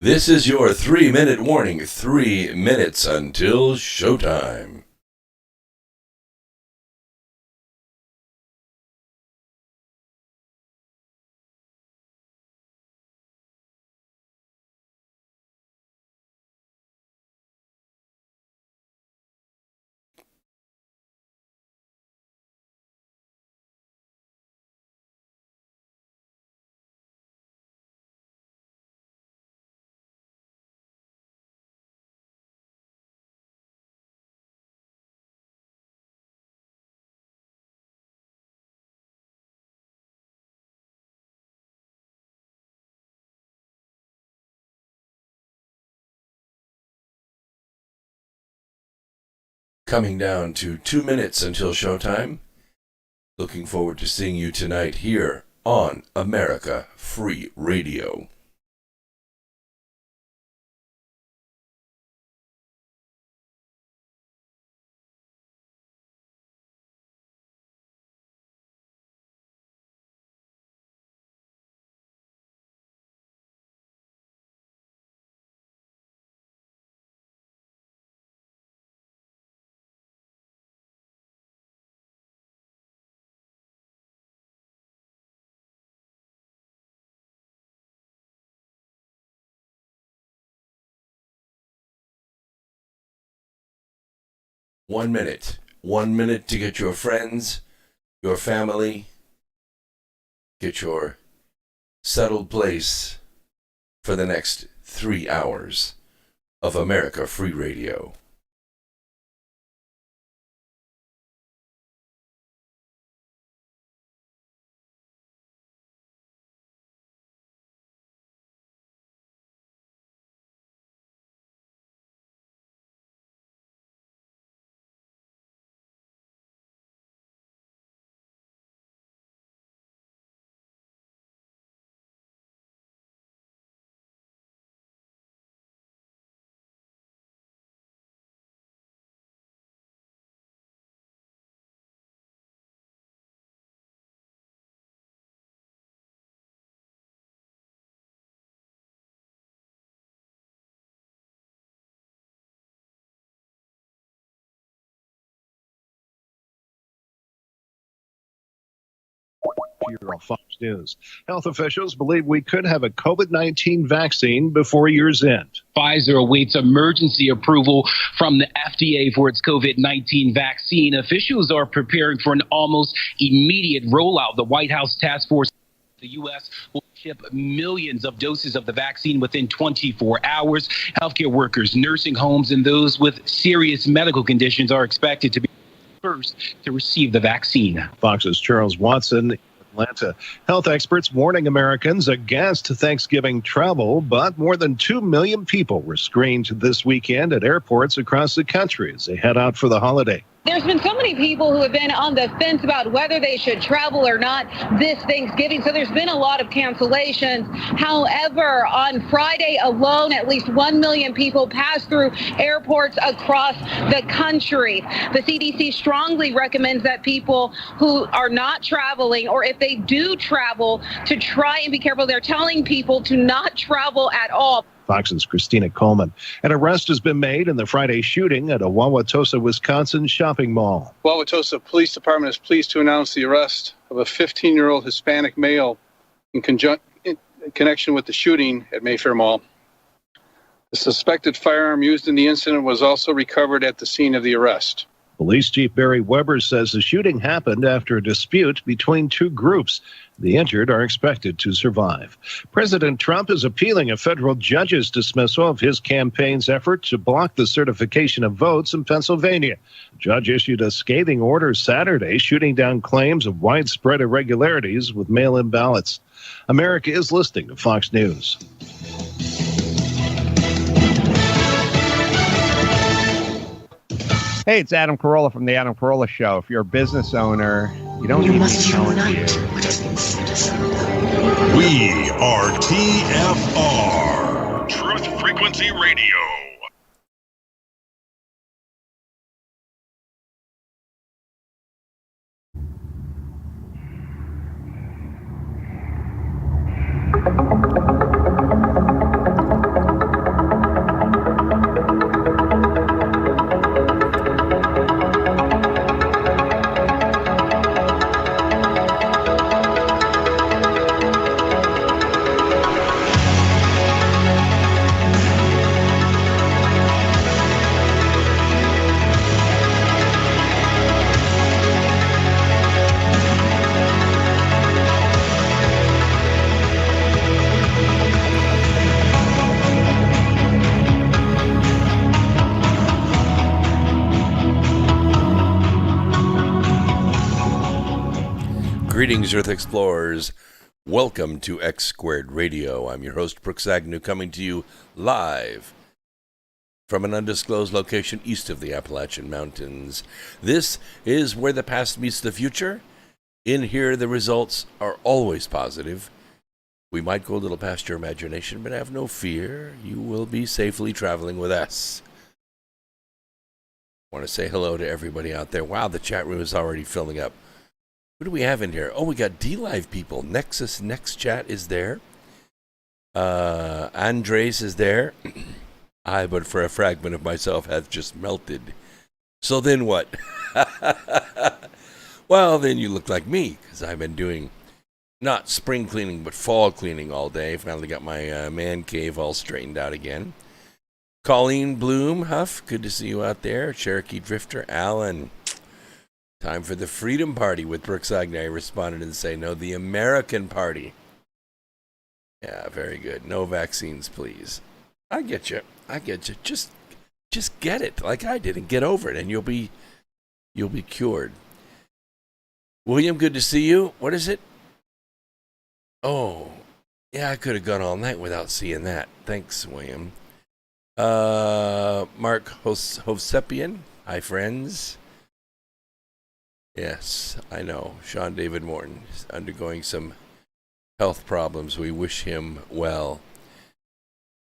This is your 3-minute warning. 3 minutes until showtime. Coming down to 2 minutes until showtime. Looking forward to seeing you tonight here on America Free Radio. One minute to get your friends, your family, get your settled place for the next 3 hours of America Free Radio. Here on Fox News. Health officials believe we could have a COVID-19 vaccine before year's end. Pfizer awaits emergency approval from the FDA for its COVID-19 vaccine. Officials are preparing for an almost immediate rollout. The White House task force, the U.S. will ship millions of doses of the vaccine within 24 hours. Healthcare workers, nursing homes, and those with serious medical conditions are expected to be first to receive the vaccine. Fox's Charles Watson. Atlanta. Health experts warning Americans against Thanksgiving travel, but more than 2 million people were screened this weekend at airports across the country as they head out for the holiday. There's been so many people who have been on the fence about whether they should travel or not this Thanksgiving, so there's been a lot of cancellations. However, on Friday alone, at least 1 million people passed through airports across the country. The CDC strongly recommends that people who are not traveling, or if they do travel, to try and be careful. They're telling people to not travel at all. Fox's Christina Coleman. An arrest has been made in the Friday shooting at a Wauwatosa, Wisconsin shopping mall. Wauwatosa Police Department is pleased to announce the arrest of a 15-year-old Hispanic male in connection with the shooting at Mayfair Mall. The suspected firearm used in the incident was also recovered at the scene of the arrest. Police Chief Barry Weber says the shooting happened after a dispute between two groups. The injured are expected to survive. President Trump is appealing a federal judge's dismissal of his campaign's effort to block the certification of votes in Pennsylvania. The judge issued a scathing order Saturday, shooting down claims of widespread irregularities with mail-in ballots. America is listening to Fox News. Hey, it's Adam Carolla from The Adam Carolla Show. If you're a business owner, you don't need me telling you. We are TFR, Truth Frequency Radio. Greetings, Earth Explorers. Welcome to X Squared Radio. I'm your host, Brooks Agnew, coming to you live from an undisclosed location east of the Appalachian Mountains. This is where the past meets the future. In here, the results are always positive. We might go a little past your imagination, but have no fear. You will be safely traveling with us. I want to say hello to everybody out there. Wow, the chat room is already filling up. What do we have in here? Oh, we got D-Live people. Nexus Next Chat is there. Andres is there. I, but for a fragment of myself, have just melted. So then what? Well, then you look like me, because I've been doing not spring cleaning, but fall cleaning all day. Finally got my man cave all straightened out again. Colleen Bloom, Huff, good to see you out there. Cherokee Drifter, Alan. Time for the Freedom Party with Brooks Agnew. I responded and say, no, the American Party. Yeah, very good. No vaccines, please. I get you. Just get it like I did and get over it, and you'll be cured. William, good to see you. What is it? Oh, yeah, I could have gone all night without seeing that. Thanks, William. Mark Hosepian. Hi, friends. Yes, I know. Sean David Morton is undergoing some health problems. We wish him well.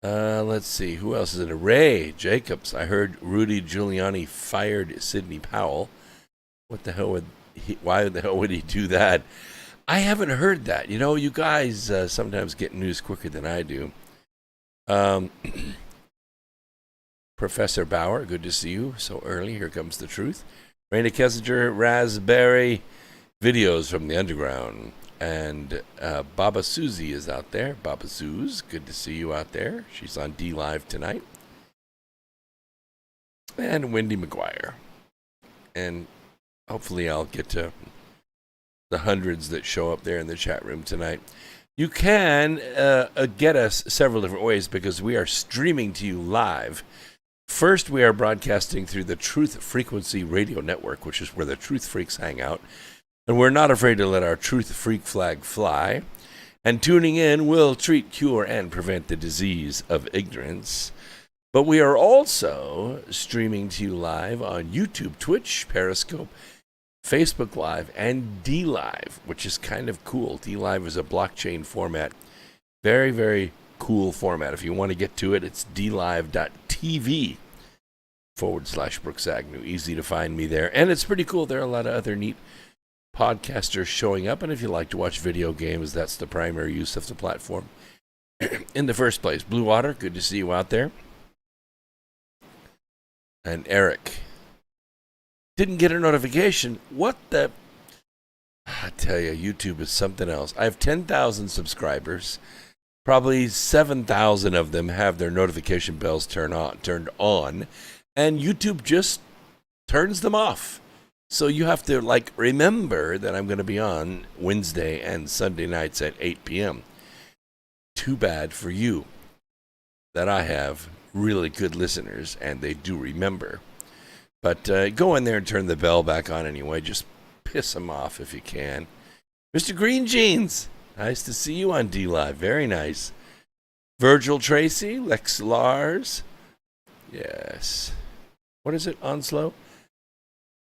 Let's see. Who else is in it? Ray Jacobs. I heard Rudy Giuliani fired Sidney Powell. What the hell why the hell would he do that? I haven't heard that. You know, you guys sometimes get news quicker than I do. Professor Bauer, good to see you so early. Here comes the truth. Raina Kessinger, Raspberry, videos from the underground. And Baba Susie is out there. Baba Suze, good to see you out there. She's on D-Live tonight. And Wendy McGuire. And hopefully I'll get to the hundreds that show up there in the chat room tonight. You can get us several different ways because we are streaming to you live. First, we are broadcasting through the Truth Frequency Radio Network, which is where the Truth Freaks hang out. And we're not afraid to let our Truth Freak flag fly. And tuning in will treat, cure, and prevent the disease of ignorance. But we are also streaming to you live on YouTube, Twitch, Periscope, Facebook Live, and D-Live, which is kind of cool. D-Live is a blockchain format. Very, very cool format. If you want to get to it, it's dlive.tv/Brooks Agnew. Easy to find me there. And it's pretty cool. There are a lot of other neat podcasters showing up. And if you like to watch video games, that's the primary use of the platform. In the first place, Blue Water, good to see you out there. And Eric. Didn't get a notification. What the? I tell you, YouTube is something else. I have 10,000 subscribers. Probably 7,000 of them have their notification bells turned on, and YouTube just turns them off. So you have to remember that I'm going to be on Wednesday and Sunday nights at 8 p.m. Too bad for you that I have really good listeners and they do remember. But go in there and turn the bell back on anyway. Just piss them off if you can. Mr. Green Jeans. Nice to see you on D-Live. Very nice. Virgil Tracy, Lex Lars. Yes. What is it, Onslow?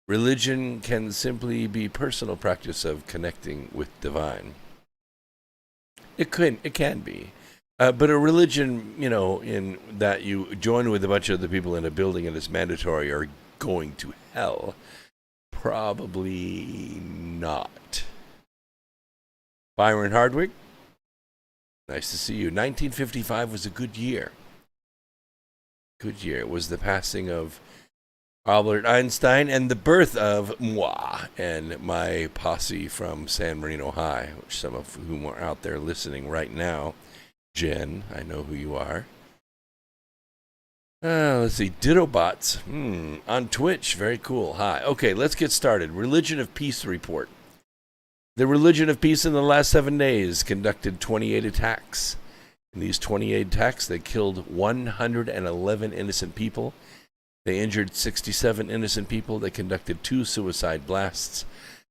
Religion can simply be personal practice of connecting with divine. It can be. But a religion, in that you join with a bunch of other people in a building and it's mandatory or going to hell, probably not. Byron Hardwick, nice to see you. 1955 was a good year. Good year. It was the passing of Albert Einstein and the birth of moi and my posse from San Marino High, which some of whom are out there listening right now. Jen, I know who you are. Let's see. Dittobots on Twitch. Very cool. Hi. Okay, let's get started. Religion of Peace report. The Religion of Peace in the last 7 days conducted 28 attacks. In these 28 attacks, they killed 111 innocent people. They injured 67 innocent people. They conducted 2 suicide blasts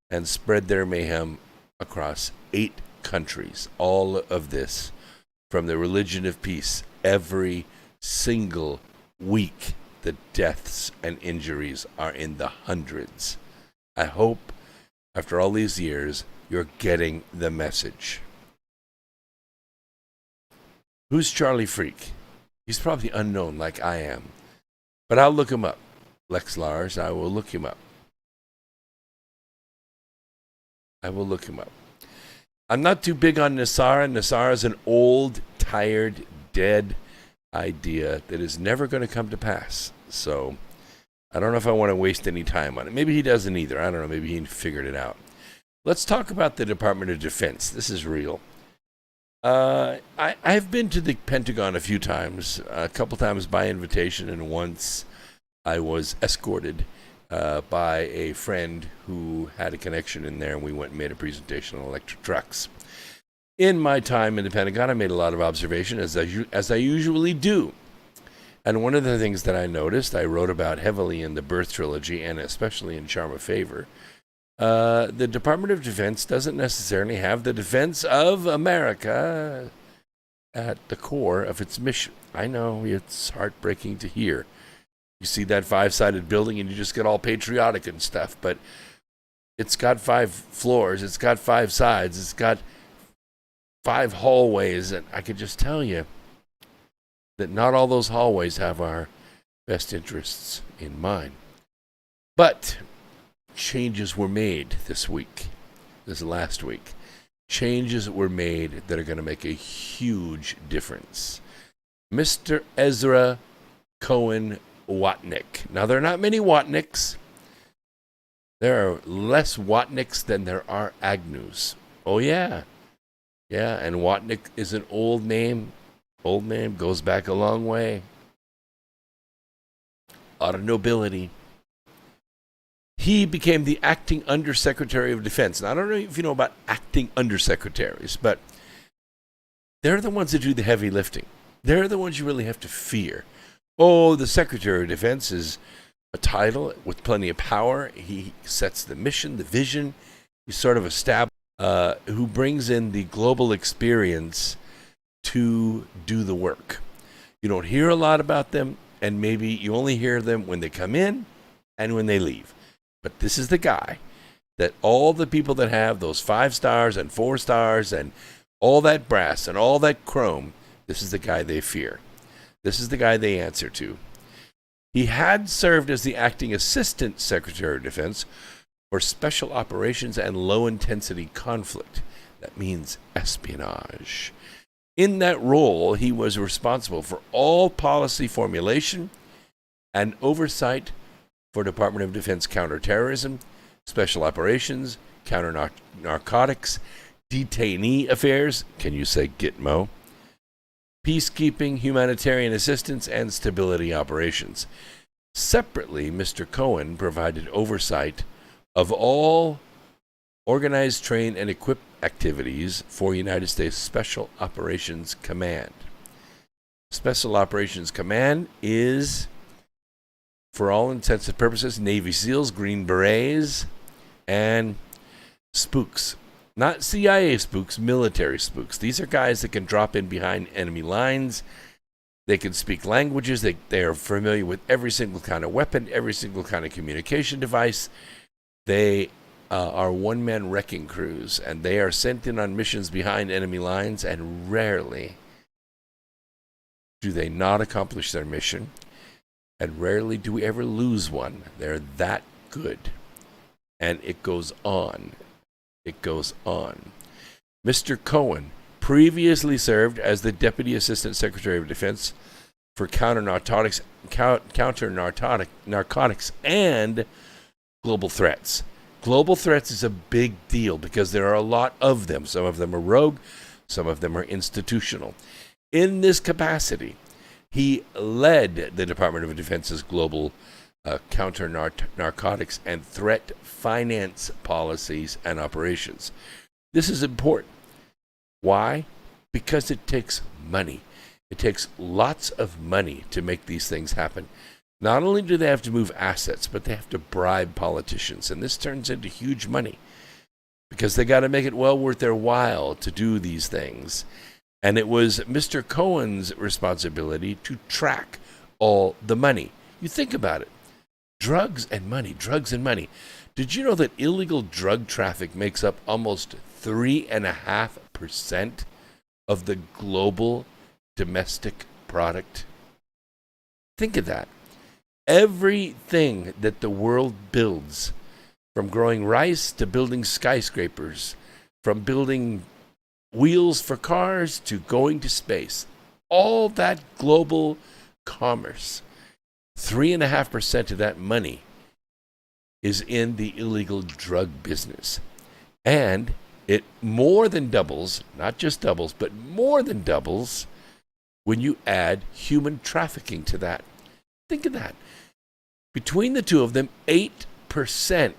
and spread their mayhem across 8 countries. All of this from the religion of peace. Every single week, the deaths and injuries are in the hundreds. I hope, after all these years, you're getting the message. Who's Charlie Freak? He's probably unknown like I am. But I'll look him up. Lex Lars, I will look him up. I'm not too big on Nasara. Nasara is an old, tired, dead idea that is never going to come to pass. So I don't know if I want to waste any time on it. Maybe he doesn't either. I don't know. Maybe he figured it out. Let's talk about the Department of Defense. This is real. I've been to the Pentagon a few times, a couple times by invitation, and once I was escorted by a friend who had a connection in there, and we went and made a presentation on electric trucks. In my time in the Pentagon, I made a lot of observation, as I usually do. And one of the things that I noticed, I wrote about heavily in the Birth Trilogy, and especially in Charm of Favor, the Department of Defense doesn't necessarily have the defense of America at the core of its mission. I know it's heartbreaking to hear. You see that 5-sided building and you just get all patriotic and stuff, but it's got 5 floors, it's got 5 sides, it's got 5 hallways, and I could just tell you that not all those hallways have our best interests in mind. But changes were made this last week. Changes were made that are going to make a huge difference. Mr. Ezra Cohen Watnick. Now, there are not many Watnicks. There are less Watnicks than there are Agnews. Oh, yeah. Yeah, and Watnick is an old name. Old name, goes back a long way. A lot of nobility. He became the acting undersecretary of defense. Now, I don't know if you know about acting undersecretaries, but they're the ones that do the heavy lifting. They're the ones you really have to fear. Oh, the Secretary of Defense is a title with plenty of power. He sets the mission, the vision. He's sort of established, who brings in the global experience to do the work. You don't hear a lot about them, and maybe you only hear them when they come in and when they leave. But this is the guy that all the people that have those 5 stars and 4 stars and all that brass and all that chrome, this is the guy they fear. This is the guy they answer to. He had served as the acting assistant Secretary of Defense for special operations and low-intensity conflict. That means espionage. In that role, he was responsible for all policy formulation and oversight for Department of Defense counterterrorism, special operations, counter-narcotics, detainee affairs, can you say Gitmo, peacekeeping, humanitarian assistance, and stability operations. Separately, Mr. Cohen provided oversight of all organized, train, and equip activities for United States Special Operations Command. Special Operations Command is, for all intents and purposes, Navy SEALs, Green Berets, and spooks. Not CIA spooks, military spooks. These are guys that can drop in behind enemy lines. They can speak languages. They are familiar with every single kind of weapon, every single kind of communication device. They are one-man wrecking crews, and they are sent in on missions behind enemy lines, and rarely do they not accomplish their mission, and rarely do we ever lose one. They're that good. And it goes on. It goes on. Mr. Cohen previously served as the Deputy Assistant Secretary of Defense for counter-narcotics and global threats. Global threats is a big deal because there are a lot of them. Some of them are rogue, some of them are institutional. In this capacity, he led the Department of Defense's global counter-narcotics and threat finance policies and operations. This is important. Why? Because it takes money. It takes lots of money to make these things happen. Not only do they have to move assets, but they have to bribe politicians, and this turns into huge money. because they got to make it well worth their while to do these things. And it was Mr. Cohen's responsibility to track all the money. You think about it. Drugs and money, drugs and money. Did you know that illegal drug traffic makes up almost 3.5% of the global domestic product? Think of that. Everything that the world builds, from growing rice to building skyscrapers, from building wheels for cars to going to space, all that global commerce, 3.5% of that money is in the illegal drug business. And it more than doubles, not just doubles, but more than doubles when you add human trafficking to that. Think of that. Between the two of them, 8%.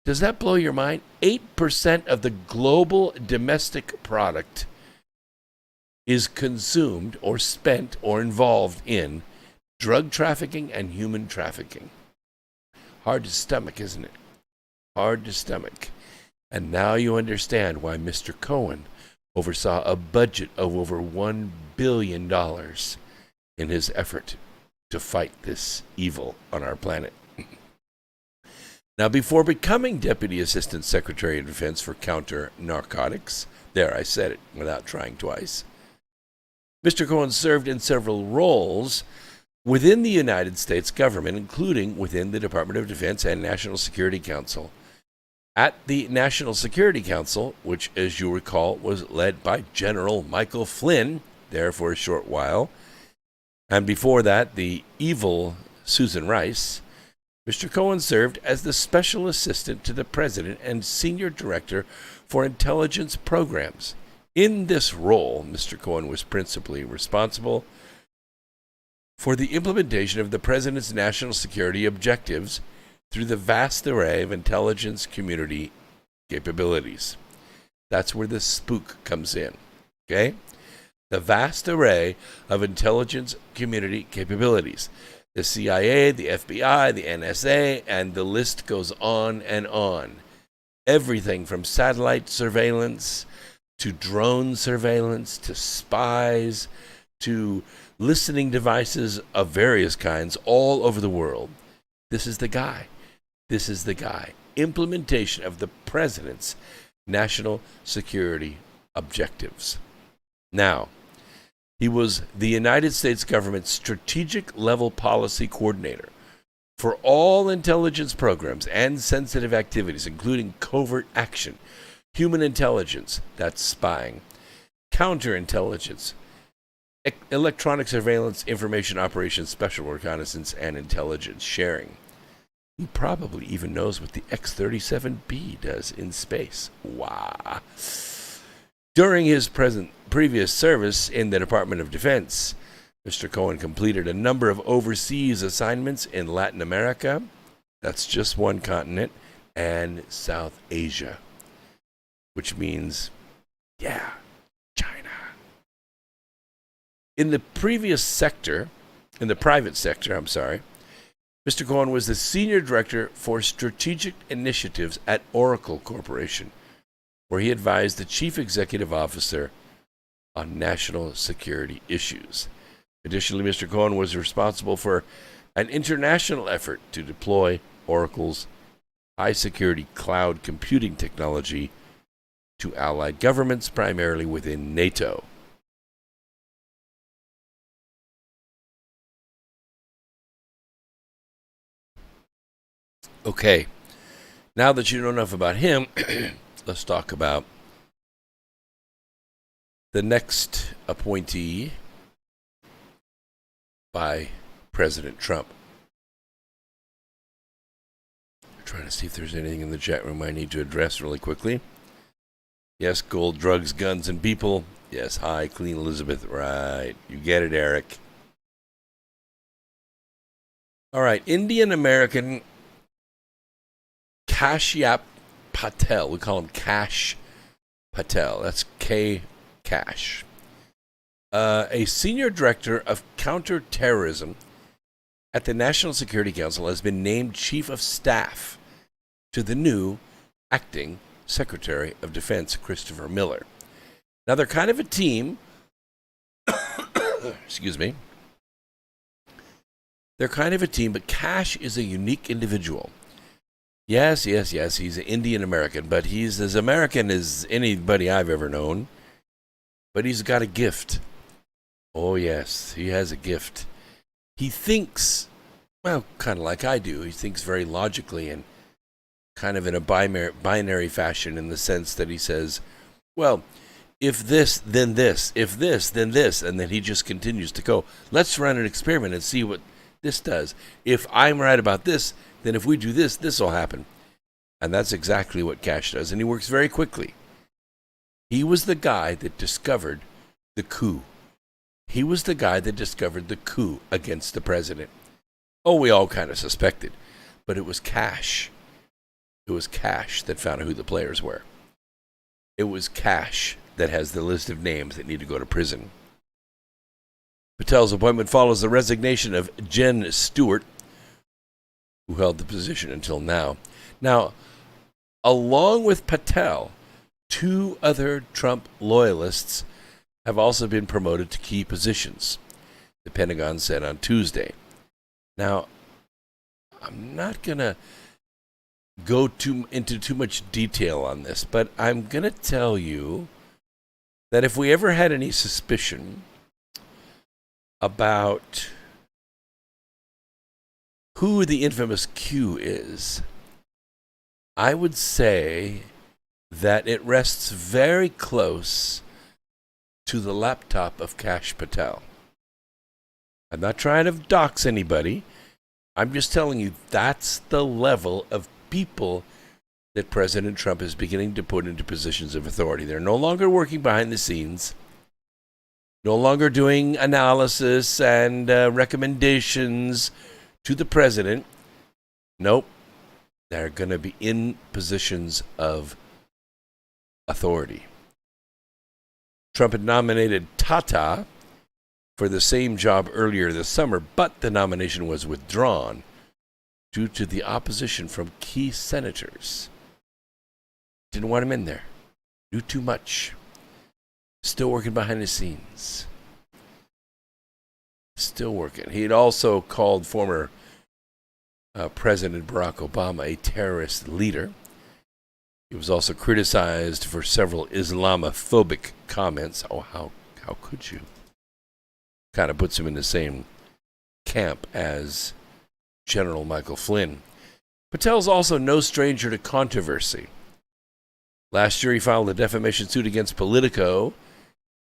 Does that blow your mind? 8% of the global domestic product is consumed or spent or involved in drug trafficking and human trafficking. Hard to stomach, isn't it? Hard to stomach. And now you understand why Mr. Cohen oversaw a budget of over $1 billion in his effort to fight this evil on our planet. Now, before becoming Deputy Assistant Secretary of Defense for Counter-Narcotics, there, I said it without trying twice, Mr. Cohen served in several roles within the United States government, including within the Department of Defense and National Security Council. At the National Security Council, which, as you recall, was led by General Michael Flynn, there for a short while, and before that, the evil Susan Rice, Mr. Cohen served as the Special Assistant to the President and Senior Director for Intelligence Programs. In this role, Mr. Cohen was principally responsible for the implementation of the President's national security objectives through the vast array of intelligence community capabilities. That's where the spook comes in, okay? The vast array of intelligence community capabilities. The CIA, the FBI, the NSA, and the list goes on and on. Everything from satellite surveillance to drone surveillance to spies to listening devices of various kinds all over the world. This is the guy. This is the guy. Implementation of the President's national security objectives. Now, he was the United States government's strategic level policy coordinator for all intelligence programs and sensitive activities, including covert action, human intelligence, that's spying, counterintelligence, electronic surveillance, information operations, special reconnaissance, and intelligence sharing. He probably even knows what the X-37B does in space. Wow. During his previous service in the Department of Defense, Mr. Cohen completed a number of overseas assignments in Latin America, that's just one continent, and South Asia, which means, yeah, China. In the private sector, Mr. Cohen was the Senior Director for Strategic Initiatives at Oracle Corporation, where he advised the Chief Executive Officer on national security issues. Additionally, Mr. Cohen was responsible for an international effort to deploy Oracle's high-security cloud computing technology to allied governments, primarily within NATO. Okay, now that you know enough about him, let's talk about the next appointee by President Trump. I'm trying to see if there's anything in the chat room I need to address really quickly. Yes, gold, drugs, guns, and people. Yes, hi, Clean Elizabeth. Right, you get it, Eric. All right, Indian-American Kashyap Patel. We call him Kash Patel. That's K. Cash. A senior director of counterterrorism at the National Security Council has been named chief of staff to the new acting Secretary of Defense Christopher Miller. Now, they're kind of a team. Excuse me. They're kind of a team, but Cash is a unique individual. Yes, he's an Indian American, but he's as American as anybody I've ever known. But he's got a gift. Oh, yes, he has a gift. He thinks, well, kind of like I do. He thinks very logically and kind of in a binary fashion, in the sense that he says, well, if this, then this. If this, then this. And then he just continues to go, let's run an experiment and see what this does. If I'm right about this, then if we do this, this will happen. And that's exactly what Cash does. And he works very quickly. He was the guy that discovered the coup. He was the guy that discovered the coup against the president. Oh, we all kind of suspected. But it was Cash. It was Cash that found out who the players were. It was Cash that has the list of names that need to go to prison. Patel's appointment follows the resignation of Jen Stewart, who held the position until now. Now, along with Patel, 2 other Trump loyalists have also been promoted to key positions, the Pentagon said on Tuesday. Now, I'm not going to go into too much detail on this, but I'm going to tell you that if we ever had any suspicion about who the infamous Q is, I would say that it rests very close to the laptop of Kash Patel. I'm not trying to dox anybody. I'm just telling you that's the level of people that President Trump is beginning to put into positions of authority. They're no longer working behind the scenes, no longer doing analysis and recommendations to the president. Nope. They're going to be in positions of authority. Trump had nominated Tata for the same job earlier this summer, but the nomination was withdrawn due to the opposition from key senators. Didn't want him in there. Knew too much. Still working behind the scenes. Still working. He had also called former President Barack Obama a terrorist leader. He was also criticized for several Islamophobic comments. Oh, how could you? Kind of puts him in the same camp as General Michael Flynn. Patel's also no stranger to controversy. Last year, he filed a defamation suit against Politico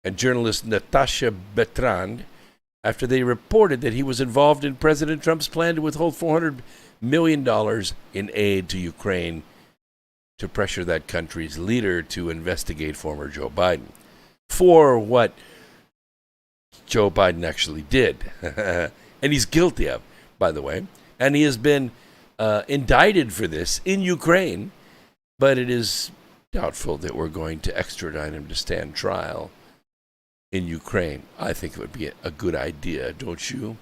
and journalist Natasha Bertrand after they reported that he was involved in President Trump's plan to withhold $400 million in aid to Ukraine to pressure that country's leader to investigate former Joe Biden for what Joe Biden actually did. And he's guilty of, by the way. And he has been indicted for this in Ukraine, but it is doubtful that we're going to extradite him to stand trial in Ukraine. I think it would be a good idea, don't you?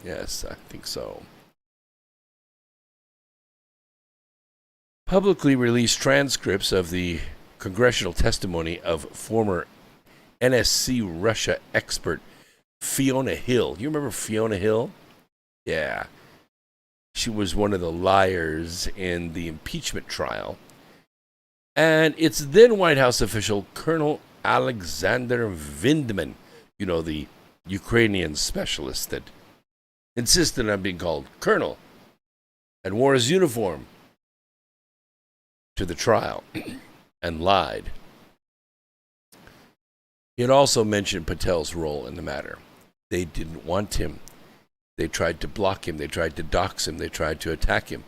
Yes, I think so. Publicly released transcripts of the congressional testimony of former NSC Russia expert Fiona Hill. You remember Fiona Hill? Yeah. She was one of the liars in the impeachment trial. And it's then White House official Colonel Alexander Vindman, the Ukrainian specialist that insisted on being called Colonel and wore his uniform to the trial and lied. He had also mentioned Patel's role in the matter. They didn't want him. They tried to block him. They tried to dox him. They tried to attack him.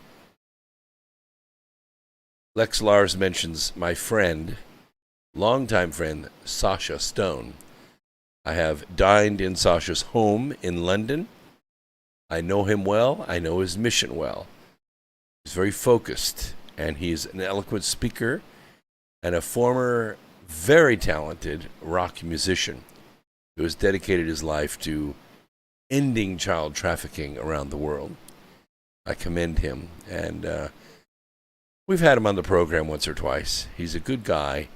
Lex Lars mentions my friend, longtime friend, Sasha Stone. I have dined in Sasha's home in London. I know him well. I know his mission well. He's very focused, and he's an eloquent speaker and a former very talented rock musician who has dedicated his life to ending child trafficking around the world. I commend him. And, We've had him on the program once or twice. He's a good guy.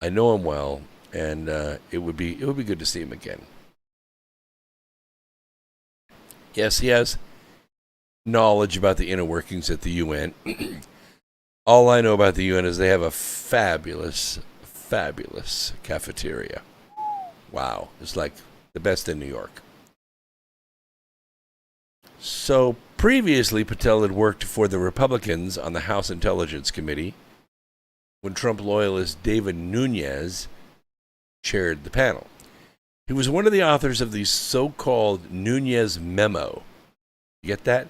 I know him well, and it would be good to see him again. Yes, he has knowledge about the inner workings at the UN. All I know about the UN is they have a fabulous, fabulous cafeteria. Wow, it's like the best in New York. So previously, Patel had worked for the Republicans on the House Intelligence Committee when Trump loyalist David Nunes chaired the panel. He was one of the authors of the so-called Nunes memo. You get that?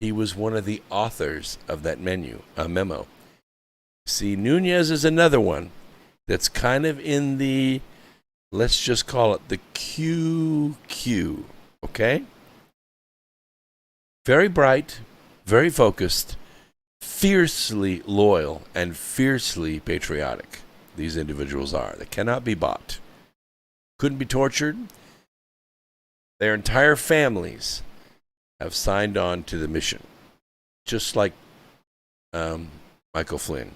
He was one of the authors of that memo. See, Nunes is another one that's kind of in the, let's just call it the QQ, okay? Very bright, very focused, fiercely loyal, and fiercely patriotic. These individuals are. They cannot be bought. Couldn't be tortured. Their entire families have signed on to the mission, just like Michael Flynn.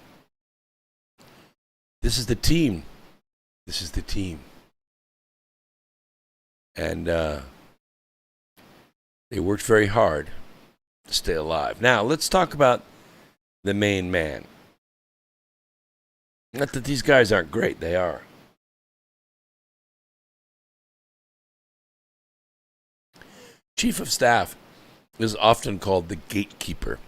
This is the team. This is the team. And they worked very hard to stay alive. Now, let's talk about the main man. Not that these guys aren't great, they are. Chief of Staff is often called the gatekeeper.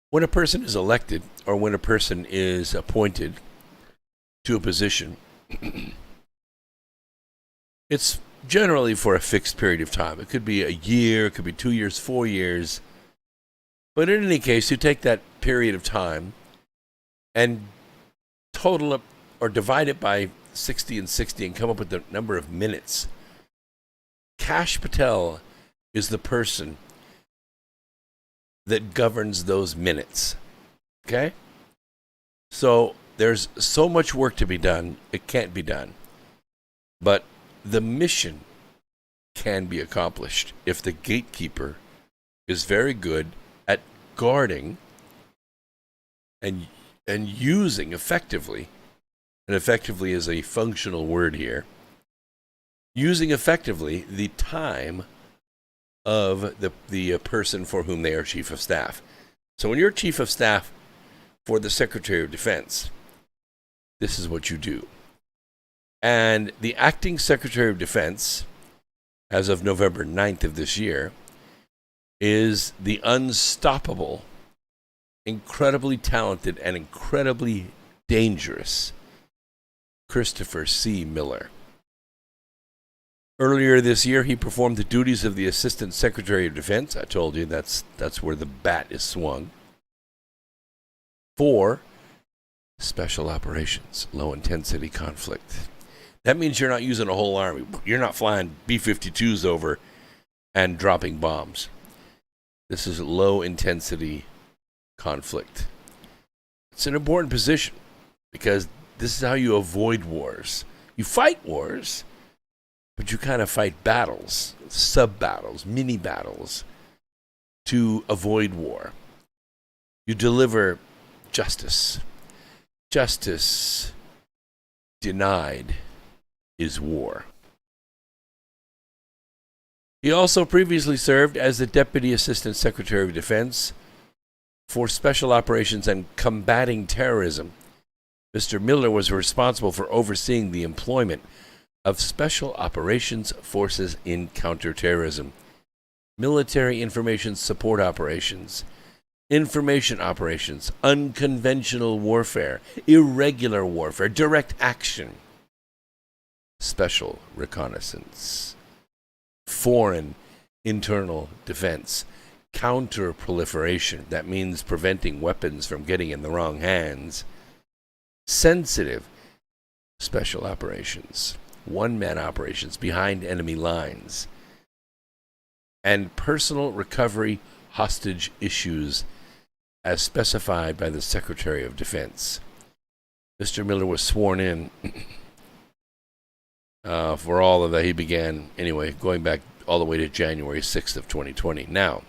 When a person is elected or when a person is appointed to a position, it's generally for a fixed period of time. It could be a year, it could be 2 years, 4 years. But in any case, you take that period of time and total it or divide it by 60 and 60 and come up with the number of minutes. Kash Patel is the person that governs those minutes. Okay? So there's so much work to be done, it can't be done. But the mission can be accomplished if the gatekeeper is very good at guarding and using effectively, and effectively is a functional word here, using effectively the time of the person for whom they are chief of staff. So when you're chief of staff for the Secretary of Defense, this is what you do. And the acting Secretary of Defense, as of November 9th of this year, is the unstoppable, incredibly talented, and incredibly dangerous Christopher C. Miller. Earlier this year, he performed the duties of the Assistant Secretary of Defense. I told you that's where the bat is swung. For special operations, low-intensity conflict. That means you're not using a whole army. You're not flying B-52s over and dropping bombs. This is low-intensity conflict. It's an important position because this is how you avoid wars. You fight wars, but you kind of fight battles, sub-battles, mini-battles to avoid war. You deliver justice. Justice denied is war. He also previously served as the Deputy Assistant Secretary of Defense for Special Operations and Combating Terrorism. Mr. Miller was responsible for overseeing the employment of Special Operations Forces in counterterrorism, military information support operations, information operations, unconventional warfare, irregular warfare, direct action, special reconnaissance, foreign internal defense, counter-proliferation, that means preventing weapons from getting in the wrong hands, sensitive special operations, one-man operations behind enemy lines, and personal recovery hostage issues as specified by the Secretary of Defense. Mr. Miller was sworn in for all of that. He began, anyway, going back all the way to January 6th of 2020. Now,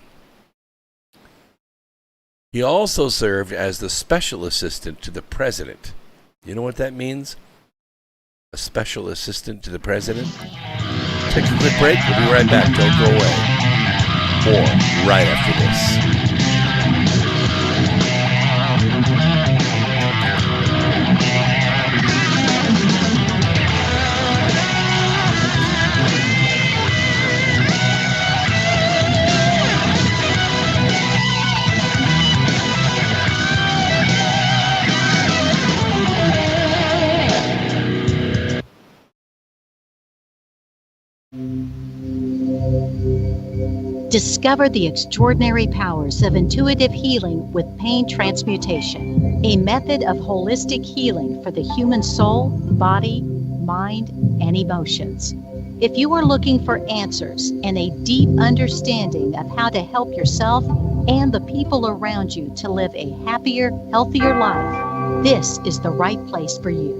He also served as the special assistant to the president. You know what that means? A special assistant to the president? Take a quick break. We'll be right back. Don't go away. More right after this. Discover the extraordinary powers of intuitive healing with pain transmutation, a method of holistic healing for the human soul, body, mind, and emotions. If you are looking for answers and a deep understanding of how to help yourself and the people around you to live a happier, healthier life, this is the right place for you.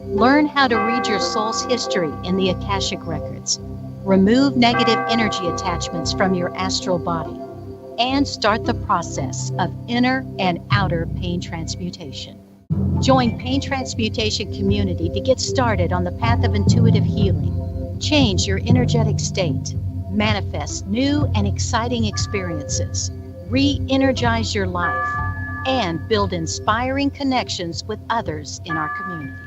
Learn how to read your soul's history in the Akashic Records. Remove negative energy attachments from your astral body, and start the process of inner and outer pain transmutation. Join Pain Transmutation Community to get started on the path of intuitive healing. Change your energetic state, manifest new and exciting experiences, re-energize your life, and build inspiring connections with others in our community.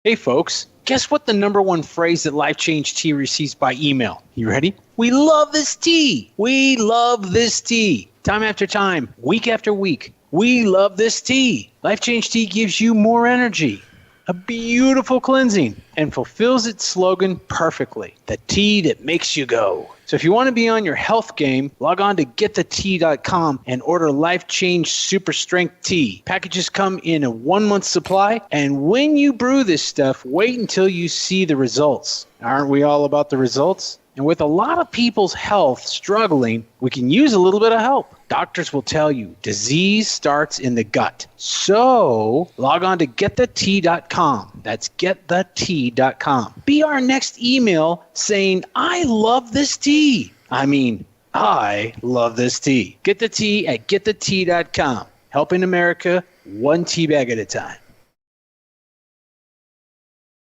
Hey folks, guess what the number one phrase that Life Change Tea receives by email? You ready? We love this tea. We love this tea. Time after time, week after week, we love this tea. Life Change Tea gives you more energy, a beautiful cleansing, and fulfills its slogan perfectly. The tea that makes you go. So if you want to be on your health game, log on to getthetea.com and order Life Change Super Strength Tea. Packages come in a 1-month supply, and when you brew this stuff, wait until you see the results. Aren't we all about the results? And with a lot of people's health struggling, we can use a little bit of help. Doctors will tell you disease starts in the gut. So log on to getthetea.com. That's getthetea.com. Be our next email saying, I love this tea. I love this tea. Get the tea at getthetea.com. Helping America one tea bag at a time.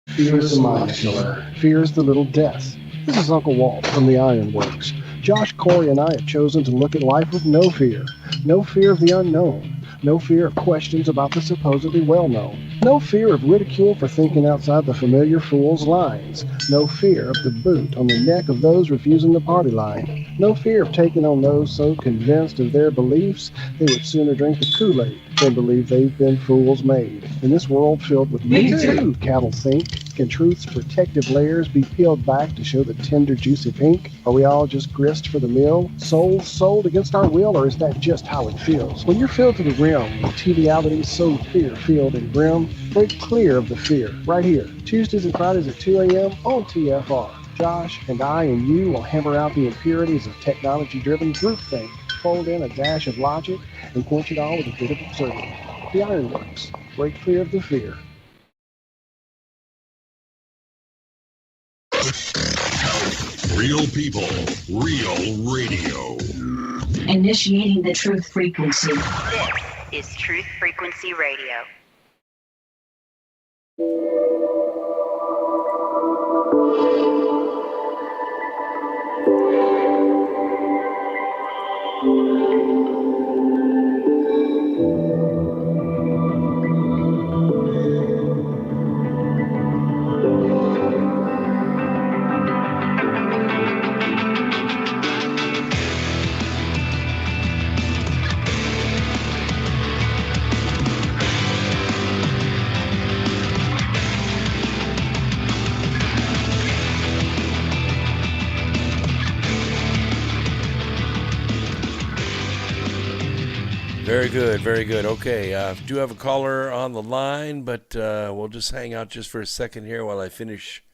Fear is the mind killer. Fear is the little death. This is Uncle Walt from the Ironworks. Josh, Corey, and I have chosen to look at life with no fear. No fear of the unknown. No fear of questions about the supposedly well-known. No fear of ridicule for thinking outside the familiar fool's lines. No fear of the boot on the neck of those refusing the party line. No fear of taking on those so convinced of their beliefs they would sooner drink the Kool-Aid than believe they've been fools made. In this world filled with me too, cattle think, can truth's protective layers be peeled back to show the tender, juicy pink? Are we all just grist for the mill? Souls sold against our will, or is that just how it feels? When you're filled to the rim with trivialities so fear-filled and grim, break clear of the fear right here. Tuesdays and Fridays at 2 a.m. on TFR. Josh and I and you will hammer out the impurities of technology-driven groupthink, fold in a dash of logic, and quench it all with a bit of absurdity. The Ironworks. Break clear of the fear. Real people, real radio. Initiating the truth frequency. This is Truth Frequency Radio. Very good, very good. Okay, do have a caller on the line, but we'll just hang out just for a second here while I finish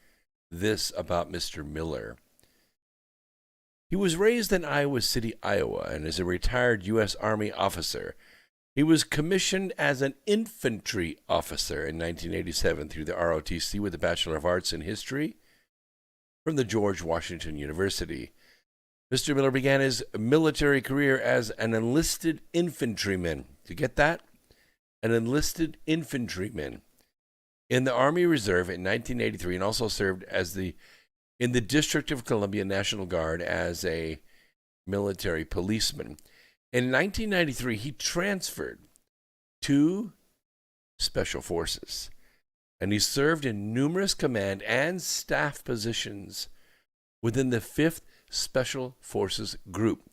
this about Mr. Miller. He was raised in Iowa City, Iowa, and is a retired U.S. Army officer. He was commissioned as an infantry officer in 1987 through the ROTC with a Bachelor of Arts in History from the George Washington University. Mr. Miller began his military career as an enlisted infantryman. Do you get that? An enlisted infantryman in the Army Reserve in 1983, and also served in the District of Columbia National Guard as a military policeman. In 1993, he transferred to Special Forces, and he served in numerous command and staff positions within the 5th Special Forces Group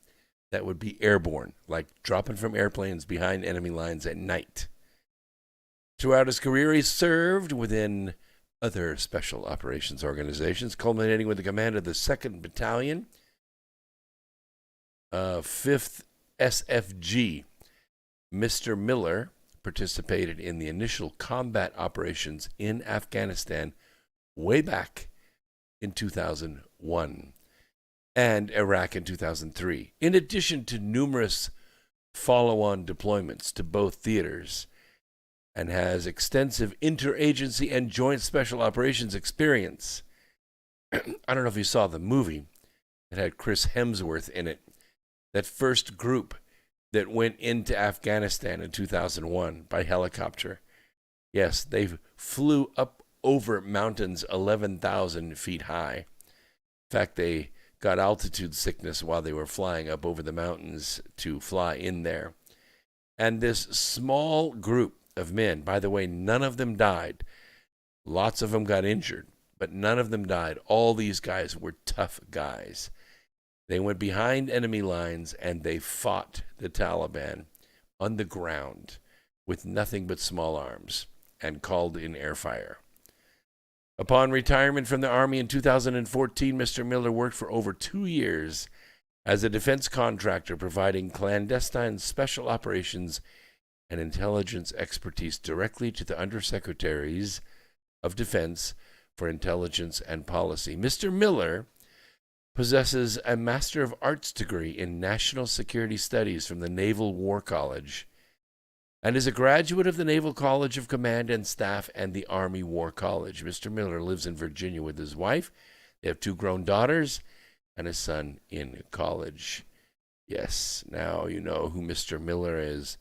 that would be airborne, like dropping from airplanes behind enemy lines at night. Throughout his career, he served within other special operations organizations, culminating with the command of the 2nd Battalion, 5th SFG. Mr. Miller participated in the initial combat operations in Afghanistan way back in 2001 and Iraq in 2003, in addition to numerous follow-on deployments to both theaters, and has extensive interagency and joint special operations experience. I don't know if you saw the movie. It had Chris Hemsworth in it. That first group that went into Afghanistan in 2001 by helicopter. Yes, they flew up over mountains 11,000 feet high. In fact, they got altitude sickness while they were flying up over the mountains to fly in there. And this small group of men, by the way, none of them died. Lots of them got injured, but none of them died. All these guys were tough guys. They went behind enemy lines and they fought the Taliban on the ground with nothing but small arms and called in air fire. Upon retirement from the Army in 2014, Mr. Miller worked for over 2 years as a defense contractor, providing clandestine special operations and intelligence expertise directly to the undersecretaries of Defense for Intelligence and Policy. Mr. Miller possesses a Master of Arts degree in National Security Studies from the Naval War College and is a graduate of the Naval College of Command and Staff and the Army War College. Mr. Miller lives in Virginia with his wife. They have 2 grown daughters and a son in college. Yes, now you know who Mr. Miller is,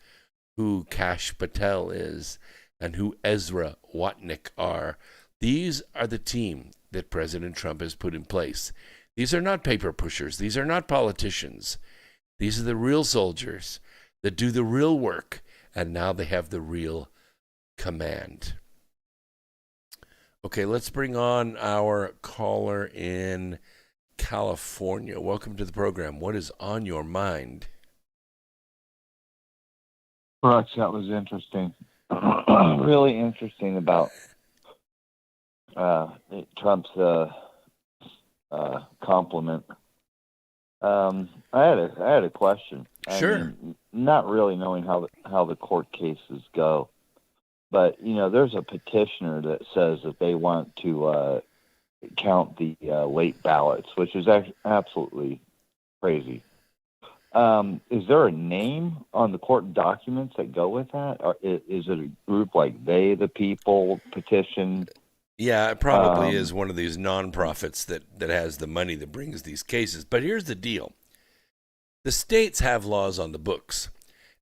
who Kash Patel is, and who Ezra Watnick are. These are the team that President Trump has put in place. These are not paper pushers. These are not politicians. These are the real soldiers that do the real work, and now they have the real command. Okay, let's bring on our caller in California. Welcome to the program. What is on your mind? Brooks, that was interesting. Really interesting about Trump's compliment. I had a question. Sure. I mean, not really knowing how the court cases go, but there's a petitioner that says that they want to count the late ballots, which is absolutely crazy. Is there a name on the court documents that go with that? Or is it a group like They the People petition? Yeah, it probably is one of these nonprofits that has the money that brings these cases. But here's the deal. The states have laws on the books.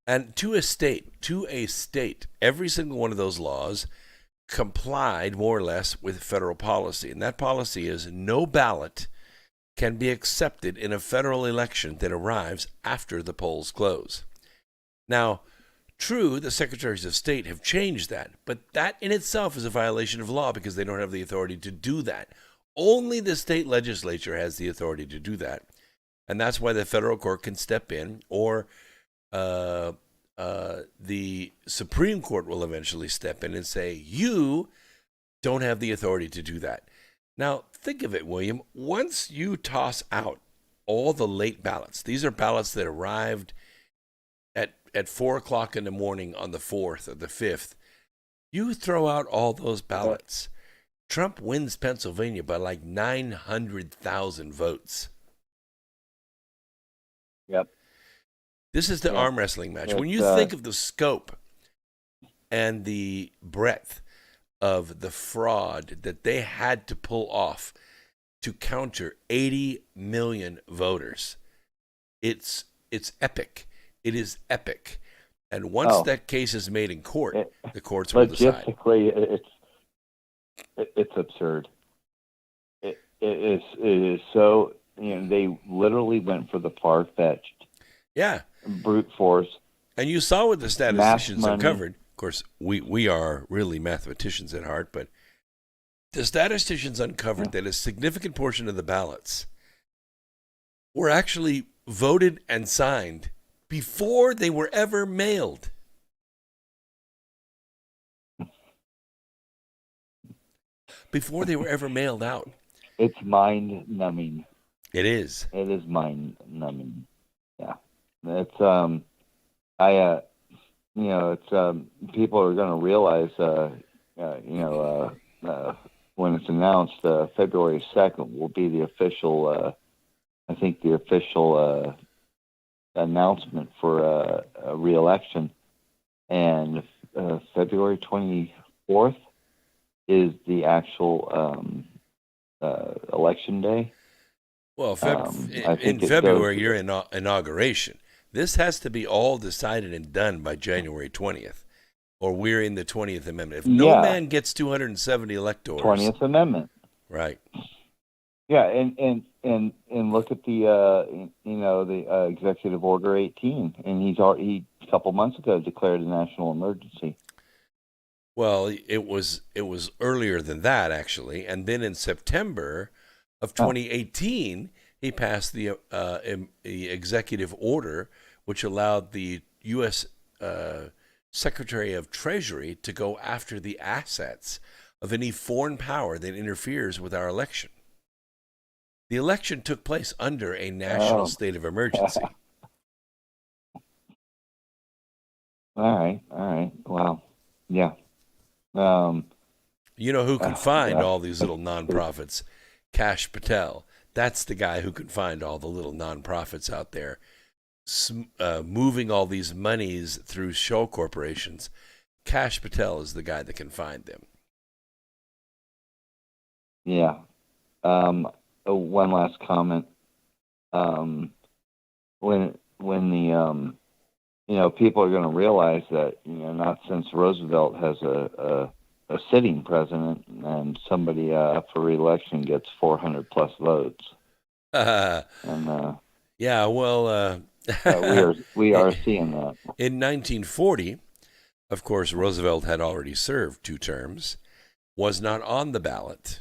And to a state, every single one of those laws complied more or less with federal policy. And that policy is no ballot can be accepted in a federal election that arrives after the polls close. Now, true, the secretaries of state have changed that, but that in itself is a violation of law because they don't have the authority to do that. Only the state legislature has the authority to do that. And that's why the federal court can step in, or the Supreme Court will eventually step in and say, you don't have the authority to do that. Now, think of it, William. Once you toss out all the late ballots, these are ballots that arrived at 4 o'clock in the morning on the 4th or the 5th, you throw out all those ballots. Trump wins Pennsylvania by like 900,000 votes. Yep. This is the arm wrestling match. When you think of the scope and the breadth of the fraud that they had to pull off to counter 80 million voters, It's epic. It is epic. And once that case is made in court, the courts will decide. Logistically, it's absurd. It is so. They literally went for the far-fetched. Yeah. Brute force. And you saw what the statisticians uncovered. Of course, we are really mathematicians at heart, but the statisticians uncovered that a significant portion of the ballots were actually voted and signed before they were ever mailed. Before they were ever mailed out. It's mind-numbing. It is. It is mind-numbing. Yeah. It's people are going to realize, when it's announced, February 2nd will be the official, announcement for a re-election, and February 24th is the actual election day. Well, in February, you're in inauguration. This has to be all decided and done by January 20th, or we're in the 20th Amendment. If no man gets 270 electors... 20th Amendment. Right. Yeah, and look at the Executive Order 18, and he a couple months ago declared a national emergency. Well, it was earlier than that, actually, and then in September of 2018, he passed the executive order, which allowed the U.S. Secretary of Treasury to go after the assets of any foreign power that interferes with our election. The election took place under a national state of emergency. All right. Wow. Yeah. You know who can find all these little nonprofits? Kash Patel. That's the guy who can find all the little nonprofits out there, moving all these monies through shell corporations. Kash Patel is the guy that can find them. Yeah. One last comment. When the people are going to realize that not since Roosevelt has a sitting president and somebody up for re-election gets 400 plus votes. And yeah, well, we are seeing that. In 1940, of course, Roosevelt had already served 2 terms, was not on the ballot.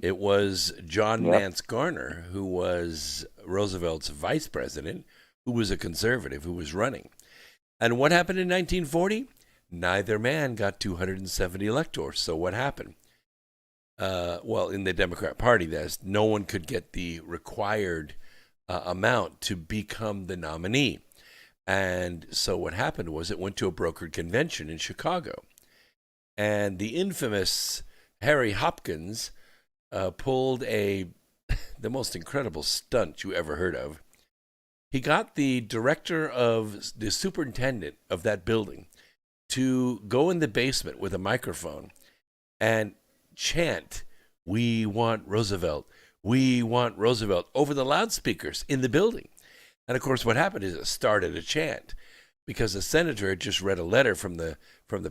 It was John Nance Garner, who was Roosevelt's vice president, who was a conservative, who was running. And what happened in 1940? Neither man got 270 electors. So what happened? Well, in the Democrat Party, no one could get the required amount to become the nominee. And so what happened was it went to a brokered convention in Chicago. And the infamous Harry Hopkins pulled the most incredible stunt you ever heard of. He got the superintendent of that building to go in the basement with a microphone and chant, "We want Roosevelt, we want Roosevelt," over the loudspeakers in the building. And of course, what happened is it started a chant because the senator had just read a letter from the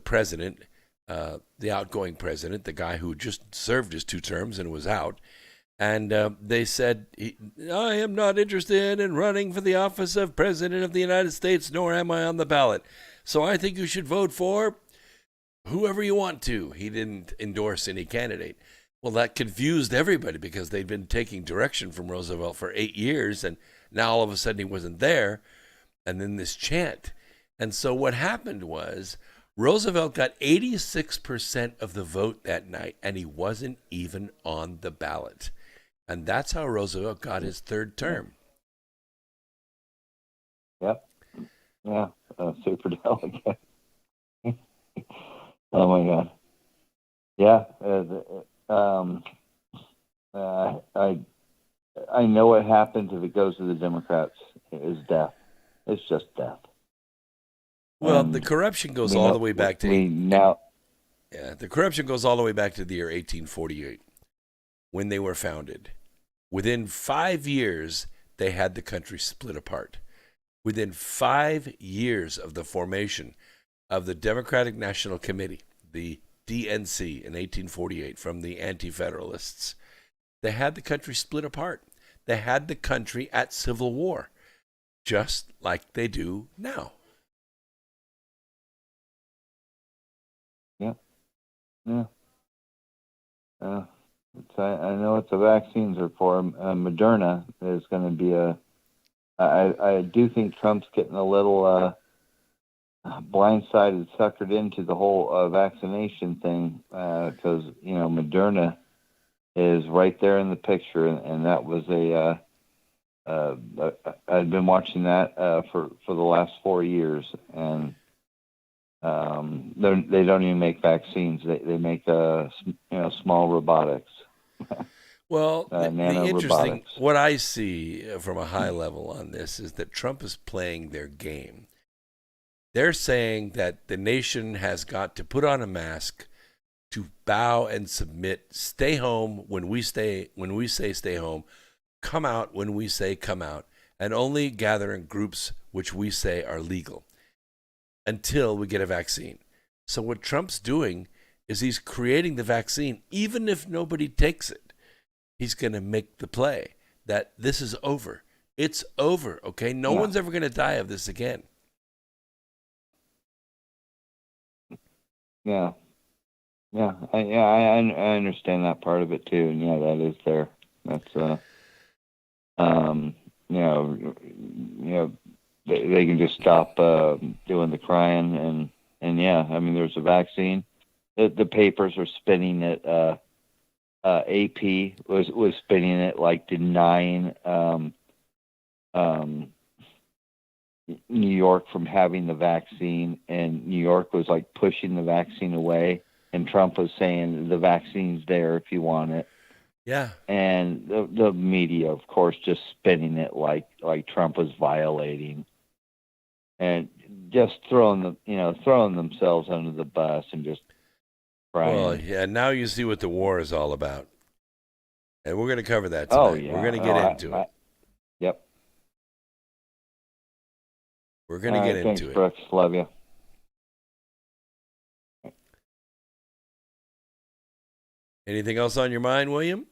president, the outgoing president, the guy who just served his 2 terms and was out. And they said, "I am not interested in running for the office of President of the United States, nor am I on the ballot. So I think you should vote for whoever you want to." He didn't endorse any candidate. Well, that confused everybody because they'd been taking direction from Roosevelt for 8 years, and now all of a sudden he wasn't there. And then this chant. And so what happened was Roosevelt got 86% of the vote that night, and he wasn't even on the ballot. And that's how Roosevelt got his 3rd term. Yep. Yeah. Super delegate. Oh my God. Yeah. I know what happens if it goes to the Democrats. It is death. It's just death. Well, the corruption goes all the way back to the corruption goes all the way back to the year 1848 when they were founded. Within 5 years, they had the country split apart. Within 5 years of the formation of the Democratic National Committee, the DNC, in 1848 from the Anti-Federalists, they had the country split apart. They had the country at civil war, just like they do now. Yeah. Yeah. I know what the vaccines are for. Moderna is going to be I do think Trump's getting a little blindsided, suckered into the whole vaccination thing because, Moderna is right there in the picture. And that was I'd been watching that for the last 4 years. And they don't even make vaccines. They make small robotics. Well, the interesting, nanorobotics. what I see from a high level on this is that Trump is playing their game. They're saying that the nation has got to put on a mask, to bow and submit, stay home when we say stay home, come out when we say come out, and only gather in groups which we say are legal until we get a vaccine. So what Trump's doing is he's creating the vaccine, even if nobody takes it. He's going to make the play that this is over. It's over, okay? No one's ever going to die of this again. Yeah. Yeah. I understand that part of it too. And yeah, that is there. That's, they can just stop doing the crying and yeah, I mean, there's a vaccine. The papers are spinning it. AP was spinning it like denying New York from having the vaccine, and New York was like pushing the vaccine away, and Trump was saying the vaccine's there if you want it. Yeah. And the media, of course, just spinning it like Trump was violating, and just throwing themselves under the bus and just crying. Well, yeah, now you see what the war is all about. And we're going to cover that tonight. Oh, yeah. We're going to get into it. Yep. We're going to get into thanks, Brooks. Love you. Anything else on your mind, William?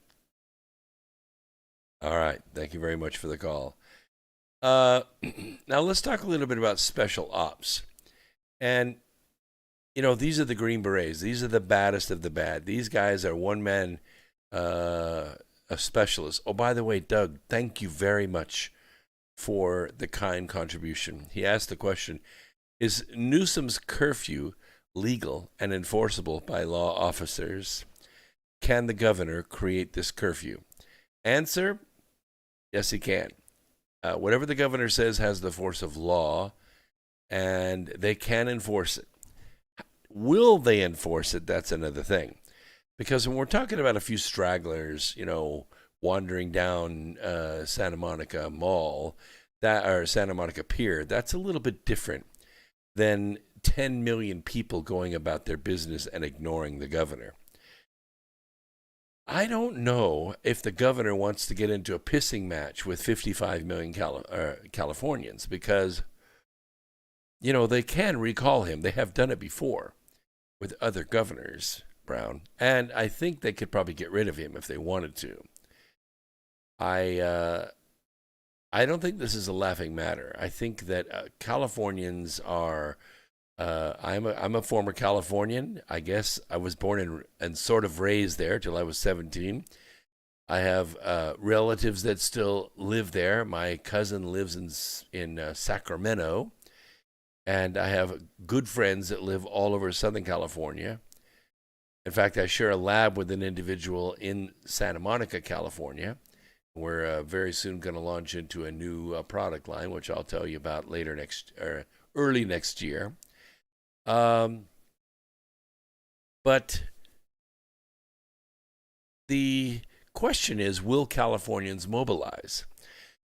All right. Thank you very much for the call. Now let's talk a little bit about special ops. And, these are the Green Berets. These are the baddest of the bad. These guys are one-man specialists. Oh, by the way, Doug, thank you very much for the kind contribution. He asked the question, is Newsom's curfew legal and enforceable by law officers? Can the governor create this curfew? Answer, yes, he can. Whatever the governor says has the force of law, and they can enforce it. Will they enforce it? That's another thing. Because when we're talking about a few stragglers, wandering down Santa Monica Mall, or Santa Monica Pier, that's a little bit different than 10 million people going about their business and ignoring the governor. I don't know if the governor wants to get into a pissing match with 55 million Californians because, they can recall him. They have done it before with other governors, Brown. And I think they could probably get rid of him if they wanted to. I don't think this is a laughing matter. I think that Californians are... I'm a former Californian. I guess I was born and sort of raised there till I was 17. I have relatives that still live there. My cousin lives in Sacramento, and I have good friends that live all over Southern California. In fact, I share a lab with an individual in Santa Monica, California. We're very soon going to launch into a new product line, which I'll tell you about early next year. But the question is, will Californians mobilize?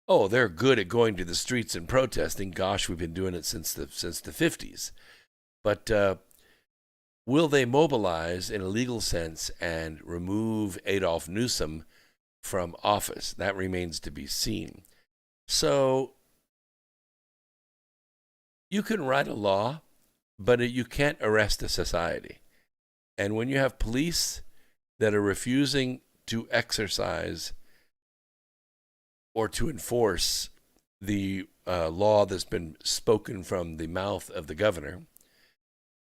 Oh, they're good at going to the streets and protesting. Gosh, we've been doing it since the 50s. But will they mobilize in a legal sense and remove Adolf Newsom from office? That remains to be seen. So you can write a law, but you can't arrest a society. And when you have police that are refusing to exercise or to enforce the law that's been spoken from the mouth of the governor,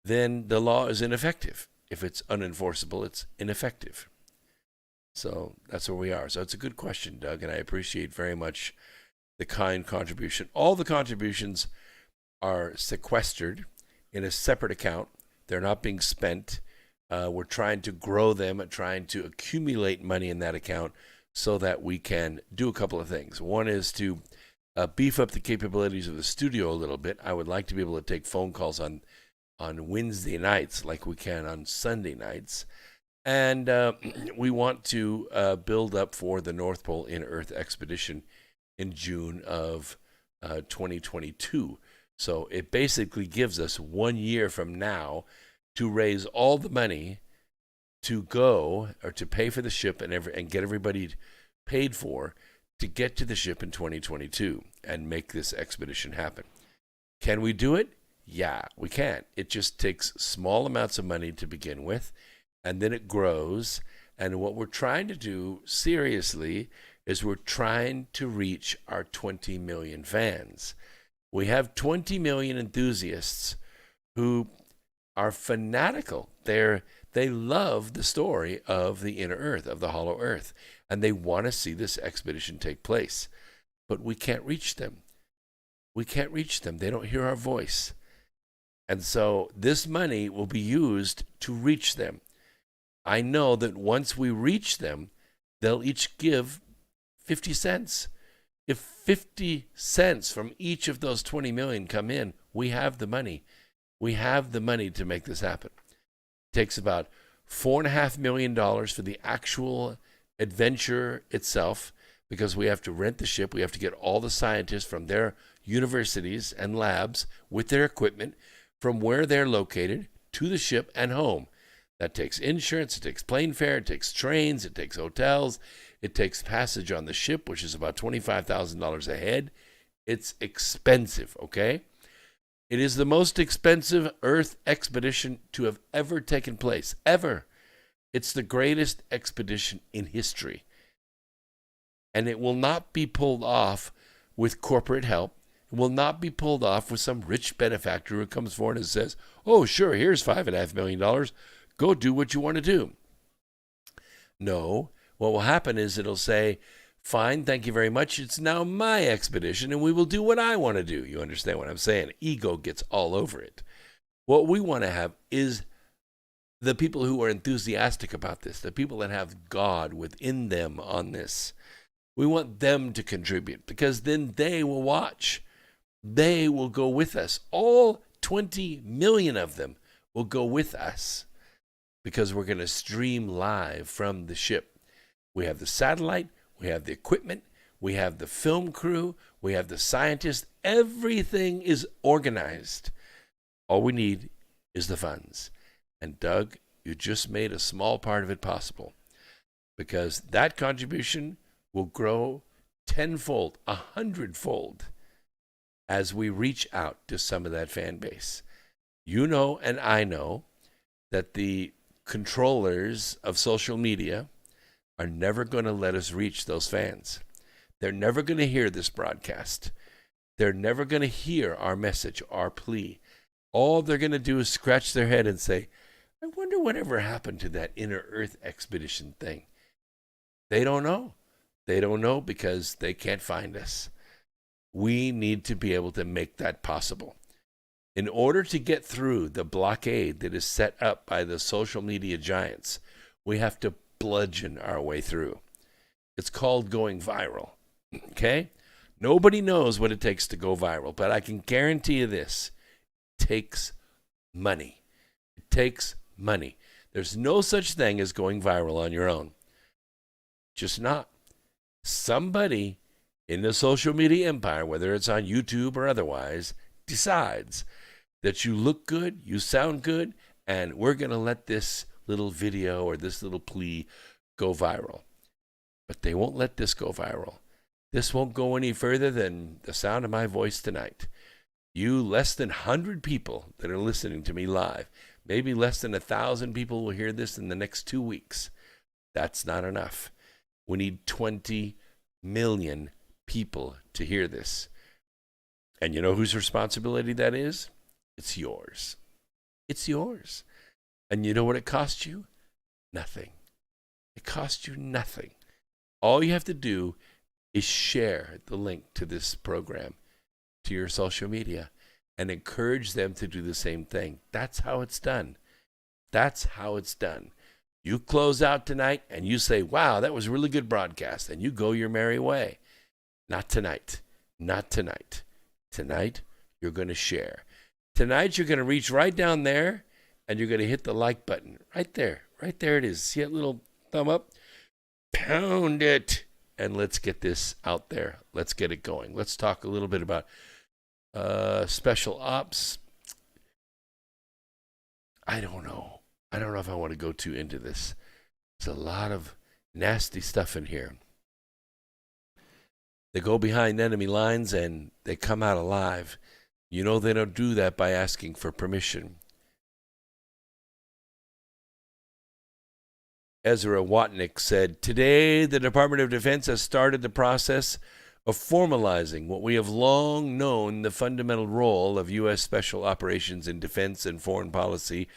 then the law is ineffective. If it's unenforceable, it's ineffective. So that's where we are. So it's a good question, Doug, and I appreciate very much the kind contribution. All the contributions are sequestered in a separate account. They're not being spent. We're trying to grow them and trying to accumulate money in that account so that we can do a couple of things. One is to beef up the capabilities of the studio a little bit. I would like to be able to take phone calls on Wednesday nights like we can on Sunday nights. And we want to build up for the North Pole In-Earth Expedition in June of 2022. So it basically gives us 1 year from now to raise all the money to go or to pay for the ship and get everybody paid for to get to the ship in 2022 and make this expedition happen. Can we do it? Yeah, we can. It just takes small amounts of money to begin with, and then it grows. And what we're trying to do seriously is we're trying to reach our 20 million fans. We have 20 million enthusiasts who are fanatical. They love the story of the inner earth, of the hollow earth, and they want to see this expedition take place. But we can't reach them. We can't reach them. They don't hear our voice. And so this money will be used to reach them. I know that once we reach them, they'll each give 50 cents. If 50 cents from each of those 20 million come in, we have the money. We have the money to make this happen. It takes about $4.5 million for the actual adventure itself, because we have to rent the ship. We have to get all the scientists from their universities and labs with their equipment from where they're located to the ship and home. That takes insurance, it takes plane fare, it takes trains, it takes hotels, it takes passage on the ship, which is about $25,000 a head. It's expensive, okay? It is the most expensive Earth expedition to have ever taken place, ever. It's the greatest expedition in history. And it will not be pulled off with corporate help. It will not be pulled off with some rich benefactor who comes forward and says, oh, sure, here's $5.5 million. Go do what you want to do. No, what will happen is it'll say, fine, thank you very much. It's now my expedition, and we will do what I want to do. You understand what I'm saying? Ego gets all over it. What we want to have is the people who are enthusiastic about this, the people that have God within them on this. We want them to contribute, because then they will watch. They will go with us. All 20 million of them will go with us, because we're going to stream live from the ship. We have the satellite, we have the equipment, we have the film crew, we have the scientists. Everything is organized. All we need is the funds. And Doug, you just made a small part of it possible, because that contribution will grow tenfold, 100-fold as we reach out to some of that fan base. You know, and I know that the controllers of social media are never going to let us reach those fans. They're never going to hear this broadcast. They're never going to hear our message, our plea. All they're going to do is scratch their head and say, I wonder whatever happened to that inner Earth expedition thing. They don't know. They don't know because they can't find us. We need to be able to make that possible. In order to get through the blockade that is set up by the social media giants, we have to bludgeon our way through. It's called going viral, okay? Nobody knows what it takes to go viral, but I can guarantee you this. It takes money. It takes money. There's no such thing as going viral on your own. Just not. Somebody in the social media empire, whether it's on YouTube or otherwise, decides that you look good, you sound good, and we're going to let this little video or this little plea go viral. But they won't let this go viral. This won't go any further than the sound of my voice tonight. You less than 100 people that are listening to me live, maybe less than 1,000 people will hear this in the next 2 weeks. That's not enough. We need 20 million people to hear this. And you know whose responsibility that is? It's yours. It's yours. And you know what it costs you? Nothing. It costs you nothing. All you have to do is share the link to this program to your social media and encourage them to do the same thing. That's how it's done. That's how it's done. You close out tonight and you say, wow, that was a really good broadcast, and you go your merry way. Not tonight. Not tonight. Tonight, you're going to share. Tonight, you're going to reach right down there and you're going to hit the like button. Right there. Right there it is. See that little thumb up? Pound it. And let's get this out there. Let's get it going. Let's talk a little bit about special ops. I don't know. I don't know if I want to go too into this. There's a lot of nasty stuff in here. They go behind enemy lines and they come out alive. You know they don't do that by asking for permission. Ezra Watnick said, today the Department of Defense has started the process of formalizing what we have long known the fundamental role of U.S. special operations in defense and foreign policy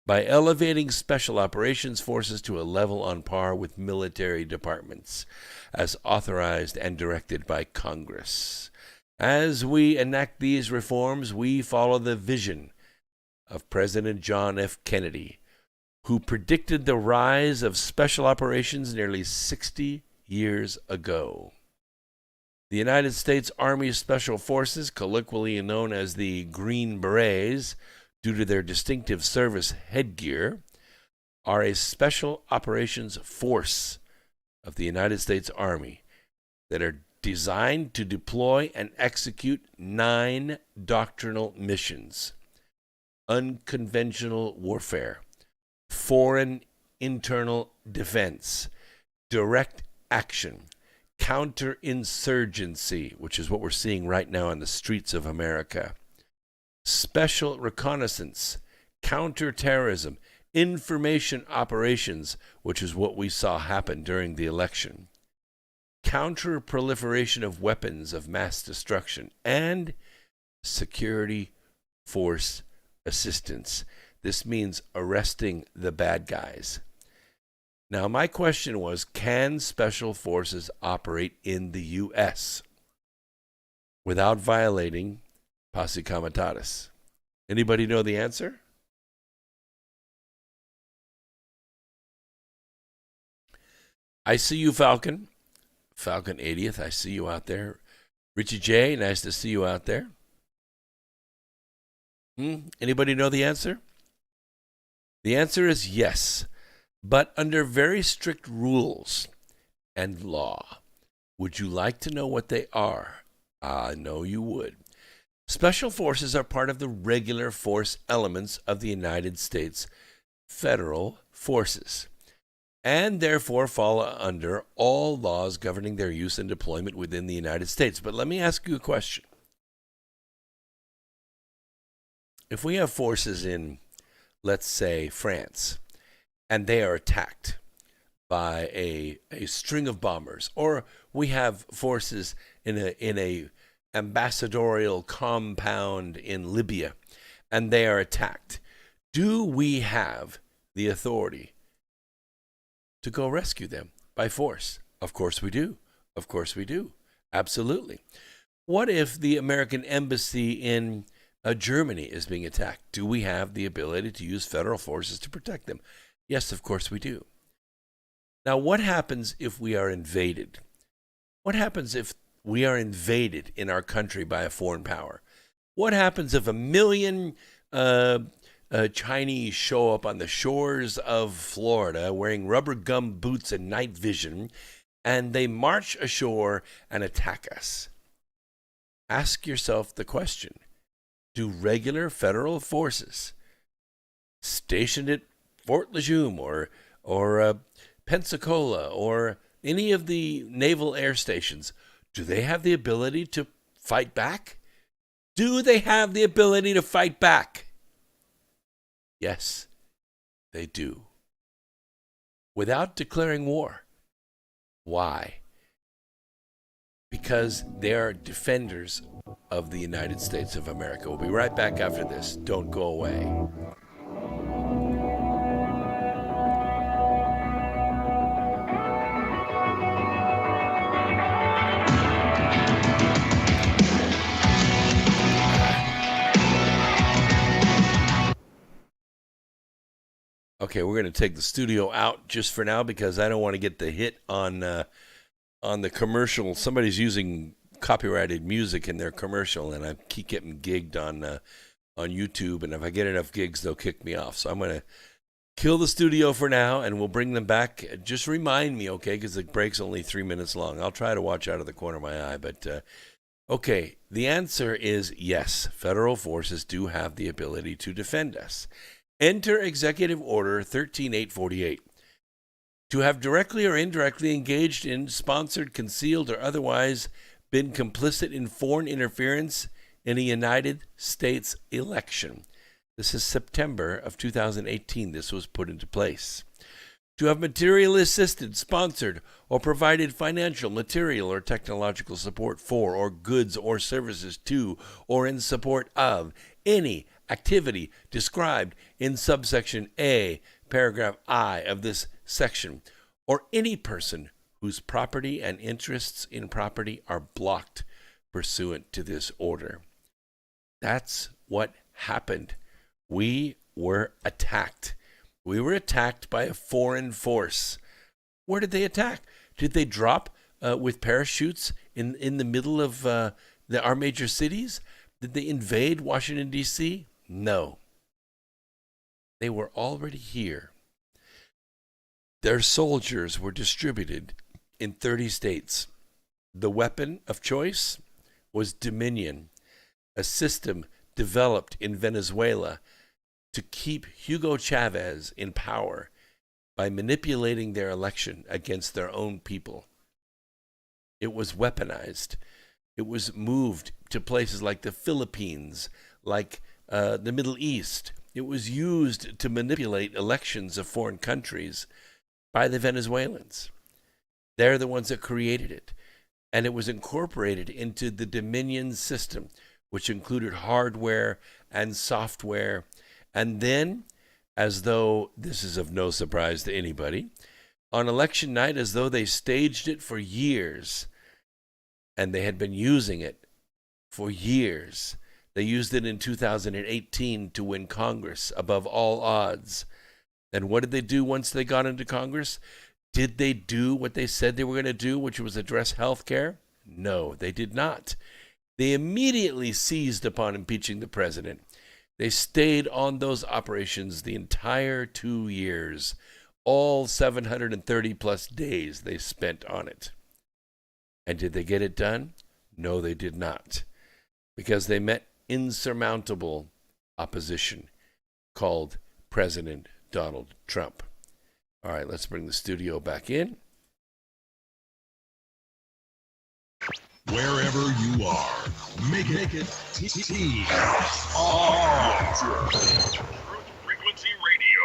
by elevating special operations forces to a level on par with military departments, as authorized and directed by Congress. As we enact these reforms, we follow the vision of President John F. Kennedy, who predicted the rise of special operations nearly 60 years ago. The United States Army Special Forces, colloquially known as the Green Berets, due to their distinctive service headgear, are a special operations force of the United States Army that are designed to deploy and execute 9 doctrinal missions: unconventional warfare, foreign internal defense, direct action, counterinsurgency, which is what we're seeing right now on the streets of America, special reconnaissance, counterterrorism, information operations, which is what we saw happen during the election, counter-proliferation of weapons of mass destruction, and security force assistance. This means arresting the bad guys. Now, my question was, can special forces operate in the U.S. without violating posse comitatus? Anybody know the answer? I see you, Falcon. Falcon 80th, I see you out there. Richie J, nice to see you out there. Anybody know the answer? The answer is yes, but under very strict rules and law. Would you like to know what they are? I know you would. Special forces are part of the regular force elements of the United States federal forces, and therefore fall under all laws governing their use and deployment within the United States. But let me ask you a question. If we have forces in, let's say, France, and they are attacked by a string of bombers, or we have forces in a ambassadorial compound in Libya, and they are attacked, do we have the authority to go rescue them by force? Of course we do. Of course we do. Absolutely. What if the American embassy in Germany is being attacked? Do we have the ability to use federal forces to protect them? Yes, of course we do. Now, what happens if we are invaded? What happens if we are invaded in our country by a foreign power? What happens if 1 million Chinese show up on the shores of Florida wearing rubber gum boots and night vision, and they march ashore and attack us? Ask yourself the question, do regular federal forces stationed at Fort Lejeune or Pensacola or any of the naval air stations, Do they have the ability to fight back? Do they have the ability to fight back? Yes, they do. Without declaring war. Why? Because they are defenders of the United States of America. We'll be right back after this. Don't go away. Okay, we're going to take the studio out just for now because I don't want to get the hit on the commercial. Somebody's using copyrighted music in their commercial, and I keep getting gigged on YouTube. And if I get enough gigs, they'll kick me off. So I'm going to kill the studio for now, and we'll bring them back. Just remind me, okay, because the break's only 3 minutes long. I'll try to watch out of the corner of my eye. But, okay, the answer is yes. Federal forces do have the ability to defend us. Enter Executive Order 13848. To have directly or indirectly engaged in, sponsored, concealed, or otherwise been complicit in foreign interference in a United States election. This is September of 2018. This was put into place. To have materially assisted, sponsored, or provided financial, material, or technological support for, or goods or services to, or in support of any activity described in subsection A, paragraph I of this section, or any person whose property and interests in property are blocked pursuant to this order. That's what happened. We were attacked. We were attacked by a foreign force. Where did they attack? Did they drop with parachutes in the middle of our major cities? Did they invade Washington, D.C.? No. They were already here. Their soldiers were distributed in 30 states. The weapon of choice was Dominion, a system developed in Venezuela to keep Hugo Chavez in power by manipulating their election against their own people. It was weaponized. It was moved to places like the Philippines, like the Middle East. It was used to manipulate elections of foreign countries by the Venezuelans. They're the ones that created it. And it was incorporated into the Dominion system, which included hardware and software. And then, as though this is of no surprise to anybody, on election night, as though they staged it for years, and they had been using it for years. They used it in 2018 to win Congress above all odds. And what did they do once they got into Congress? Did they do what they said they were going to do, which was address health care? No, they did not. They immediately seized upon impeaching the president. They stayed on those operations the entire 2 years. All 730 plus days they spent on it. And did they get it done? No, they did not. Because they met insurmountable opposition called President Donald Trump. All right, let's bring the studio back in. Wherever you are, make it T. Truth Frequency Radio.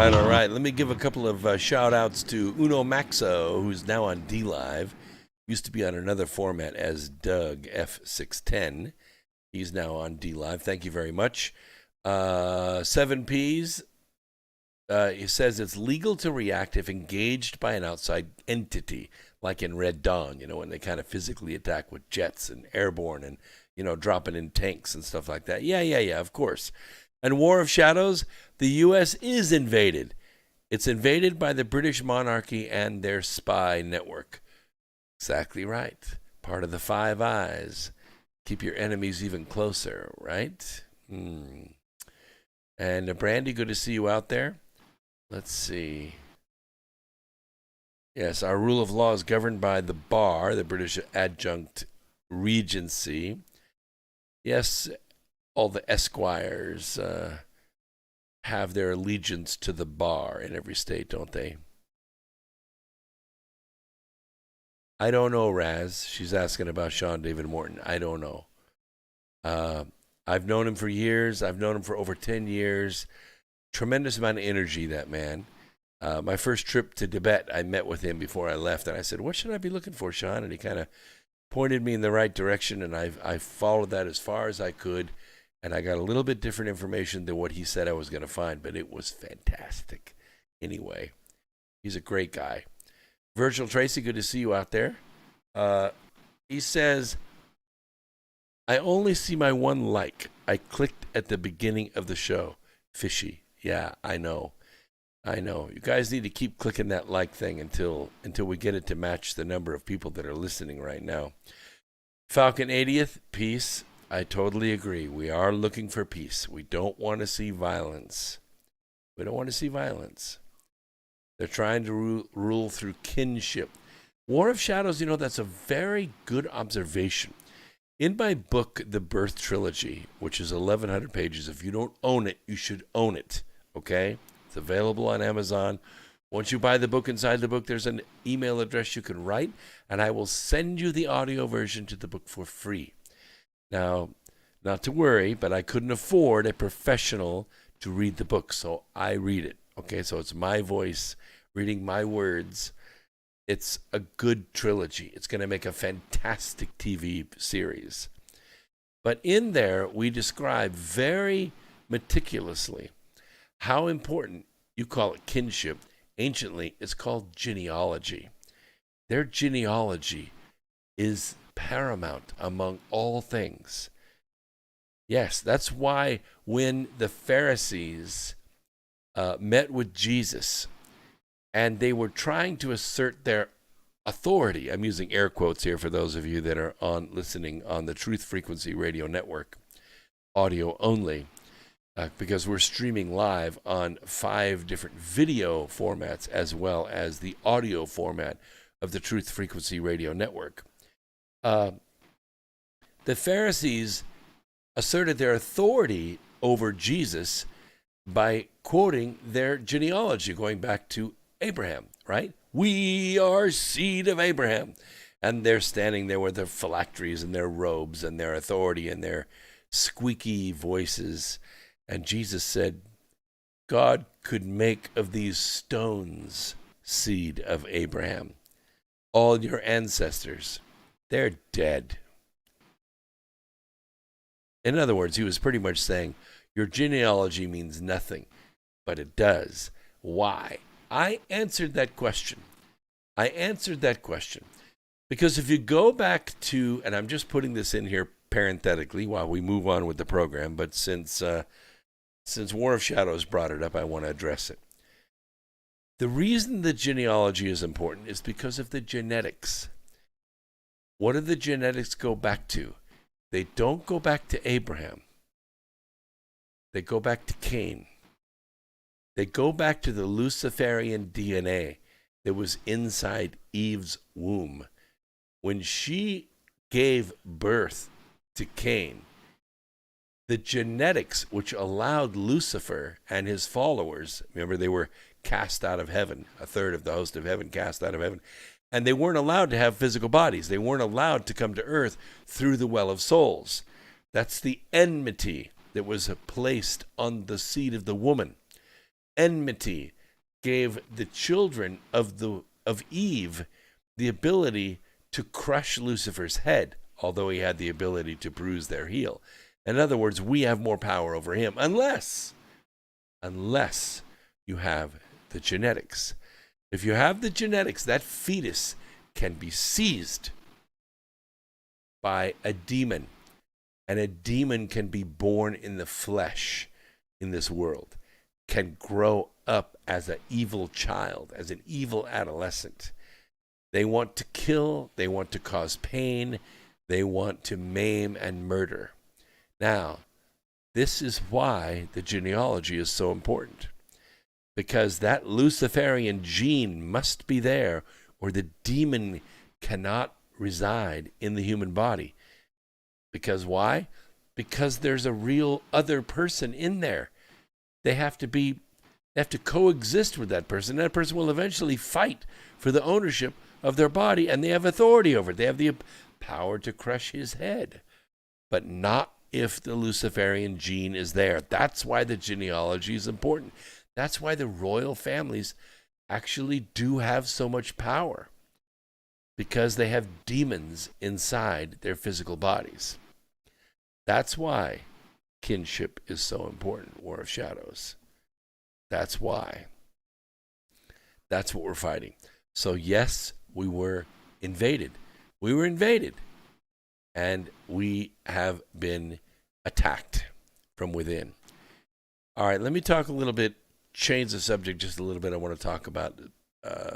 All right. Let me give a couple of shout-outs to Uno Maxo, who's now on D-Live. Used to be on another format as Doug F610. He's now on D-Live. Thank you very much. 7Ps, he says it's legal to react if engaged by an outside entity, like in Red Dawn, when they kind of physically attack with jets and airborne and, dropping in tanks and stuff like that. Yeah, of course. And War of Shadows, the U.S. is invaded. It's invaded by the British monarchy and their spy network. Exactly right. Part of the Five Eyes. Keep your enemies even closer, right? And Brandy, good to see you out there. Let's see. Yes, our rule of law is governed by the bar, the British Adjunct Regency. Yes, all the esquires have their allegiance to the bar in every state, don't they? I don't know, Raz. She's asking about Sean David Morton. I don't know. I've known him for years. I've known him for over 10 years. Tremendous amount of energy, that man. My first trip to Tibet, I met with him before I left, and I said, what should I be looking for, Sean? And he kind of pointed me in the right direction, and I followed that as far as I could, and I got a little bit different information than what he said I was going to find, but it was fantastic. Anyway, he's a great guy. Virgil Tracy, good to see you out there. He says, I only see my one like. I clicked at the beginning of the show. Fishy. Yeah, I know. You guys need to keep clicking that like thing until we get it to match the number of people that are listening right now. Falcon 80th, peace. I totally agree. We are looking for peace. We don't want to see violence. They're trying to rule through kinship. War of Shadows, that's a very good observation. In my book, The Birth Trilogy, which is 1,100 pages, if you don't own it, you should own it, okay? It's available on Amazon. Once you buy the book, inside the book, there's an email address you can write, and I will send you the audio version to the book for free. Now, not to worry, but I couldn't afford a professional to read the book, so I read it, okay? So it's my voice reading my words. It's a good trilogy. It's going to make a fantastic TV series. But in there, we describe very meticulously how important, you call it kinship, anciently it's called genealogy. Their genealogy is paramount among all things. Yes, that's why when the Pharisees met with Jesus, and they were trying to assert their authority. I'm using air quotes here for those of you that are listening on the Truth Frequency Radio Network, audio only, because we're streaming live on 5 different video formats as well as the audio format of the Truth Frequency Radio Network. The Pharisees asserted their authority over Jesus by quoting their genealogy, going back to Abraham, right? We are seed of Abraham. And they're standing there with their phylacteries and their robes and their authority and their squeaky voices. And Jesus said, God could make of these stones seed of Abraham. All your ancestors, they're dead. In other words, he was pretty much saying, your genealogy means nothing, but it does. Why? I answered that question. Because if you go back to, and I'm just putting this in here parenthetically while we move on with the program, but since War of Shadows brought it up, I want to address it. The reason the genealogy is important is because of the genetics. What do the genetics go back to? They don't go back to Abraham. They go back to Cain. They go back to the Luciferian DNA that was inside Eve's womb. When she gave birth to Cain, the genetics which allowed Lucifer and his followers, remember they were cast out of heaven, a third of the host of heaven cast out of heaven, and they weren't allowed to have physical bodies. They weren't allowed to come to earth through the well of souls. That's the enmity that was placed on the seed of the woman. Enmity gave the children of Eve the ability to crush Lucifer's head, although he had the ability to bruise their heel. In other words, we have more power over him, unless you have the genetics. If you have the genetics, that fetus can be seized by a demon. And a demon can be born in the flesh in this world, can grow up as an evil child, as an evil adolescent. They want to kill, they want to cause pain, they want to maim and murder. Now, this is why the genealogy is so important, because that Luciferian gene must be there, or the demon cannot reside in the human body. Because why? Because there's a real other person in there. They have to coexist with that person. That person will eventually fight for the ownership of their body, and they have authority over it. They have the power to crush his head, but not if the Luciferian gene is there. That's why the genealogy is important. That's why the royal families actually do have so much power, because they have demons inside their physical bodies. That's why kinship is so important, War of Shadows. That's why. That's what we're fighting. So yes, we were invaded. We were invaded. And we have been attacked from within. All right, let me talk a little bit, change the subject just a little bit. I want to talk about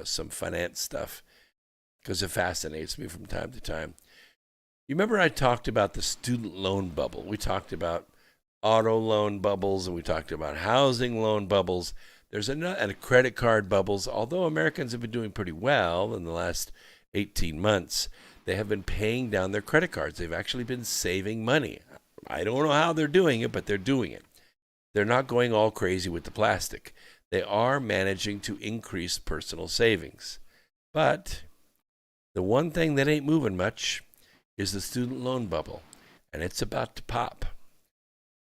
some finance stuff, because it fascinates me from time to time. You remember I talked about the student loan bubble. We talked about auto loan bubbles, and we talked about housing loan bubbles. There's a credit card bubbles. Although Americans have been doing pretty well in the last 18 months, they have been paying down their credit cards. They've actually been saving money. I don't know how they're doing it, but they're doing it. They're not going all crazy with the plastic. They are managing to increase personal savings. But the one thing that ain't moving much is the student loan bubble, and it's about to pop.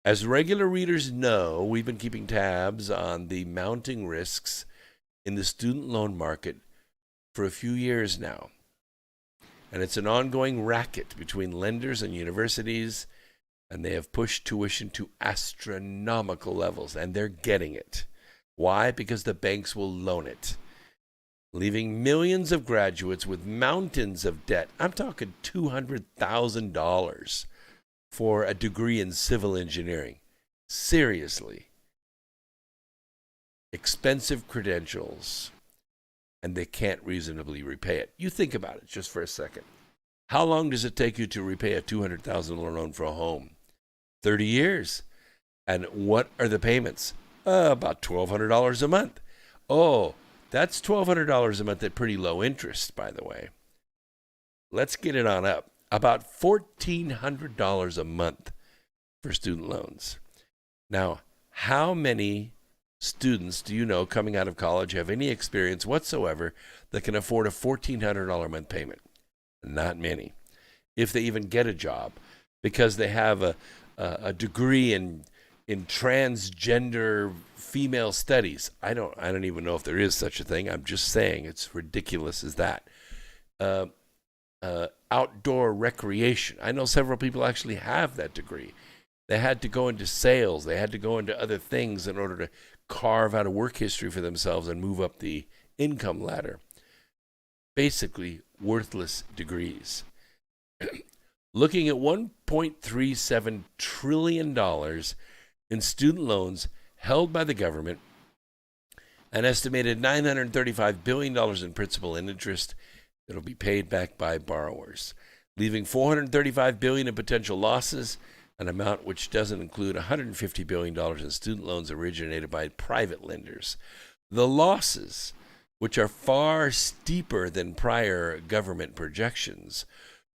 As regular readers know, we've been keeping tabs on the mounting risks in the student loan market for a few years now. And it's an ongoing racket between lenders and universities, and they have pushed tuition to astronomical levels, and they're getting it. Why? Because the banks will loan it, leaving millions of graduates with mountains of debt. I'm talking $200,000 for a degree in civil engineering. Seriously. Expensive credentials, and they can't reasonably repay it. You think about it just for a second. How long does it take you to repay a $200,000 loan for a home? 30 years. And what are the payments? About $1,200 a month. Oh, that's $1,200 a month at pretty low interest, by the way. Let's get it on up. About $1,400 a month for student loans. Now, how many students do you know coming out of college have any experience whatsoever that can afford a $1,400 a month payment? Not many. If they even get a job, because they have a degree in transgender female studies. I don't even know if there is such a thing. I'm just saying it's ridiculous as that. Outdoor recreation. I know several people actually have that degree. They had to go into sales. They had to go into other things in order to carve out a work history for themselves and move up the income ladder. Basically, worthless degrees. Looking at $1.37 trillion in student loans held by the government, an estimated $935 billion in principal and interest that will be paid back by borrowers, leaving $435 billion in potential losses, an amount which doesn't include $150 billion in student loans originated by private lenders. The losses, which are far steeper than prior government projections,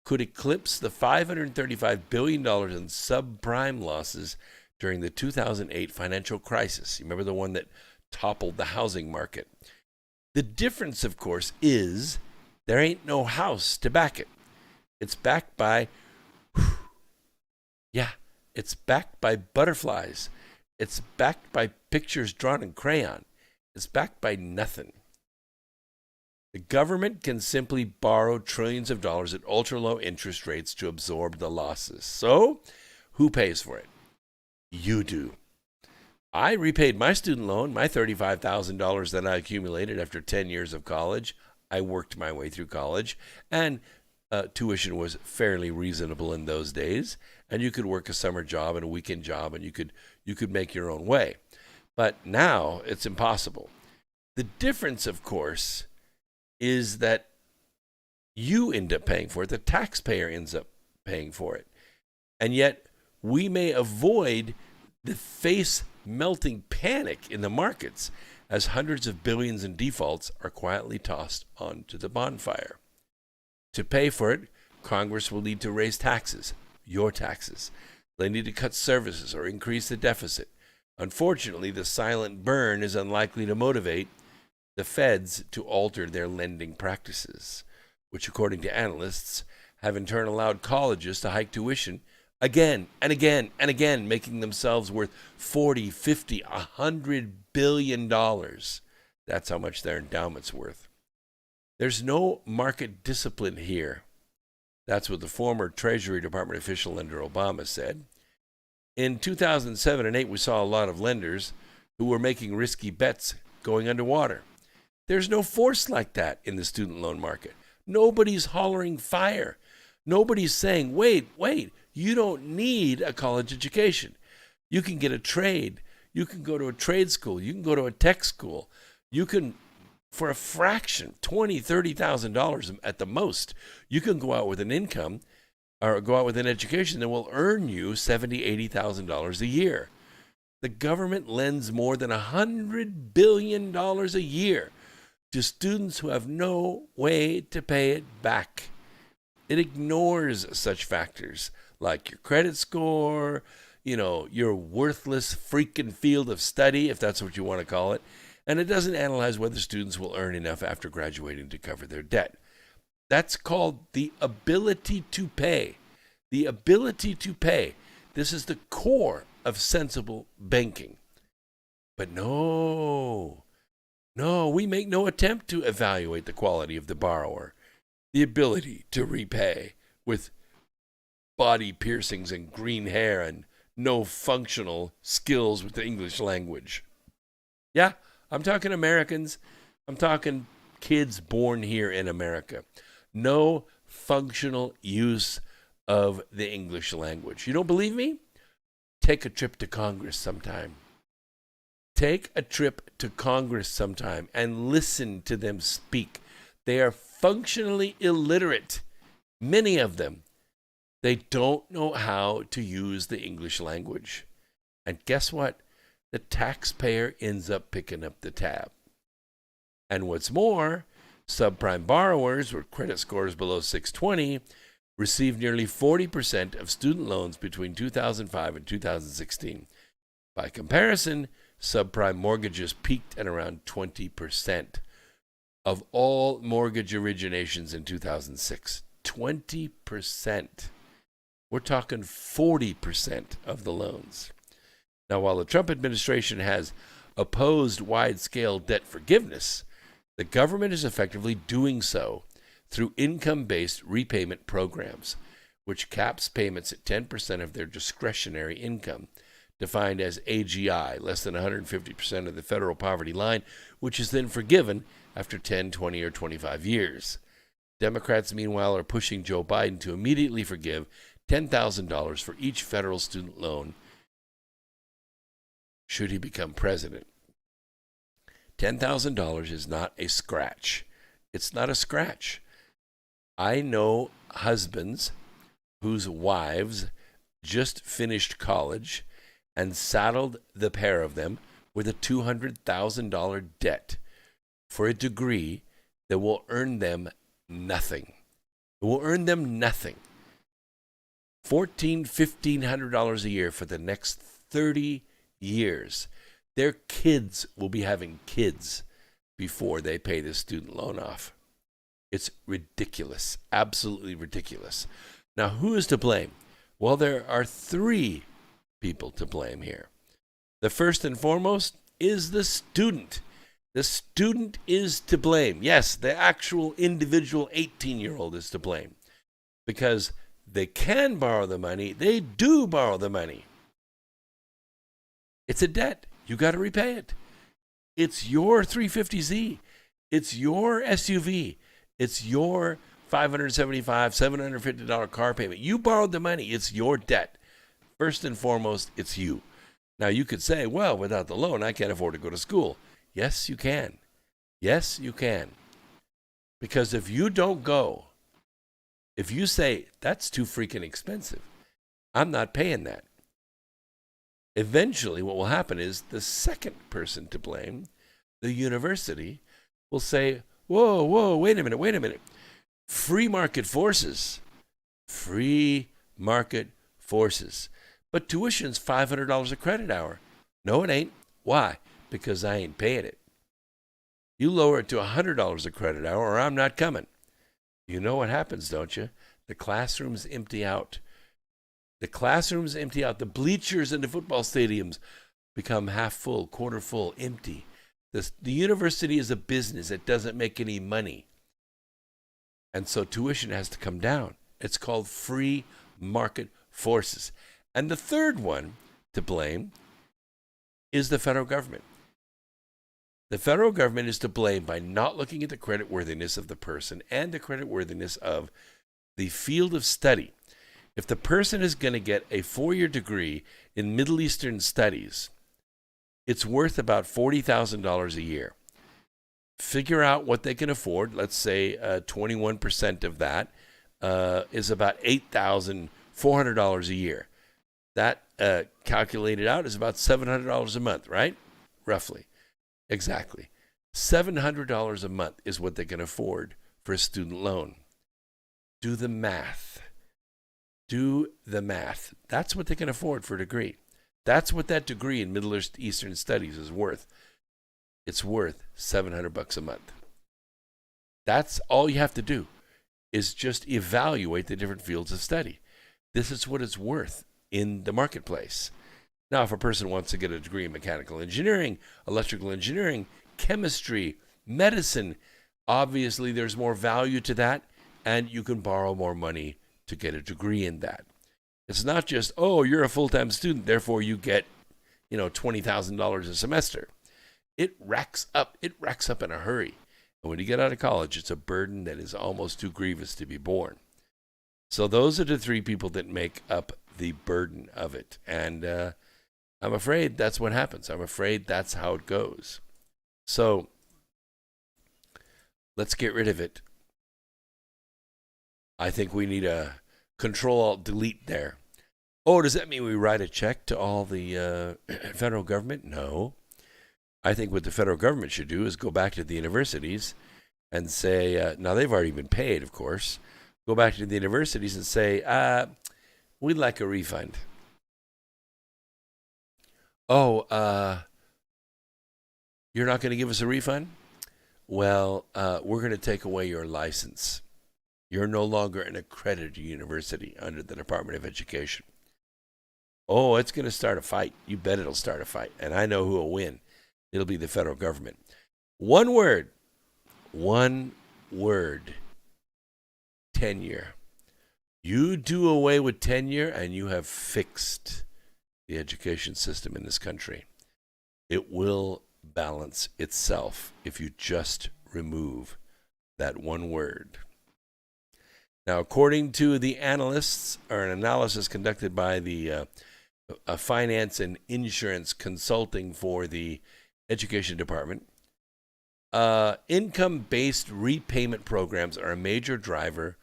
could eclipse the $535 billion in subprime losses during the 2008 financial crisis. You remember the one that toppled the housing market? The difference, of course, is there ain't no house to back it. It's backed by, it's backed by butterflies. It's backed by pictures drawn in crayon. It's backed by nothing. The government can simply borrow trillions of dollars at ultra-low interest rates to absorb the losses. So, who pays for it? You do. I repaid my student loan, my $35,000 that I accumulated after 10 years of college. I worked my way through college, and tuition was fairly reasonable in those days, and you could work a summer job and a weekend job, and you could make your own way. But now it's impossible. The difference, of course, is that you end up paying for it. The taxpayer ends up paying for it. And yet we may avoid the face-melting panic in the markets as hundreds of billions in defaults are quietly tossed onto the bonfire. To pay for it, Congress will need to raise taxes, your taxes. They need to cut services or increase the deficit. Unfortunately, the silent burn is unlikely to motivate the feds to alter their lending practices, which, according to analysts, have in turn allowed colleges to hike tuition again and again and again, making themselves worth $40, $50, $100 billion. That's how much their endowment's worth. There's no market discipline here. That's what the former Treasury Department official under Obama said. In 2007 and 8, we saw a lot of lenders who were making risky bets going underwater. There's no force like that in the student loan market. Nobody's hollering fire. Nobody's saying, wait, you don't need a college education. You can get a trade. You can go to a trade school. You can go to a tech school. You can, for a fraction, $20,000, $30,000 at the most, you can go out with an income or go out with an education that will earn you $70,000, $80,000 a year. The government lends more than $100 billion a year to students who have no way to pay it back. It ignores such factors like your credit score, your worthless freaking field of study, if that's what you want to call it, and it doesn't analyze whether students will earn enough after graduating to cover their debt. That's called the ability to pay. The ability to pay. This is the core of sensible banking. But no, we make no attempt to evaluate the quality of the borrower, the ability to repay with body piercings and green hair and no functional skills with the English language. Yeah, I'm talking Americans. I'm talking kids born here in America. No functional use of the English language. You don't believe me? Take a trip to Congress sometime. Take a trip to Congress sometime and listen to them speak. They are functionally illiterate. Many of them. They don't know how to use the English language. And guess what? The taxpayer ends up picking up the tab. And what's more, subprime borrowers with credit scores below 620 received nearly 40% of student loans between 2005 and 2016. By comparison, subprime mortgages peaked at around 20% of all mortgage originations in 2006. 20%. We're talking 40% of the loans. Now, while the Trump administration has opposed wide-scale debt forgiveness, the government is effectively doing so through income-based repayment programs, which caps payments at 10% of their discretionary income, defined as AGI, less than 150% of the federal poverty line, which is then forgiven after 10, 20, or 25 years. Democrats, meanwhile, are pushing Joe Biden to immediately forgive $10,000 for each federal student loan should he become president. $10,000 is not a scratch. It's not a scratch. I know husbands whose wives just finished college and saddled the pair of them with a $200,000 debt for a degree that will earn them nothing. It will earn them nothing. $1,400, $1,500 a year for the next 30 years. Their kids will be having kids before they pay the student loan off. It's ridiculous, absolutely ridiculous. Now, who is to blame? Well, there are three people to blame here. The first and foremost is the student. The student is to blame. Yes, the actual individual 18-year-old is to blame because they can borrow the money. They do borrow the money. It's a debt. You got to repay it. It's your 350Z. It's your SUV. It's your $575, $750 car payment. You borrowed the money. It's your debt. First and foremost, it's you. Now, you could say, well, without the loan, I can't afford to go to school. Yes, you can. Yes, you can. Because if you don't go, if you say, that's too freaking expensive, I'm not paying that. Eventually, what will happen is the second person to blame, the university, will say, whoa, wait a minute. Free market forces. But tuition's $500 a credit hour. No, it ain't. Why? Because I ain't paying it. You lower it to $100 a credit hour or I'm not coming. You know what happens, don't you? The classrooms empty out. The bleachers in the football stadiums become half full, quarter full, empty. The university is a business. It doesn't make any money. And so tuition has to come down. It's called free market forces. And the third one to blame is the federal government. The federal government is to blame by not looking at the creditworthiness of the person and the creditworthiness of the field of study. If the person is going to get a 4-year degree in Middle Eastern studies, it's worth about $40,000 a year. Figure out what they can afford. Let's say 21% of that is about $8,400 a year. That calculated out is about $700 a month, right? Roughly. Exactly. $700 a month is what they can afford for a student loan. Do the math. That's what they can afford for a degree. That's what that degree in Middle Eastern studies is worth. It's worth $700 a month. That's all you have to do is just evaluate the different fields of study. This is what it's worth in the marketplace. Now, if a person wants to get a degree in mechanical engineering, electrical engineering, chemistry, medicine, obviously there's more value to that, and you can borrow more money to get a degree in that. It's not just, oh, you're a full-time student, therefore you get, $20,000 a semester. It racks up in a hurry. And when you get out of college, it's a burden that is almost too grievous to be borne. So those are the three people that make up the burden of it. And I'm afraid that's what happens. I'm afraid that's how it goes. So let's get rid of it. I think we need a Control-Alt-Delete there. Oh, does that mean we write a check to all the federal government? No. I think what the federal government should do is go back to the universities and say, now they've already been paid, of course. Go back to the universities and say, we'd like a refund. Oh, you're not going to give us a refund? Well, we're going to take away your license. You're no longer an accredited university under the Department of Education. Oh, it's going to start a fight. You bet it'll start a fight. And I know who will win. It'll be the federal government. One word. Tenure. You do away with tenure and you have fixed the education system in this country. It will balance itself if you just remove that one word. Now, according to the analysts, or an analysis conducted by the finance and insurance consulting for the education department, income-based repayment programs are a major driver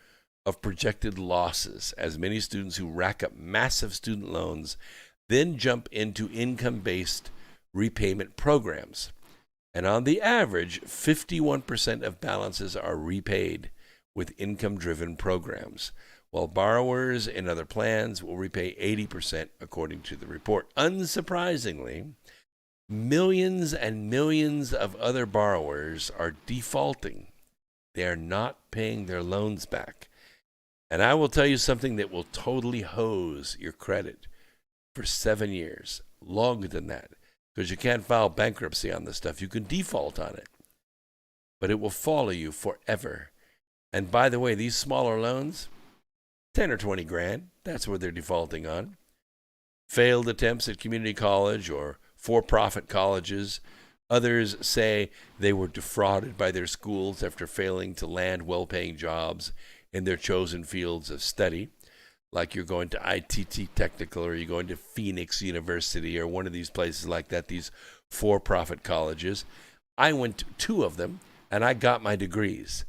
of projected losses, as many students who rack up massive student loans then jump into income-based repayment programs. And on the average, 51% of balances are repaid with income-driven programs, while borrowers in other plans will repay 80%, according to the report. Unsurprisingly, millions and millions of other borrowers are defaulting. They are not paying their loans back. And I will tell you something that will totally hose your credit for 7 years, longer than that, because you can't file bankruptcy on this stuff. You can default on it, but it will follow you forever. And by the way, these smaller loans, 10 or 20 grand, that's what they're defaulting on. Failed attempts at community college or for-profit colleges. Others say they were defrauded by their schools after failing to land well-paying jobs in their chosen fields of study, like you're going to ITT Technical or you're going to Phoenix University or one of these places like that, these for-profit colleges. I went to 2 of them, and I got my degrees.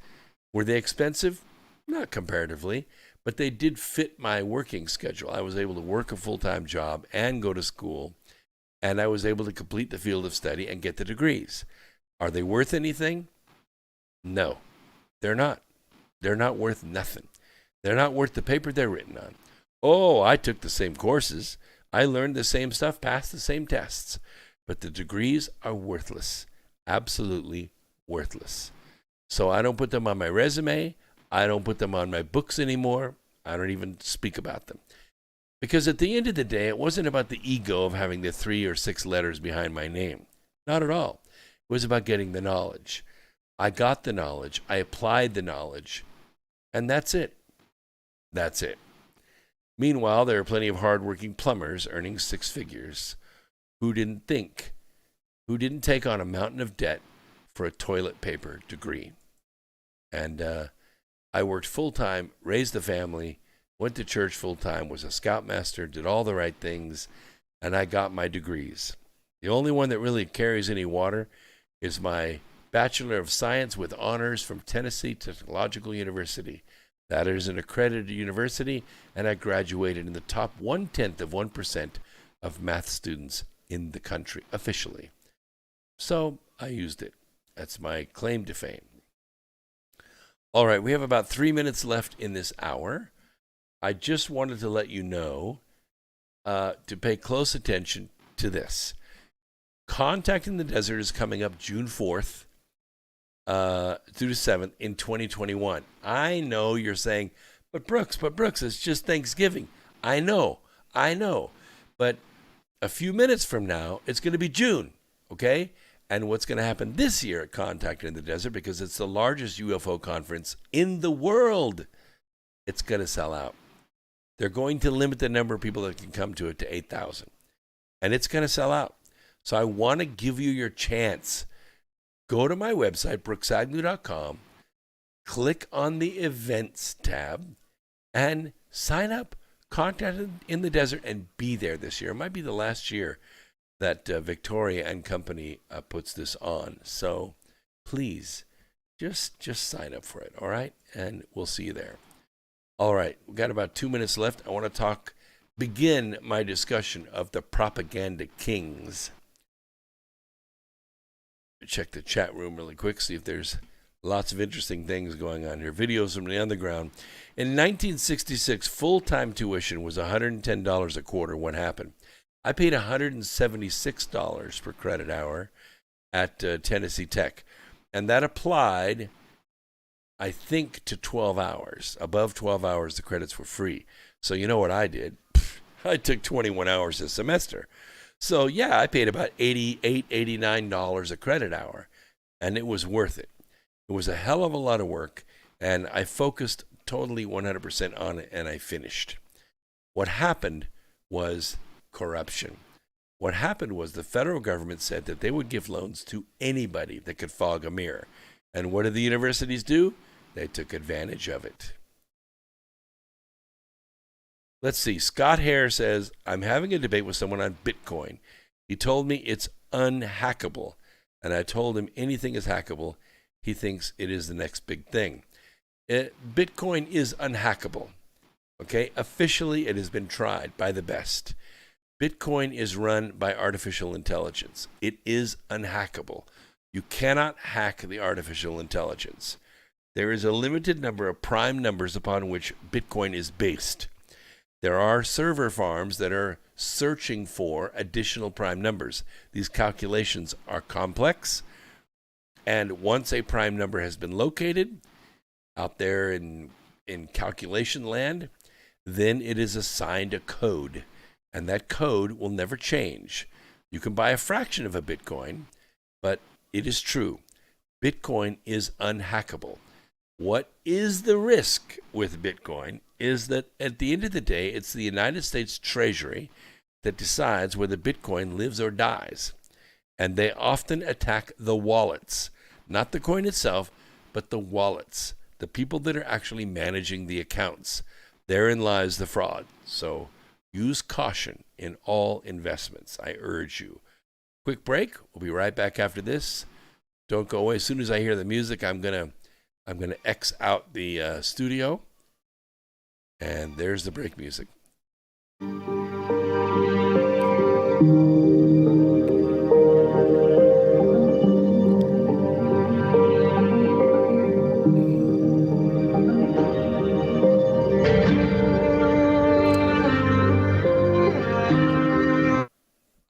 Were they expensive? Not comparatively, but they did fit my working schedule. I was able to work a full-time job and go to school, and I was able to complete the field of study and get the degrees. Are they worth anything? No, they're not. They're not worth nothing. They're not worth the paper they're written on. Oh, I took the same courses. I learned the same stuff, passed the same tests. But the degrees are worthless. Absolutely worthless. So I don't put them on my resume. I don't put them on my books anymore. I don't even speak about them. Because at the end of the day, it wasn't about the ego of having the 3 or 6 letters behind my name. Not at all. It was about getting the knowledge. I got the knowledge. I applied the knowledge. And that's it. That's it. Meanwhile, there are plenty of hardworking plumbers earning 6 figures who didn't take on a mountain of debt for a toilet paper degree. And I worked full-time, raised a family, went to church full-time, was a scoutmaster, did all the right things, and I got my degrees. The only one that really carries any water is my Bachelor of Science with honors from Tennessee Technological University. That is an accredited university, and I graduated in the top 0.1% of math students in the country, officially. So I used it. That's my claim to fame. All right, we have about 3 minutes left in this hour. I just wanted to let you know to pay close attention to this. Contact in the Desert is coming up June 4th through the 7th in 2021. I know you're saying, but Brooks, it's just Thanksgiving. I know. But a few minutes from now, it's going to be June, okay? And what's going to happen this year at Contact in the Desert, because it's the largest UFO conference in the world, it's going to sell out. They're going to limit the number of people that can come to it to 8,000. And it's going to sell out. So I want to give you your chance. Go to my website, brooksagnew.com, click on the events tab, and sign up. Contact in the Desert and be there this year. It might be the last year that Victoria and Company puts this on. So please, just sign up for it, all right? And we'll see you there. All right, we've got about 2 minutes left. I want to begin my discussion of the propaganda kings. Check the chat room really quick, see if there's lots of interesting things going on here. Videos from the underground. In 1966, full-time tuition was $110 a quarter. What happened? I paid $176 per credit hour at Tennessee Tech. And that applied, I think, to 12 hours. Above 12 hours, the credits were free. So you know what I did? I took 21 hours a semester. So yeah, I paid about $88, $89 a credit hour. And it was worth it. It was a hell of a lot of work. And I focused totally 100% on it, and I finished. What happened was corruption. What happened was the federal government said that they would give loans to anybody that could fog a mirror. And what did the universities do? They took advantage of it. Let's see. Scott Hare says, I'm having a debate with someone on Bitcoin. He told me it's unhackable. And I told him anything is hackable. He thinks it is the next big thing. Bitcoin is unhackable. Okay? Officially, it has been tried by the best. Bitcoin is run by artificial intelligence. It is unhackable. You cannot hack the artificial intelligence. There is a limited number of prime numbers upon which Bitcoin is based. There are server farms that are searching for additional prime numbers. These calculations are complex, and once a prime number has been located out there in calculation land, then it is assigned a code, and that code will never change. You can buy a fraction of a Bitcoin, but it is true. Bitcoin is unhackable. What is the risk with Bitcoin is that at the end of the day, it's the United States Treasury that decides whether Bitcoin lives or dies. And they often attack the wallets, not the coin itself, but the wallets, the people that are actually managing the accounts. Therein lies the fraud. So use caution in all investments, I urge you. Quick break. We'll be right back after this. Don't go away. As soon as I hear the music, I'm gonna X out the studio. And there's the break music.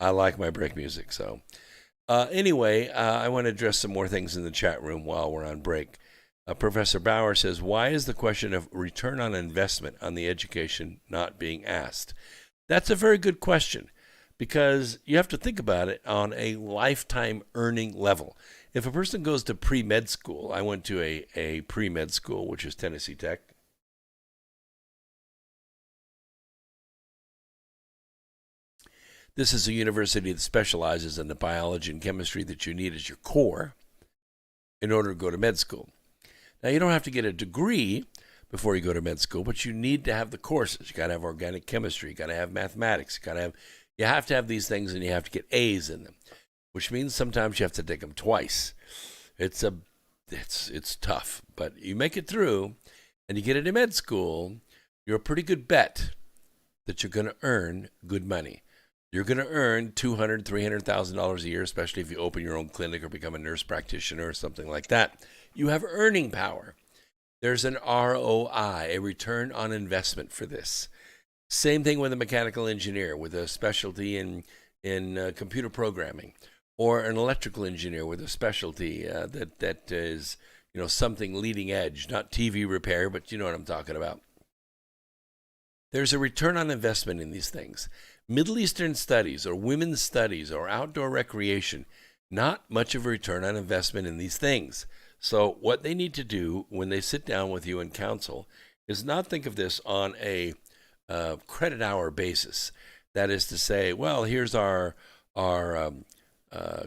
I like my break music. So anyway, I want to address some more things in the chat room while we're on break. Professor Bauer says, why is the question of return on investment on the education not being asked? That's a very good question, because you have to think about it on a lifetime earning level. If a person goes to pre-med school, I went to a pre-med school, which is Tennessee Tech. This is a university that specializes in the biology and chemistry that you need as your core in order to go to med school. Now, you don't have to get a degree before you go to med school, but you need to have the courses. You got to have organic chemistry. You got to have mathematics. You have to have these things, and you have to get A's in them, which means sometimes you have to take them twice. It's tough, but you make it through, and you get into med school. You're a pretty good bet that you're going to earn good money. You're going to earn $200,000, $300,000 a year, especially if you open your own clinic or become a nurse practitioner or something like that. You have earning power. There's an ROI, a return on investment for this. Same thing with a mechanical engineer with a specialty in computer programming, or an electrical engineer with a specialty that is, something leading edge, not TV repair, but you know what I'm talking about. There's a return on investment in these things. Middle Eastern studies or women's studies or outdoor recreation, not much of a return on investment in these things. So what they need to do when they sit down with you and counsel is not think of this on a credit hour basis. That is to say, well, here's our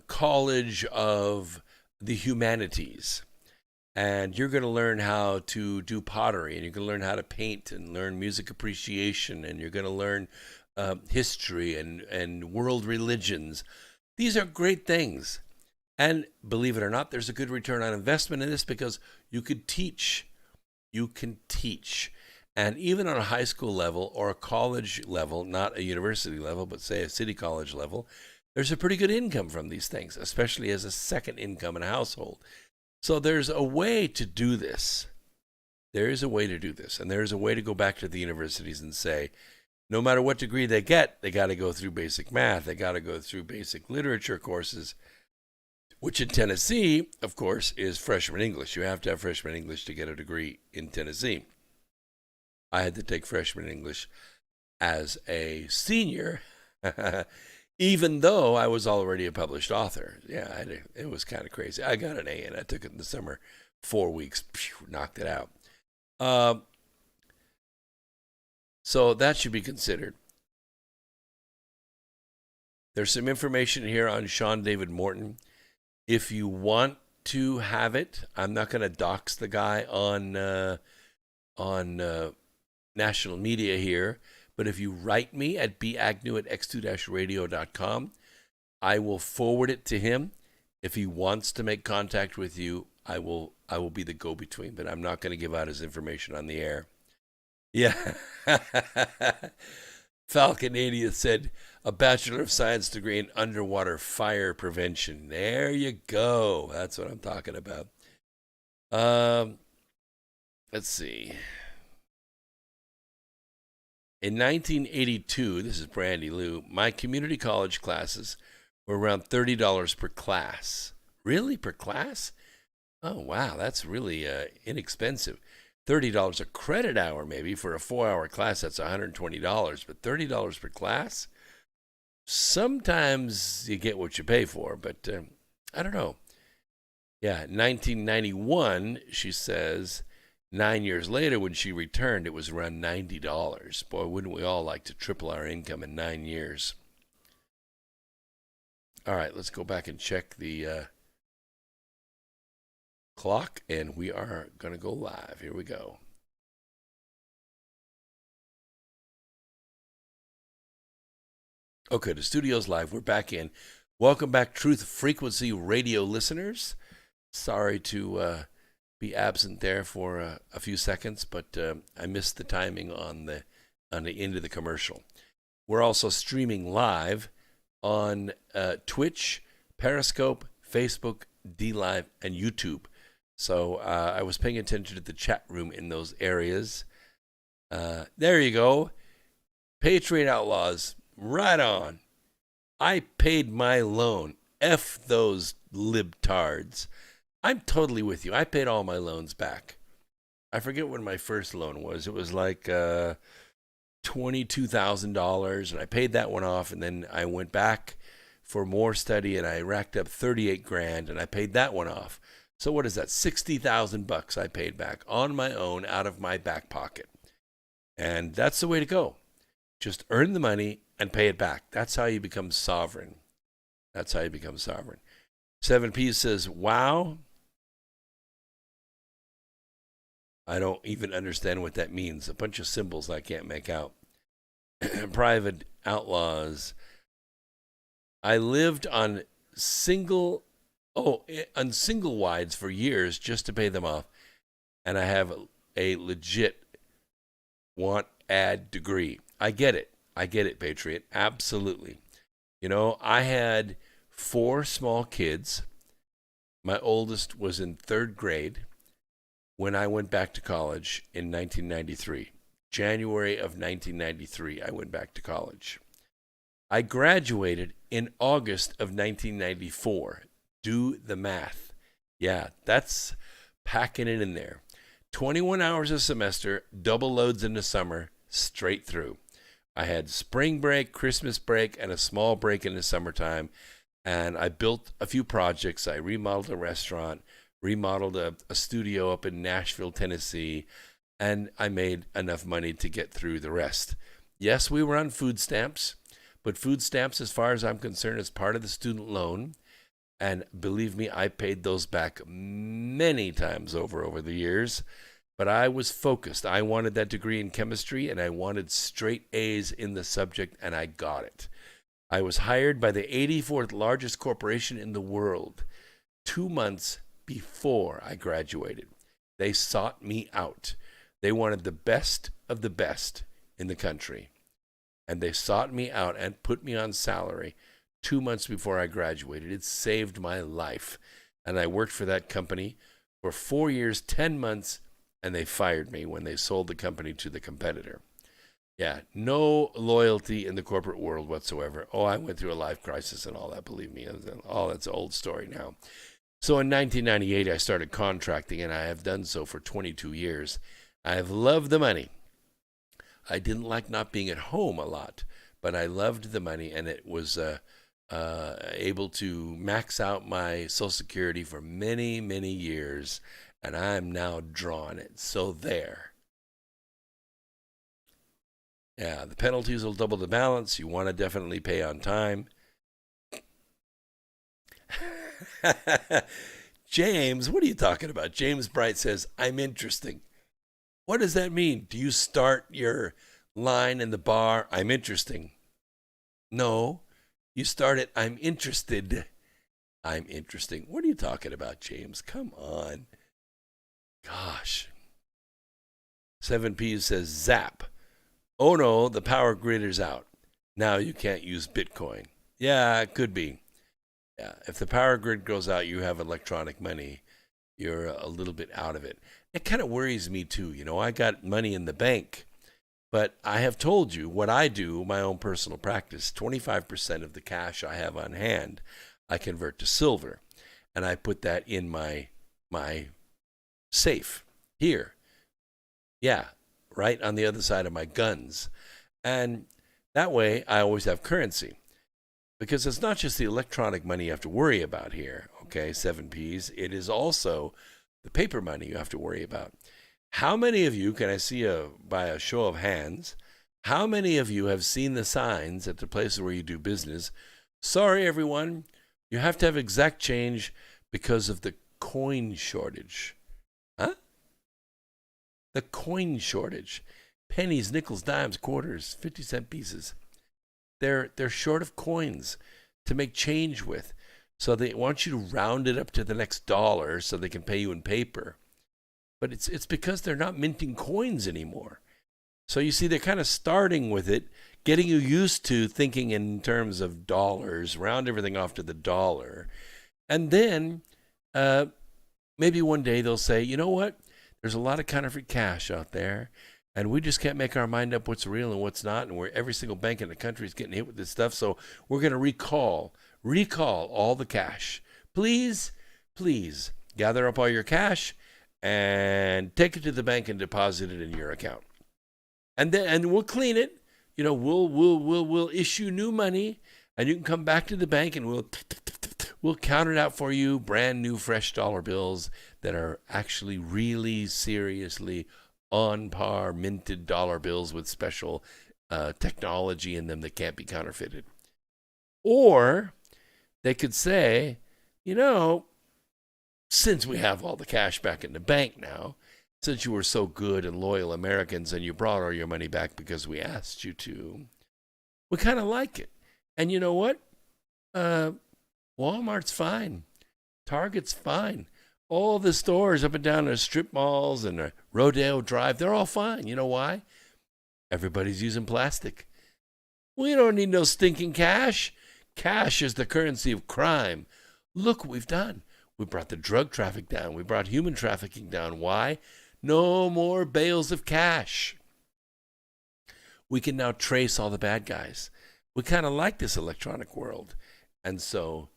College of the Humanities, and you're going to learn how to do pottery, and you're going to learn how to paint and learn music appreciation, and you're going to learn history and world religions. These are great things. And believe it or not, there's a good return on investment in this, because you could teach. You can teach. And even on a high school level or a college level, not a university level, but say a city college level, there's a pretty good income from these things, especially as a second income in a household. So there's a way to do this. There is a way to do this. And there's a way to go back to the universities and say, no matter what degree they get, they got to go through basic math. They got to go through basic literature courses, which in Tennessee, of course, is freshman English. You have to have freshman English to get a degree in Tennessee. I had to take freshman English as a senior, even though I was already a published author. Yeah, it was kind of crazy. I got an A, and I took it in the summer, 4 weeks, knocked it out. So that should be considered. There's some information here on Sean David Morton. If you want to have it, I'm not going to dox the guy on national media here, but if you write me at bagnew@x2-radio.com, I will forward it to him. If he wants to make contact with you, I will be the go-between, but I'm not going to give out his information on the air. Yeah. Falcon 80 said, a Bachelor of Science degree in underwater fire prevention. There you go. That's what I'm talking about. Let's see. In 1982, this is Brandy Lou, my community college classes were around $30 per class. Really? Per class? Oh, wow. That's really inexpensive. $30 a credit hour, maybe, for a 4-hour class, that's $120. But $30 per class? Sometimes you get what you pay for, but I don't know. Yeah, 1991, she says, 9 years later, when she returned, it was around $90. Boy, wouldn't we all like to triple our income in 9 years? All right, let's go back and check the clock, and we are going to go live. Here we go. Okay, the studio's live. We're back in. Welcome back, Truth Frequency Radio listeners. Sorry to be absent there for a few seconds, but I missed the timing on the end of the commercial. We're also streaming live on Twitch, Periscope, Facebook, DLive, and YouTube. So I was paying attention to the chat room in those areas. There you go. Patriot Outlaws, right on. I paid my loan. F those libtards. I'm totally with you. I paid all my loans back. I forget what my first loan was. It was like $22,000, and I paid that one off, and then I went back for more study, and I racked up $38,000, and I paid that one off. So what is that? $60,000 I paid back on my own out of my back pocket. And that's the way to go. Just earn the money and pay it back. That's how you become sovereign. That's how you become sovereign. 7P says, wow. I don't even understand what that means. A bunch of symbols I can't make out. Private Outlaws. I lived on single wides for years just to pay them off. And I have a legit want-add degree. I get it, Patriot. Absolutely. You know, I had 4 small kids. My oldest was in 3rd grade when I went back to college in 1993. January of 1993, I went back to college. I graduated in August of 1994. Do the math. Yeah, that's packing it in there. 21 hours a semester, double loads in the summer, straight through. I had spring break, Christmas break, and a small break in the summertime. And I built a few projects. I remodeled a restaurant, remodeled a studio up in Nashville, Tennessee, and I made enough money to get through the rest. Yes, we were on food stamps, but food stamps, as far as I'm concerned, is part of the student loan. And believe me, I paid those back many times over the years. But I was focused. I wanted that degree in chemistry, and I wanted straight A's in the subject, and I got it. I was hired by the 84th largest corporation in the world 2 months before I graduated. They sought me out. They wanted the best of the best in the country. And they sought me out and put me on salary 2 months before I graduated. It saved my life. And I worked for that company for 4 years, 10 months, and they fired me when they sold the company to the competitor. Yeah, no loyalty in the corporate world whatsoever. Oh, I went through a life crisis and all that, believe me. All that's an old story now. So in 1998, I started contracting, and I have done so for 22 years. I have loved the money. I didn't like not being at home a lot, but I loved the money, and it was able to max out my Social Security for many, many years, and I'm now drawing it. So there. Yeah, the penalties will double the balance. You want to definitely pay on time. James, what are you talking about? James Bright says, I'm interesting. What does that mean? Do you start your line in the bar, I'm interesting? No, you start it, I'm interested. I'm interesting. What are you talking about, James? Come on. Gosh. 7P says, zap. Oh no, the power grid is out. Now you can't use Bitcoin. Yeah, it could be. Yeah, if the power grid goes out, you have electronic money. You're a little bit out of it. It kind of worries me too. You know, I got money in the bank, but I have told you what I do, my own personal practice. 25% of the cash I have on hand, I convert to silver, and I put that in my safe here. Yeah, right on the other side of my guns. And that way I always have currency, because it's not just the electronic money you have to worry about here, okay, 7Ps. It is also the paper money you have to worry about. How many of you, can I see by a show of hands, how many of you have seen the signs at the places where you do business? Sorry, everyone, you have to have exact change because of the coin shortage. Huh? The coin shortage. Pennies, nickels, dimes, quarters, 50-cent pieces. They're short of coins to make change with. So they want you to round it up to the next dollar so they can pay you in paper. But it's because they're not minting coins anymore. So you see, they're kind of starting with it, getting you used to thinking in terms of dollars, round everything off to the dollar. And then maybe one day they'll say, you know what? There's a lot of counterfeit cash out there, and we just can't make our mind up what's real and what's not, and every single bank in the country is getting hit with this stuff, so we're going to recall all the cash. Please gather up all your cash and take it to the bank and deposit it in your account. And we'll clean it. You know, we'll issue new money, and you can come back to the bank and we'll count it out for you, brand new fresh dollar bills that are actually really seriously on par minted dollar bills with special technology in them that can't be counterfeited. Or they could say, you know, since we have all the cash back in the bank now, since you were so good and loyal Americans and you brought all your money back because we asked you to, we kind of like it. And you know what? Walmart's fine. Target's fine. All the stores up and down the strip malls and Rodeo Drive, they're all fine. You know why? Everybody's using plastic. We don't need no stinking cash. Cash is the currency of crime. Look what we've done. We brought the drug traffic down. We brought human trafficking down. Why? No more bales of cash. We can now trace all the bad guys. We kind of like this electronic world. And so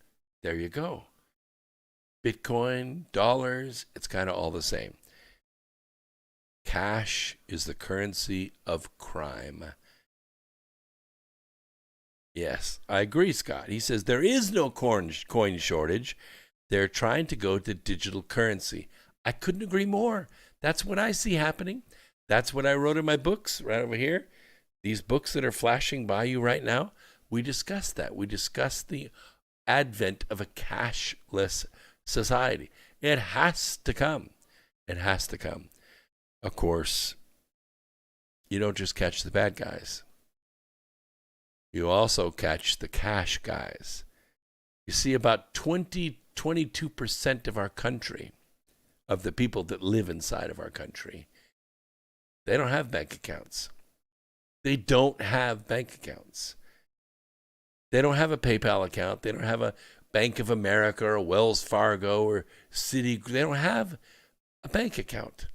there you go. Bitcoin, dollars, it's kind of all the same. Cash is the currency of crime. Yes, I agree, Scott. He says there is no coin shortage. They're trying to go to digital currency. I couldn't agree more. That's what I see happening. That's what I wrote in my books right over here. These books that are flashing by you right now, we discussed that. We discussed the advent of a cashless society. It has to come. It has to come. Of course, you don't just catch the bad guys. You also catch the cash guys. You see, about 22% of our country, of the people that live inside of our country, they don't have bank accounts. They don't have bank accounts. They don't have a PayPal account. They don't have a Bank of America or a Wells Fargo or Citi. They don't have a bank account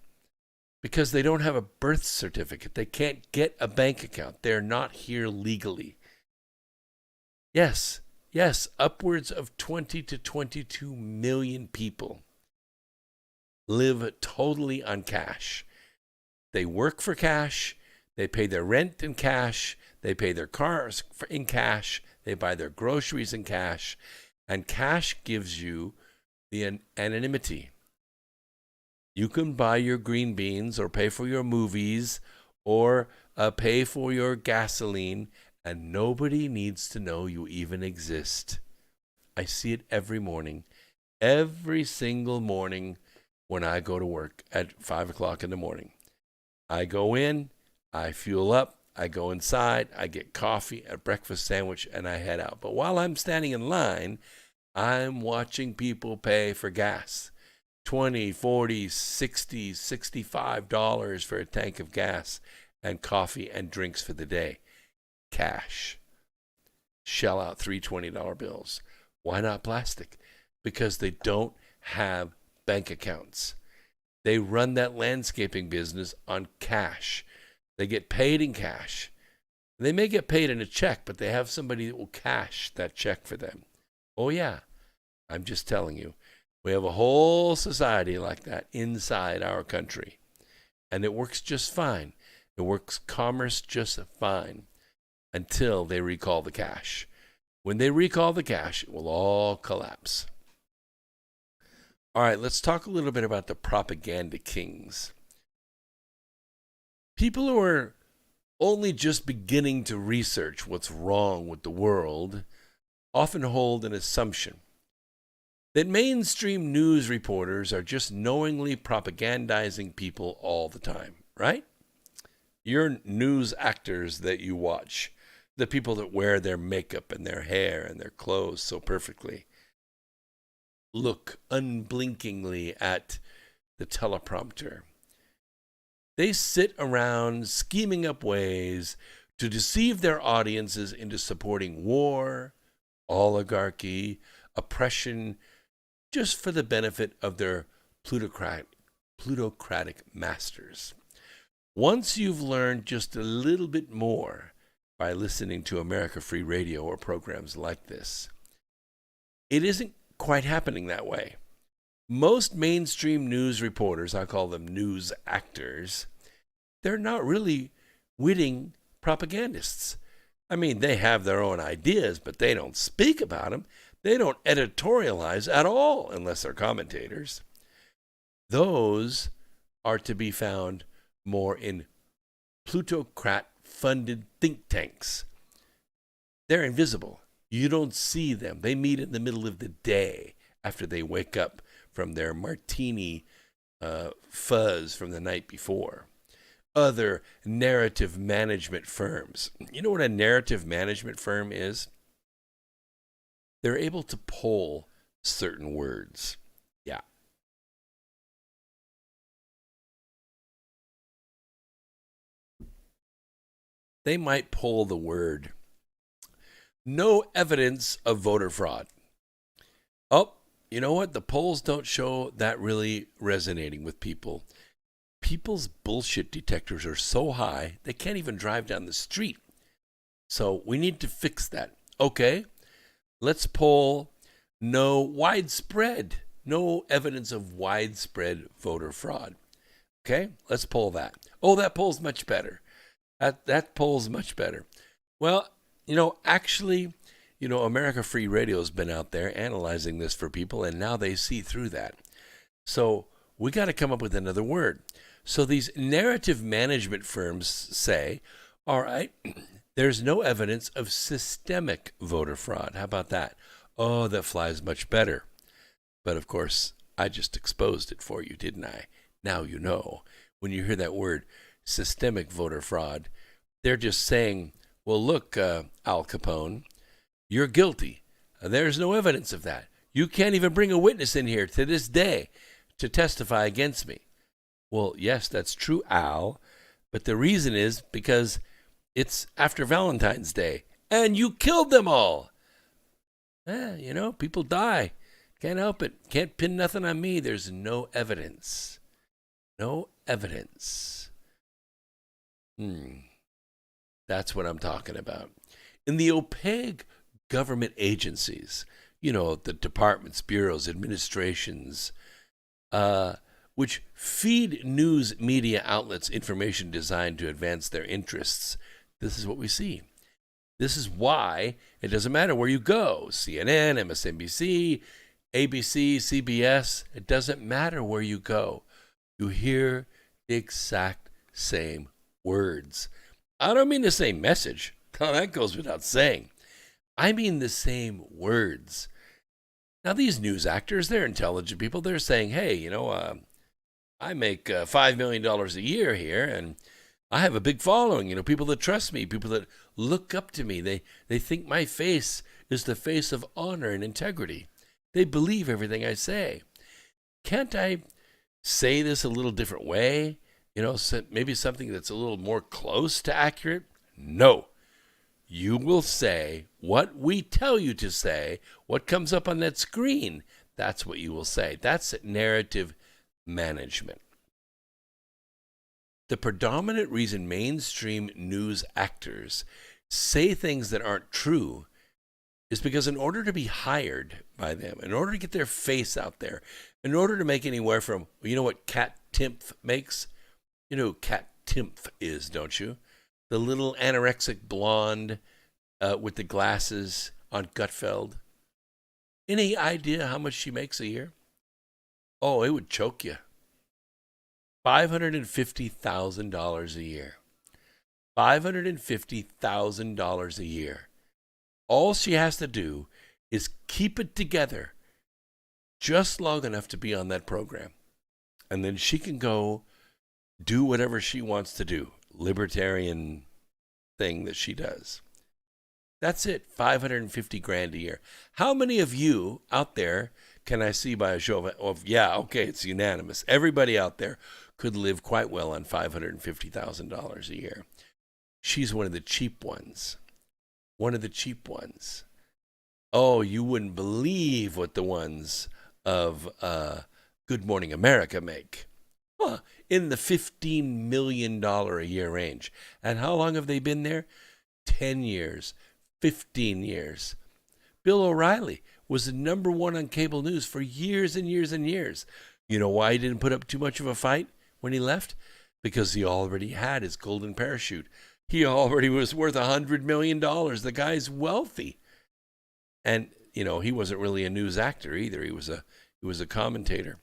because they don't have a birth certificate. They can't get a bank account. They're not here legally. Yes, upwards of 20 to 22 million people live totally on cash. They work for cash. They pay their rent in cash. They pay their cars in cash. They buy their groceries in cash. And cash gives you the anonymity. You can buy your green beans or pay for your movies or pay for your gasoline, and nobody needs to know you even exist. I see it every morning. Every single morning when I go to work at 5 o'clock in the morning. I go in, I fuel up, I go inside, I get coffee, a breakfast sandwich, and I head out. But while I'm standing in line, I'm watching people pay for gas. $20, $40, $60, $65 for a tank of gas and coffee and drinks for the day. Cash. Shell out $3 $20 bills. Why not plastic? Because they don't have bank accounts. They run that landscaping business on cash. They get paid in cash. They may get paid in a check, but they have somebody that will cash that check for them. Oh, yeah. I'm just telling you. We have a whole society like that inside our country. And it works just fine. It works commerce just fine until they recall the cash. When they recall the cash, it will all collapse. All right, let's talk a little bit about the propaganda kings. People who are only just beginning to research what's wrong with the world often hold an assumption that mainstream news reporters are just knowingly propagandizing people all the time, right? Your news actors that you watch, the people that wear their makeup and their hair and their clothes so perfectly, look unblinkingly at the teleprompter. They sit around scheming up ways to deceive their audiences into supporting war, oligarchy, oppression, just for the benefit of their plutocratic masters. Once you've learned just a little bit more by listening to America Free Radio or programs like this, it isn't quite happening that way. Most mainstream news reporters, I call them news actors, they're not really witting propagandists. I mean, they have their own ideas, but they don't speak about them. They don't editorialize at all unless they're commentators. Those are to be found more in plutocrat-funded think tanks. They're invisible. You don't see them. They meet in the middle of the day after they wake up from their martini fuzz from the night before. Other narrative management firms. You know what a narrative management firm is? They're able to poll certain words. Yeah. They might poll the word, no evidence of voter fraud. Oh, you know what? The polls don't show that really resonating with people. People's bullshit detectors are so high, they can't even drive down the street. So we need to fix that. Okay, let's poll no evidence of widespread voter fraud. Okay, let's poll that. Oh, that poll's much better. That poll's much better. Well, actually, America Free Radio has been out there analyzing this for people, and now they see through that. So we got to come up with another word. So these narrative management firms say, all right, there's no evidence of systemic voter fraud. How about that? Oh, that flies much better. But of course, I just exposed it for you, didn't I? Now you know. When you hear that word, systemic voter fraud, they're just saying, well, look, Al Capone, you're guilty. There's no evidence of that. You can't even bring a witness in here to this day to testify against me. Well, yes, that's true, Al, but the reason is because it's after Valentine's Day, and you killed them all. People die. Can't help it. Can't pin nothing on me. There's no evidence. No evidence. That's what I'm talking about. In the opaque government agencies, the departments, bureaus, administrations, which feed news media outlets information designed to advance their interests, this is what we see. This is why it doesn't matter where you go, CNN, MSNBC, ABC, CBS, it doesn't matter where you go. You hear the exact same words. I don't mean the same message. Oh, that goes without saying. I mean the same words. Now, these news actors, they're intelligent people. They're saying, hey, I make $5 million a year here, and I have a big following, people that trust me, people that look up to me. They think my face is the face of honor and integrity. They believe everything I say. Can't I say this a little different way? Maybe something that's a little more close to accurate? No. You will say what we tell you to say, what comes up on that screen. That's what you will say. That's narrative management. The predominant reason mainstream news actors say things that aren't true is because in order to be hired by them, in order to get their face out there, in order to make anywhere from, you know what Kat Timpf makes? You know who Kat Timpf is, don't you? The little anorexic blonde with the glasses on Gutfeld. Any idea how much she makes a year? Oh, it would choke you. $550,000 a year. $550,000 a year. All she has to do is keep it together just long enough to be on that program. And then she can go do whatever she wants to do. Libertarian thing that she does. That's it. 550 grand a year. How many of you out there can I see by a show of yeah, okay, it's unanimous. Everybody out there could live quite well on $550,000 a year. She's one of the cheap ones. One of the cheap ones. Oh, you wouldn't believe what the ones of Good Morning America make. In the $15 million a year range. And how long have they been there? 10 years, 15 years. Bill O'Reilly was the number one on cable news for years and years and years. You know why he didn't put up too much of a fight when he left? Because he already had his golden parachute. He already was worth $100 million. The guy's wealthy. And, you know, he wasn't really a news actor either. He was a commentator.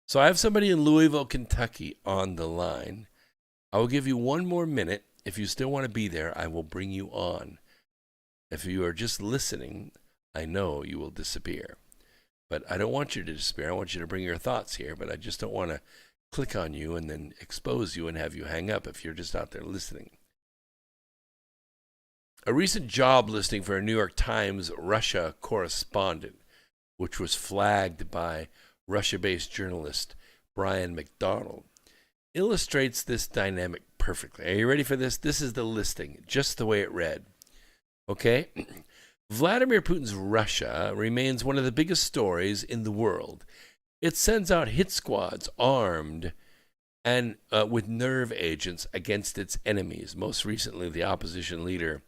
So I have somebody in Louisville, Kentucky on the line. I will give you one more minute. If you still want to be there, I will bring you on. If you are just listening, I know you will disappear. But I don't want you to disappear. I want you to bring your thoughts here, but I just don't want to click on you and then expose you and have you hang up if you're just out there listening. A recent job listing for a New York Times Russia correspondent, which was flagged by Russia-based journalist Brian McDonald, illustrates this dynamic perfectly. Are you ready for this? This is the listing, just the way it read. Okay? Vladimir Putin's Russia remains one of the biggest stories in the world. It sends out hit squads armed and with nerve agents against its enemies, most recently the opposition leader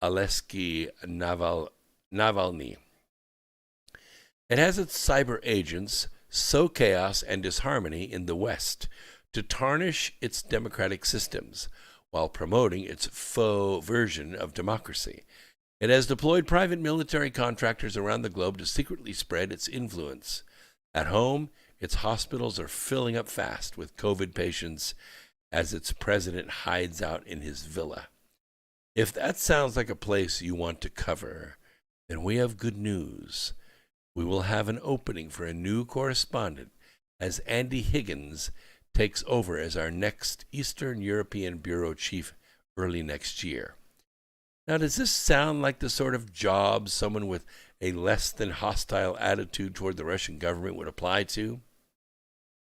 Alexei Navalny. It has its cyber agents sow chaos and disharmony in the West to tarnish its democratic systems while promoting its faux version of democracy. It has deployed private military contractors around the globe to secretly spread its influence. At home, its hospitals are filling up fast with COVID patients as its president hides out in his villa. If that sounds like a place you want to cover, then we have good news. We will have an opening for a new correspondent as Andy Higgins takes over as our next Eastern European Bureau Chief early next year. Now, does this sound like the sort of job someone with a less than hostile attitude toward the Russian government would apply to?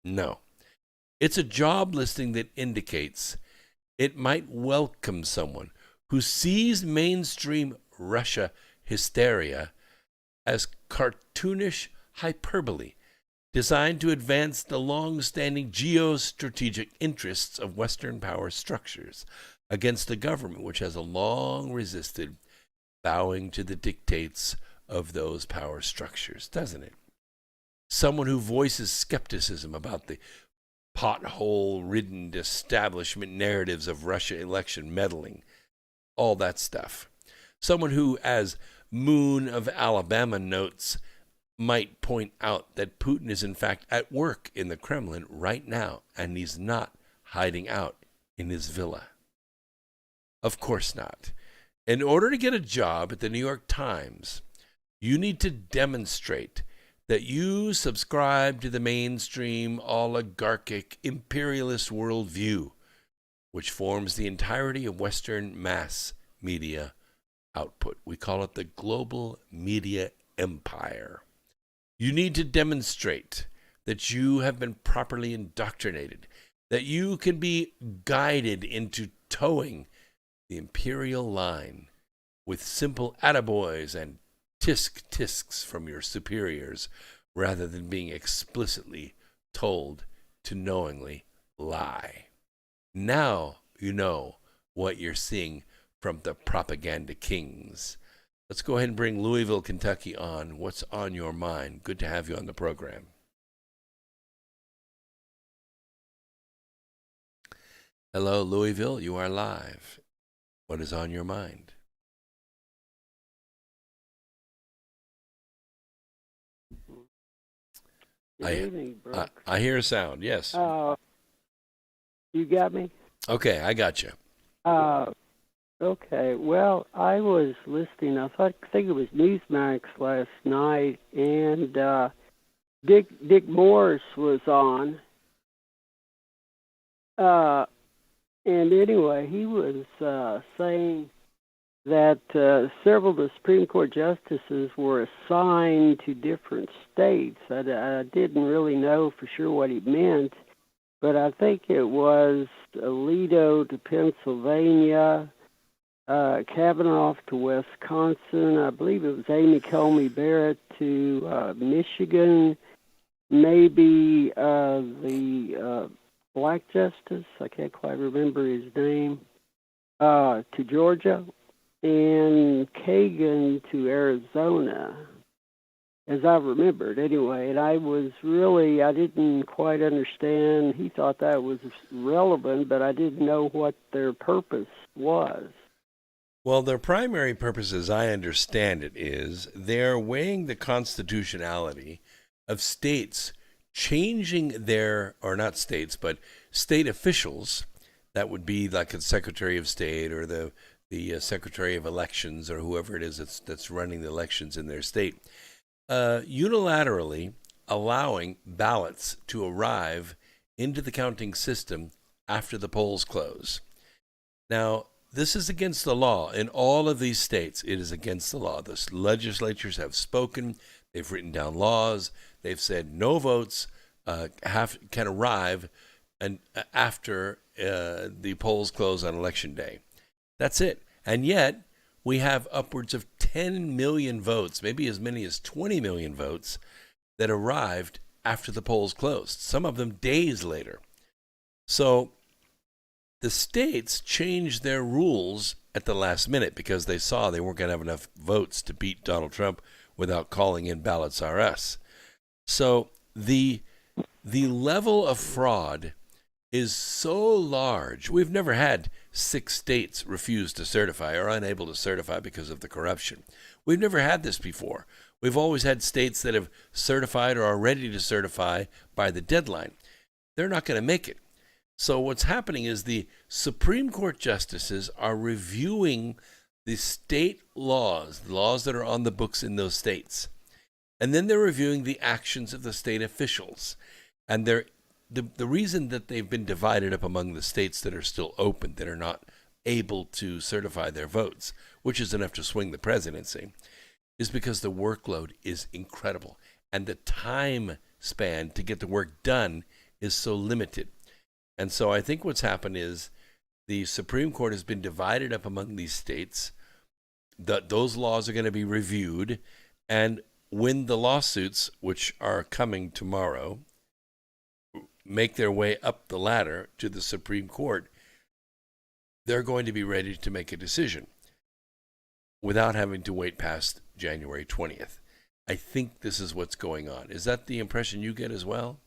No. It's a job listing that indicates it might welcome someone who sees mainstream Russia hysteria as cartoonish hyperbole designed to advance the long-standing geostrategic interests of Western power structures against a government which has long resisted bowing to the dictates of those power structures, doesn't it? Someone who voices skepticism about the pothole-ridden establishment narratives of Russia election meddling, all that stuff. Someone who, as Moon of Alabama notes, might point out that Putin is in fact at work in the Kremlin right now, and he's not hiding out in his villa. Of course not. In order to get a job at the New York Times, you need to demonstrate that you subscribe to the mainstream oligarchic imperialist worldview, which forms the entirety of Western mass media output. We call it the global media empire. You need to demonstrate that you have been properly indoctrinated, that you can be guided into towing the imperial line with simple attaboys and tisk-tisks from your superiors, rather than being explicitly told to knowingly lie. Now you know what you're seeing from the propaganda kings. Let's go ahead and bring Louisville, Kentucky on. What's on your mind? Good to have you on the program. Hello, Louisville. You are live. What is on your mind? Good evening, Brooks. I hear a sound, yes. You got me? Okay, I got you. Okay. Well, I was listening. I think it was Newsmax last night, and Dick Morris was on. And anyway, he was saying that several of the Supreme Court justices were assigned to different states. I didn't really know for sure what he meant, but I think it was Alito to Pennsylvania, Kavanaugh to Wisconsin. I believe it was Amy Coney Barrett to Michigan, maybe the black justice, I can't quite remember his name, to Georgia, and Kagan to Arizona, as I remembered anyway. And I didn't quite understand. He thought that was relevant, but I didn't know what their purpose was. Well, their primary purpose, as I understand it, is they're weighing the constitutionality of states changing their, or not states, but state officials, that would be like a Secretary of State or the Secretary of Elections or whoever it is that's running the elections in their state, unilaterally allowing ballots to arrive into the counting system after the polls close. Now, this is against the law. In all of these states, it is against the law. The legislatures have spoken. They've written down laws. They've said no votes can arrive after the polls close on Election Day. That's it. And yet, we have upwards of 10 million votes, maybe as many as 20 million votes, that arrived after the polls closed, some of them days later. So the states changed their rules at the last minute because they saw they weren't going to have enough votes to beat Donald Trump without calling in ballots RS. So the level of fraud is so large. We've never had 6 states refuse to certify or unable to certify because of the corruption. We've never had this before. We've always had states that have certified or are ready to certify by the deadline. They're not going to make it. So what's happening is the Supreme Court justices are reviewing the state laws, the laws that are on the books in those states. And then they're reviewing the actions of the state officials. And the reason that they've been divided up among the states that are still open, that are not able to certify their votes, which is enough to swing the presidency, is because the workload is incredible. And the time span to get the work done is so limited. And so I think what's happened is the Supreme Court has been divided up among these states. Those laws are going to be reviewed. And when the lawsuits, which are coming tomorrow, make their way up the ladder to the Supreme Court, they're going to be ready to make a decision without having to wait past January 20th. I think this is what's going on. Is that the impression you get as well?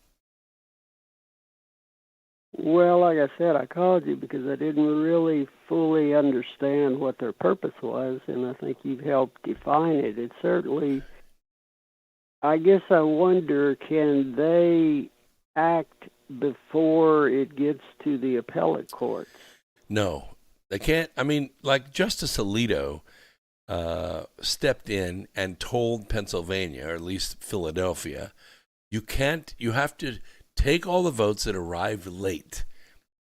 Well, like I said, I called you because I didn't really fully understand what their purpose was, and I think you've helped define it. It certainly, I guess I wonder, can they act before it gets to the appellate courts? No, they can't. I mean, like Justice Alito stepped in and told Pennsylvania, or at least Philadelphia, you have to take all the votes that arrived late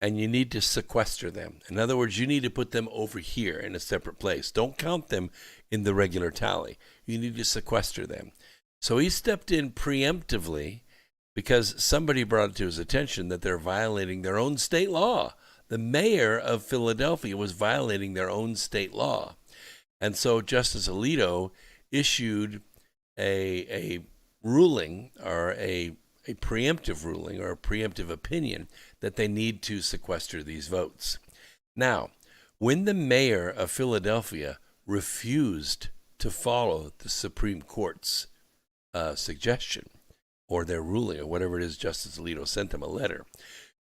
and you need to sequester them. In other words, you need to put them over here in a separate place. Don't count them in the regular tally. You need to sequester them. So he stepped in preemptively because somebody brought it to his attention that they're violating their own state law. The mayor of Philadelphia was violating their own state law. And so Justice Alito issued a ruling, or a preemptive ruling, or a preemptive opinion that they need to sequester these votes. Now, when the mayor of Philadelphia refused to follow the Supreme Court's suggestion, or their ruling, or whatever it is, Justice Alito sent him a letter.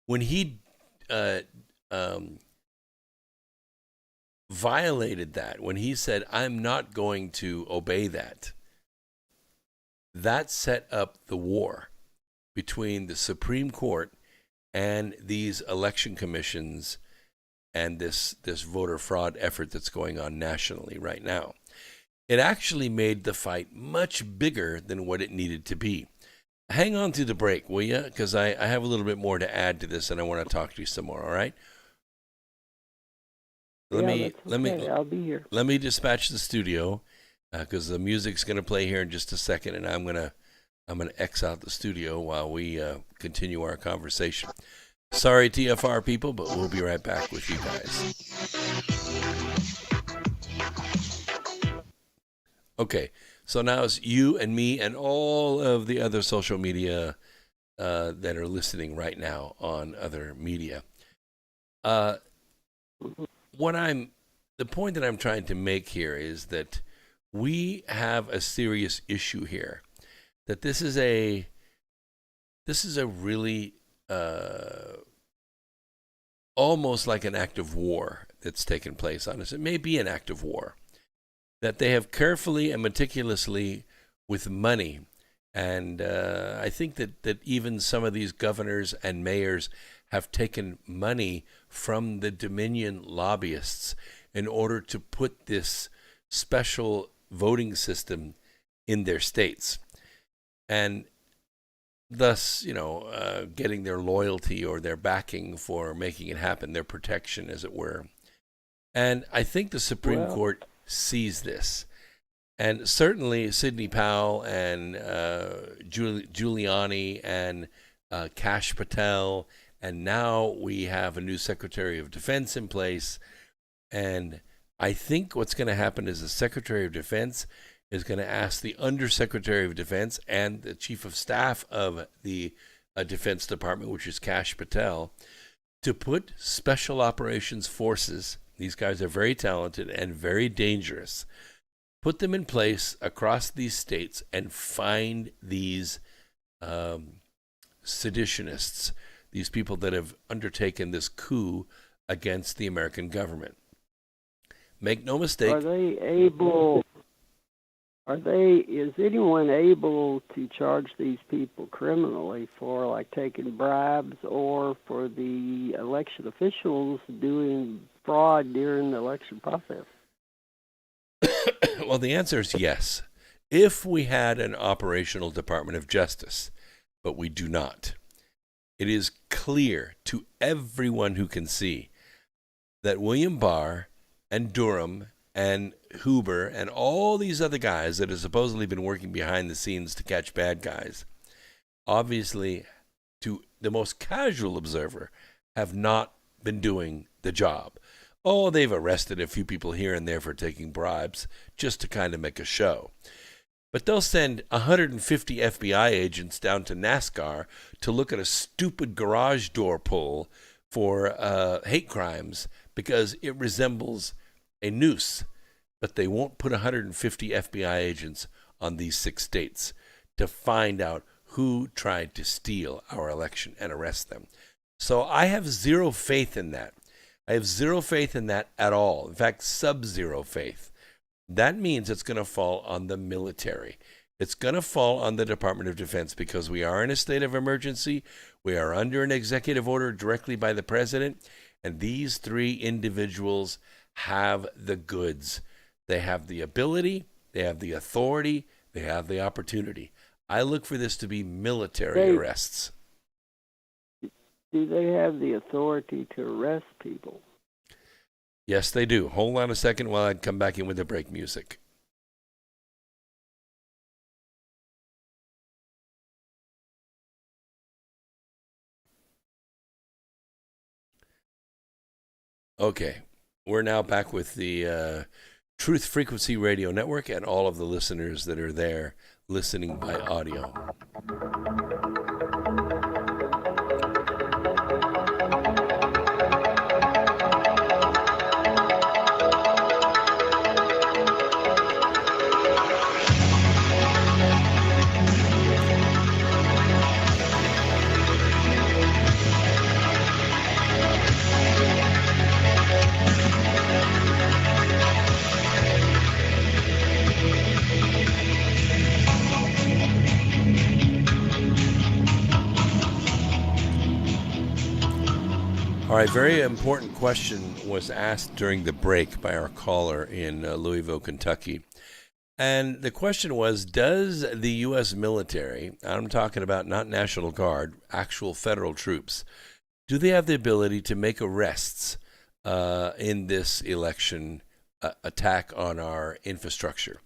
When he violated that, when he said, I'm not going to obey that, that set up the war between the Supreme Court and these election commissions and this voter fraud effort that's going on nationally right now. It actually made the fight much bigger than what it needed to be. Hang on through the break, will you? Because I have a little bit more to add to this, and I want to talk to you some more. All right? I'll be here. Let me dispatch the studio because the music's going to play here in just a second, and I'm gonna X out the studio while we continue our conversation. Sorry, TFR people, but we'll be right back with you guys. Okay, so now it's you and me and all of the other social media that are listening right now on other media. The point that I'm trying to make here is that we have a serious issue here. That this is a really almost like an act of war that's taken place on us. It may be an act of war. That they have carefully and meticulously with money. And I think that even some of these governors and mayors have taken money from the Dominion lobbyists in order to put this special voting system in their states. And thus, getting their loyalty or their backing for making it happen, their protection, as it were. And I think the Supreme Court sees this. And certainly Sidney Powell and Giuliani and Kash Patel, and now we have a new Secretary of Defense in place. And I think what's going to happen is the Secretary of Defense is going to ask the Undersecretary of Defense and the Chief of Staff of the Defense Department, which is Kash Patel, to put Special Operations Forces, these guys are very talented and very dangerous, put them in place across these states and find these seditionists, these people that have undertaken this coup against the American government. Make no mistake. Is anyone able to charge these people criminally for like taking bribes or for the election officials doing fraud during the election process? Well, the answer is yes. If we had an operational Department of Justice, but we do not. It is clear to everyone who can see that William Barr and Durham and Huber and all these other guys that have supposedly been working behind the scenes to catch bad guys, obviously, to the most casual observer, have not been doing the job. Oh, they've arrested a few people here and there for taking bribes just to kind of make a show. But they'll send 150 FBI agents down to NASCAR to look at a stupid garage door pull for hate crimes because it resembles a noose. But they won't put 150 FBI agents on these 6 states to find out who tried to steal our election and arrest them. So I have zero faith in that. I have zero faith in that at all. In fact, sub-zero faith. That means it's going to fall on the military. It's going to fall on the Department of Defense because we are in a state of emergency. We are under an executive order directly by the president. And these 3 individuals have the goods. They have the ability, they have the authority, they have the opportunity. I look for this to be military arrests. Do they have the authority to arrest people? Yes, they do. Hold on a second while I come back in with the break music. Okay, we're now back with the Truth Frequency Radio Network and all of the listeners that are there listening by audio. All right, very important question was asked during the break by our caller in Louisville, Kentucky. And the question was, does the U.S. military, I'm talking about not National Guard, actual federal troops, do they have the ability to make arrests in this election attack on our infrastructure?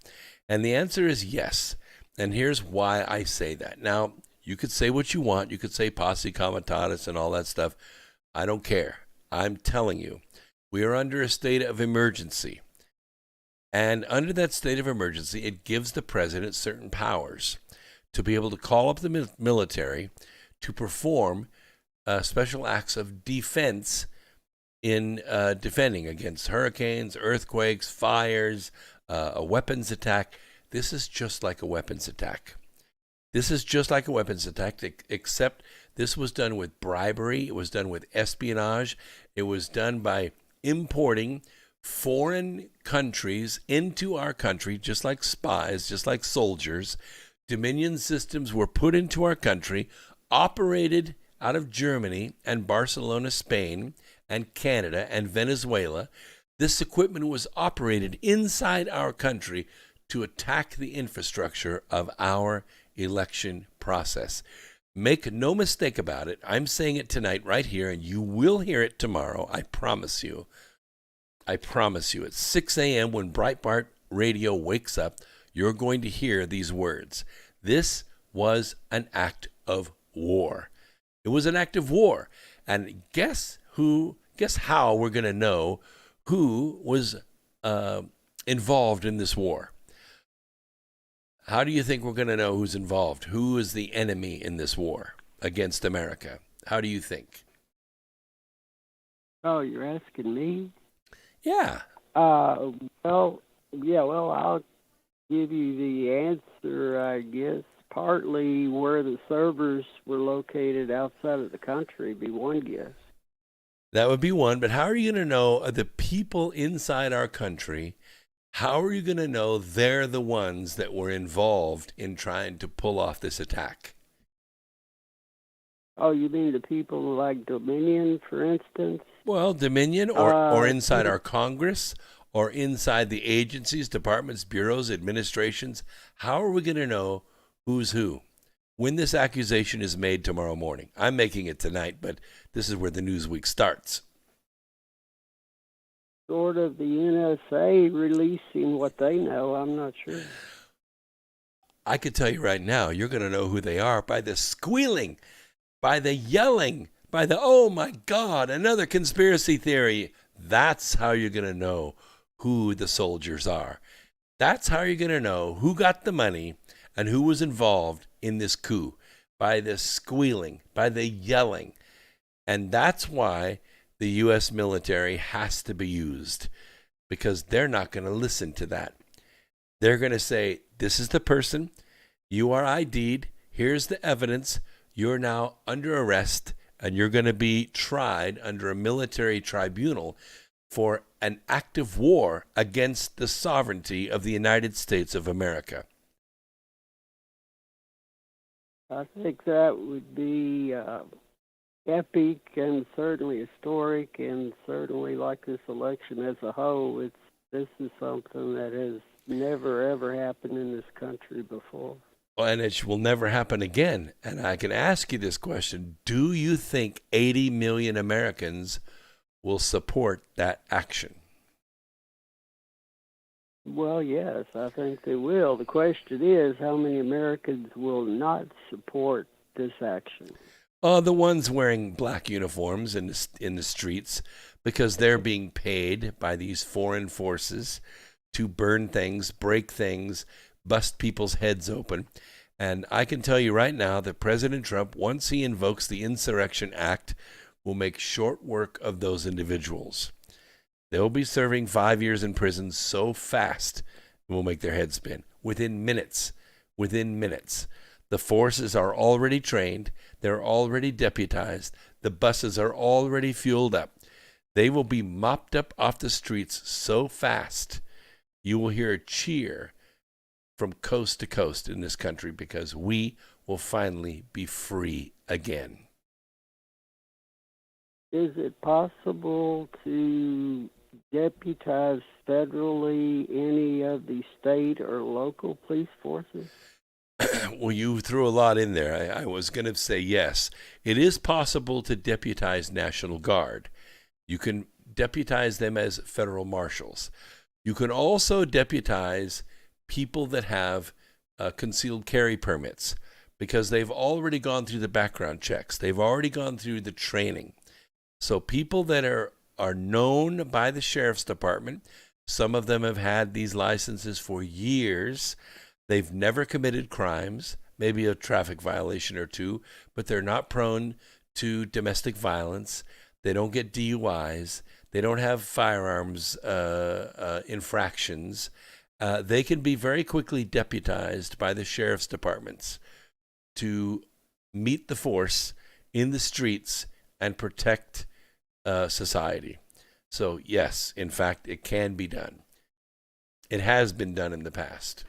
And the answer is yes. And here's why I say that. Now, you could say what you want. You could say posse comitatus and all that stuff. I don't care. I'm telling you, we are under a state of emergency. And under that state of emergency, it gives the president certain powers to be able to call up the military to perform special acts of defense in defending against hurricanes, earthquakes, fires, a weapons attack. This is just like a weapons attack. This is just like a weapons attack, except this was done with bribery. It was done with espionage. It was done by importing foreign countries into our country, just like spies, just like soldiers. Dominion systems were put into our country, operated out of Germany and Barcelona, Spain, and Canada and Venezuela. This equipment was operated inside our country to attack the infrastructure of our election process. Make no mistake about it. I'm saying it tonight right here, and you will hear it tomorrow. I promise you. I promise you. At 6 a.m. when Breitbart Radio wakes up, you're going to hear these words. This was an act of war. It was an act of war. And guess how we're going to know who was involved in this war? How do you think we're going to know who's involved? Who is the enemy in this war against America? How do you think? Oh, you're asking me? Yeah. Well, I'll give you the answer, I guess. Partly where the servers were located outside of the country, be one guess. That would be one, but how are you going to know the people inside our country? How are you going to know they're the ones that were involved in trying to pull off this attack? Oh, you mean the people like Dominion, for instance? Well, Dominion or inside our Congress or inside the agencies, departments, bureaus, administrations. How are we going to know who's who when this accusation is made tomorrow morning? I'm making it tonight, but this is where the news week starts. Sort of the NSA releasing what they know. I'm not sure. I could tell you right now, you're going to know who they are by the squealing, by the yelling, by the, oh my God, another conspiracy theory. That's how you're going to know who the soldiers are. That's how you're going to know who got the money and who was involved in this coup, by the squealing, by the yelling. And that's why the U.S. military has to be used, because they're not going to listen to that. They're going to say, this is the person, you are ID'd, here's the evidence, you're now under arrest, and you're going to be tried under a military tribunal for an act of war against the sovereignty of the United States of America. I think that would be epic and certainly historic, and certainly like this election as a whole, this is something that has never ever happened in this country before. And it will never happen again. And I can ask you this question. Do you think 80 million Americans will support that action? Well, yes, I think they will. The question is, how many Americans will not support this action? The ones wearing black uniforms in the streets, because they're being paid by these foreign forces to burn things, break things, bust people's heads open. And I can tell you right now that President Trump, once he invokes the Insurrection Act, will make short work of those individuals. They'll be serving 5 years in prison so fast it will make their heads spin. Within minutes. The forces are already trained. They're already deputized. The buses are already fueled up. They will be mopped up off the streets so fast you will hear a cheer from coast to coast in this country, because we will finally be free again. Is it possible to deputize federally any of the state or local police forces? Well, you threw a lot in there. I was going to say yes. It is possible to deputize National Guard. You can deputize them as federal marshals. You can also deputize people that have concealed carry permits because they've already gone through the background checks. They've already gone through the training. So people that are known by the sheriff's department, some of them have had these licenses for years. They've never committed crimes, maybe a traffic violation or two, but they're not prone to domestic violence. They don't get DUIs. They don't have firearms infractions. They can be very quickly deputized by the sheriff's departments to meet the force in the streets and protect society. So yes, in fact, it can be done. It has been done in the past.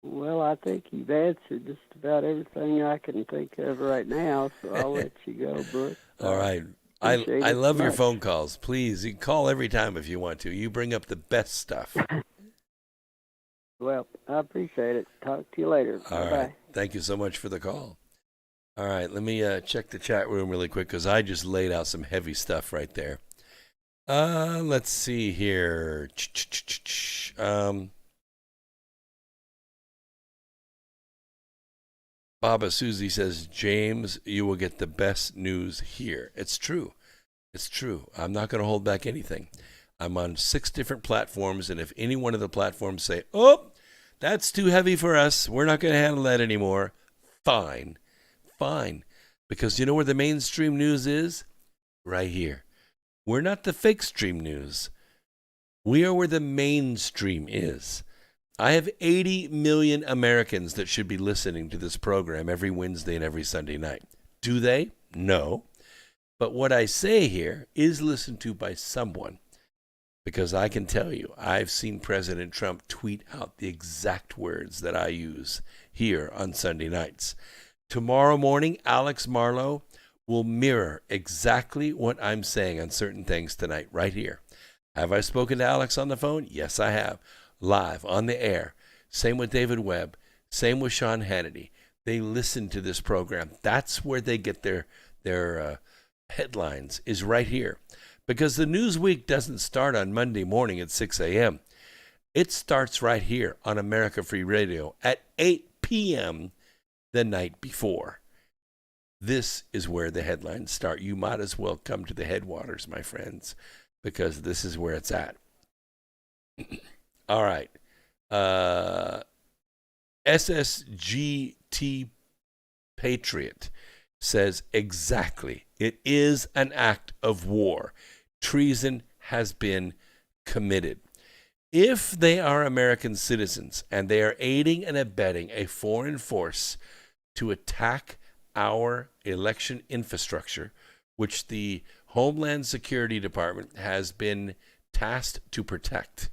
Well, I think you've answered just about everything I can think of right now, so I'll let you go, Brooke. All right. I love your phone calls. Please, you can call every time if you want to. You bring up the best stuff. Well, I appreciate it. Talk to you later. All Bye-bye. right. Thank you so much for the call. All right. Let me check the chat room really quick because I just laid out some heavy stuff right there. Let's see here. Baba Susie says, James, you will get the best news here. It's true. It's true. I'm not going to hold back anything. I'm on 6 different platforms, and if any one of the platforms say, oh, that's too heavy for us, we're not going to handle that anymore, fine. Fine. Because you know where the mainstream news is? Right here. We're not the fake stream news. We are where the mainstream is. I have 80 million Americans that should be listening to this program every Wednesday and every Sunday night. Do they? No. But what I say here is listened to by someone. Because I can tell you, I've seen President Trump tweet out the exact words that I use here on Sunday nights. Tomorrow morning, Alex Marlowe will mirror exactly what I'm saying on certain things tonight, right here. Have I spoken to Alex on the phone? Yes, I have. Live, on the air. Same with David Webb. Same with Sean Hannity. They listen to this program. That's where they get their headlines, is right here. Because the news week doesn't start on Monday morning at 6 a.m. It starts right here on America Free Radio at 8 p.m. the night before. This is where the headlines start. You might as well come to the headwaters, my friends, because this is where it's at. All right. SSGT Patriot says exactly. It is an act of war. Treason has been committed. If they are American citizens and they are aiding and abetting a foreign force to attack our election infrastructure, which the Homeland Security Department has been tasked to protect,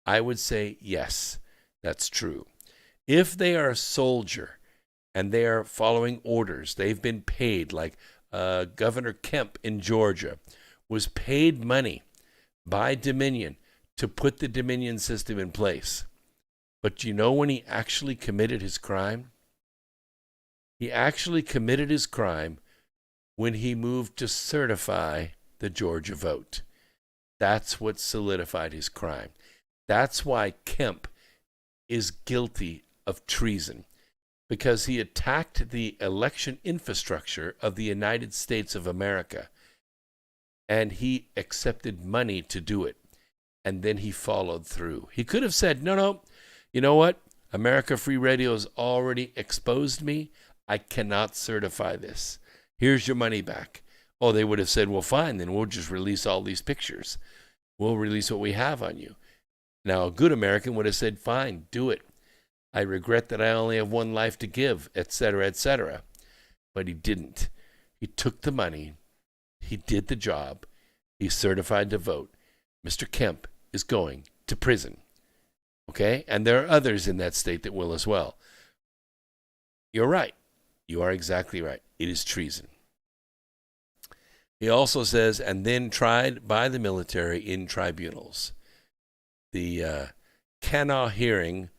I would say yes, that's true. If they are a soldier and they are following orders, they've been paid, like Governor Kemp in Georgia was paid money by Dominion to put the Dominion system in place. But do you know when he actually committed his crime? He actually committed his crime when he moved to certify the Georgia vote. That's what solidified his crime. That's why Kemp is guilty of treason, because he attacked the election infrastructure of the United States of America, and he accepted money to do it, and then he followed through. He could have said, no, you know what? America Free Radio has already exposed me. I cannot certify this. Here's your money back. Oh, they would have said, well, fine, then we'll just release all these pictures. We'll release what we have on you. Now, a good American would have said, fine, do it. I regret that I only have one life to give, etc., etc. But he didn't. He took the money. He did the job. He certified the vote. Mr. Kemp is going to prison. Okay? And there are others in that state that will as well. You're right. You are exactly right. It is treason. He also says, and then tried by the military in tribunals. The Kavanaugh hearing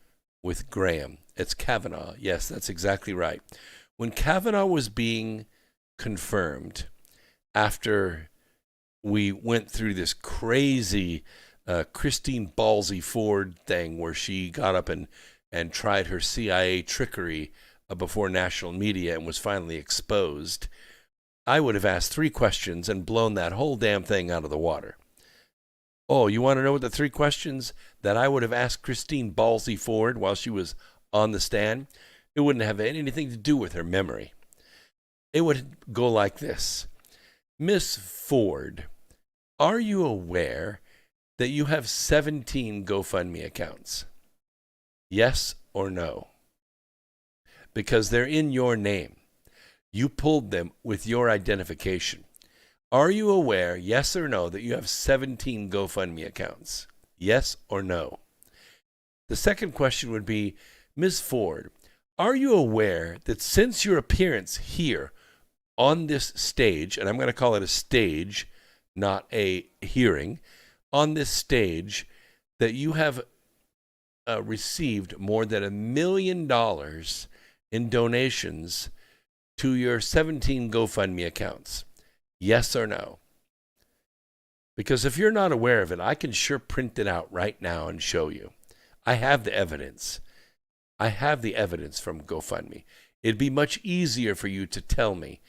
with Graham. It's Kavanaugh. Yes, that's exactly right. When Kavanaugh was being confirmed after we went through this crazy Christine Ballsy Ford thing where she got up and tried her CIA trickery before national media and was finally exposed, I would have asked 3 questions and blown that whole damn thing out of the water. Oh, you want to know what the 3 questions that I would have asked Christine Ballsy Ford while she was on the stand? It wouldn't have anything to do with her memory. It would go like this. Miss Ford, are you aware that you have 17 GoFundMe accounts? Yes or no? Because they're in your name. You pulled them with your identification. Are you aware, yes or no, that you have 17 GoFundMe accounts? Yes or no? The second question would be, Ms. Ford, are you aware that since your appearance here on this stage, and I'm going to call it a stage, not a hearing, on this stage, that you have received more than $1 million in donations to your 17 GoFundMe accounts? Yes or no? Because if you're not aware of it, I can sure print it out right now and show you. I have the evidence. I have the evidence from GoFundMe. It'd be much easier for you to tell me.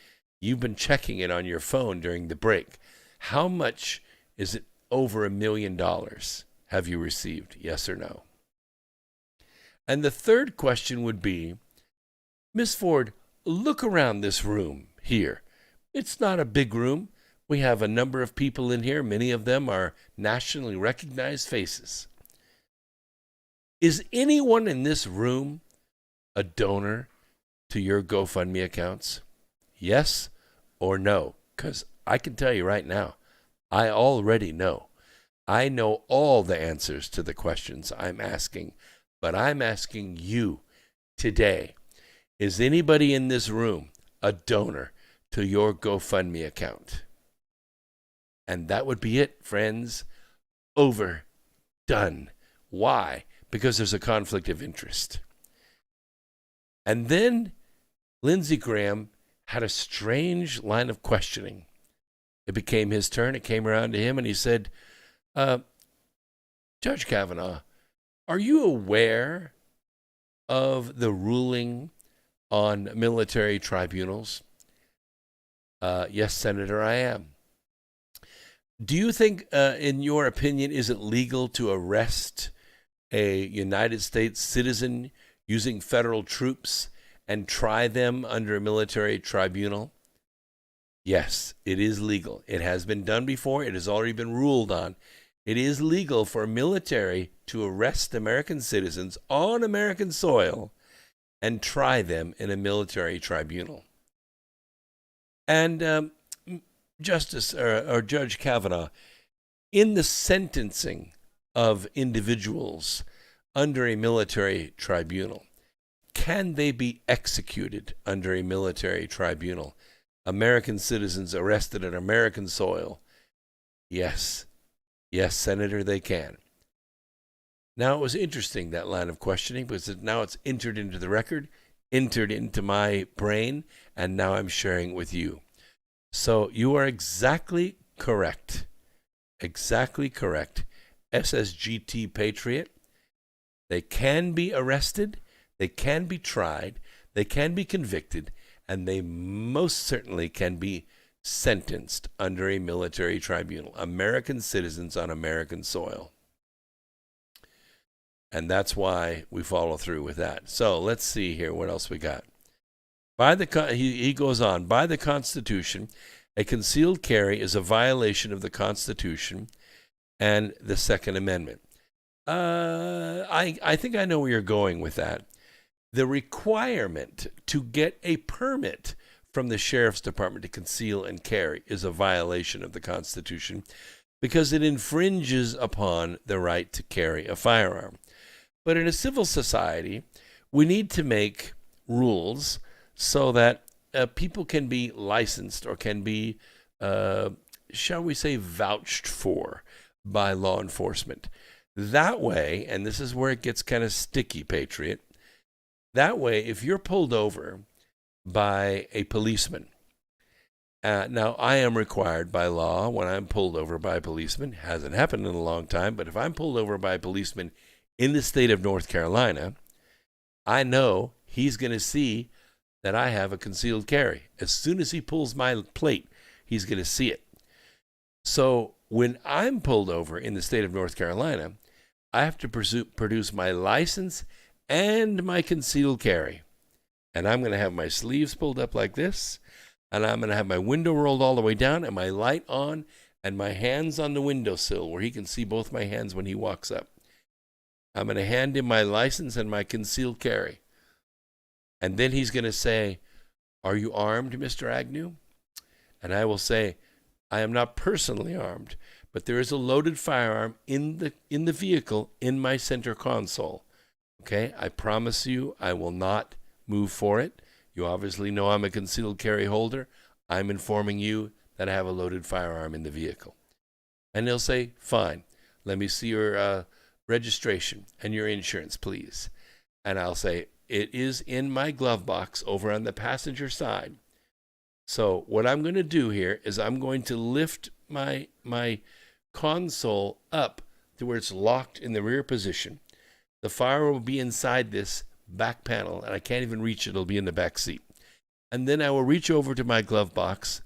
You've been checking it on your phone during the break. How much is it over $1 million have you received? Yes or no? And the third question would be, Miss Ford, look around this room here. It's not a big room. We have a number of people in here. Many of them are nationally recognized faces. Is anyone in this room a donor to your GoFundMe accounts? Yes or no? Because I can tell you right now, I already know. I know all the answers to the questions I'm asking, but I'm asking you today, is anybody in this room a donor to your GoFundMe account? And that would be it, friends. Over. Done. Why? Because there's a conflict of interest. And then Lindsey Graham had a strange line of questioning. It became his turn. It came around to him, and he said, Judge Kavanaugh, are you aware of the ruling on military tribunals? Yes, Senator, I am. Do you think, in your opinion, is it legal to arrest a United States citizen using federal troops and try them under a military tribunal? Yes, it is legal. It has been done before. It has already been ruled on. It is legal for military to arrest American citizens on American soil and try them in a military tribunal. And Justice or Judge Kavanaugh, in the sentencing of individuals under a military tribunal, can they be executed under a military tribunal? American citizens arrested on American soil? Yes. Yes, Senator, they can. Now, it was interesting, that line of questioning, because now it's entered into the record, entered into my brain, and now I'm sharing it with you. So you are exactly correct. Exactly correct. SSGT Patriot. They can be arrested, they can be tried, they can be convicted, and they most certainly can be sentenced under a military tribunal. American citizens on American soil. And that's why we follow through with that. So let's see here what else we got. He goes on, by the Constitution, a concealed carry is a violation of the Constitution and the Second Amendment. I think I know where you're going with that. The requirement to get a permit from the Sheriff's Department to conceal and carry is a violation of the Constitution because it infringes upon the right to carry a firearm. But in a civil society, we need to make rules so that people can be licensed or can be, shall we say, vouched for by law enforcement. That way, and this is where it gets kind of sticky, Patriot, that way, if you're pulled over by a policeman, now I am required by law when I'm pulled over by a policeman, hasn't happened in a long time, but if I'm pulled over by a policeman in the state of North Carolina, I know he's going to see that I have a concealed carry. As soon as he pulls my plate, he's going to see it. So when I'm pulled over in the state of North Carolina, I have to produce my license and my concealed carry. And I'm going to have my sleeves pulled up like this, and I'm going to have my window rolled all the way down and my light on and my hands on the windowsill where he can see both my hands when he walks up. I'm going to hand him my license and my concealed carry. And then he's going to say, "Are you armed, Mr. Agnew?" And I will say, "I am not personally armed, but there is a loaded firearm in the vehicle in my center console. Okay, I promise you I will not move for it. You obviously know I'm a concealed carry holder. I'm informing you that I have a loaded firearm in the vehicle." And they'll say, "Fine, let me see your registration and your insurance, please." And I'll say, "It is in my glove box over on the passenger side. So what I'm going to do here is I'm going to lift my console up to where it's locked in the rear position. The firearm will be inside this back panel, and I can't even reach it. It'll be in the back seat. And then I will reach over to my glove box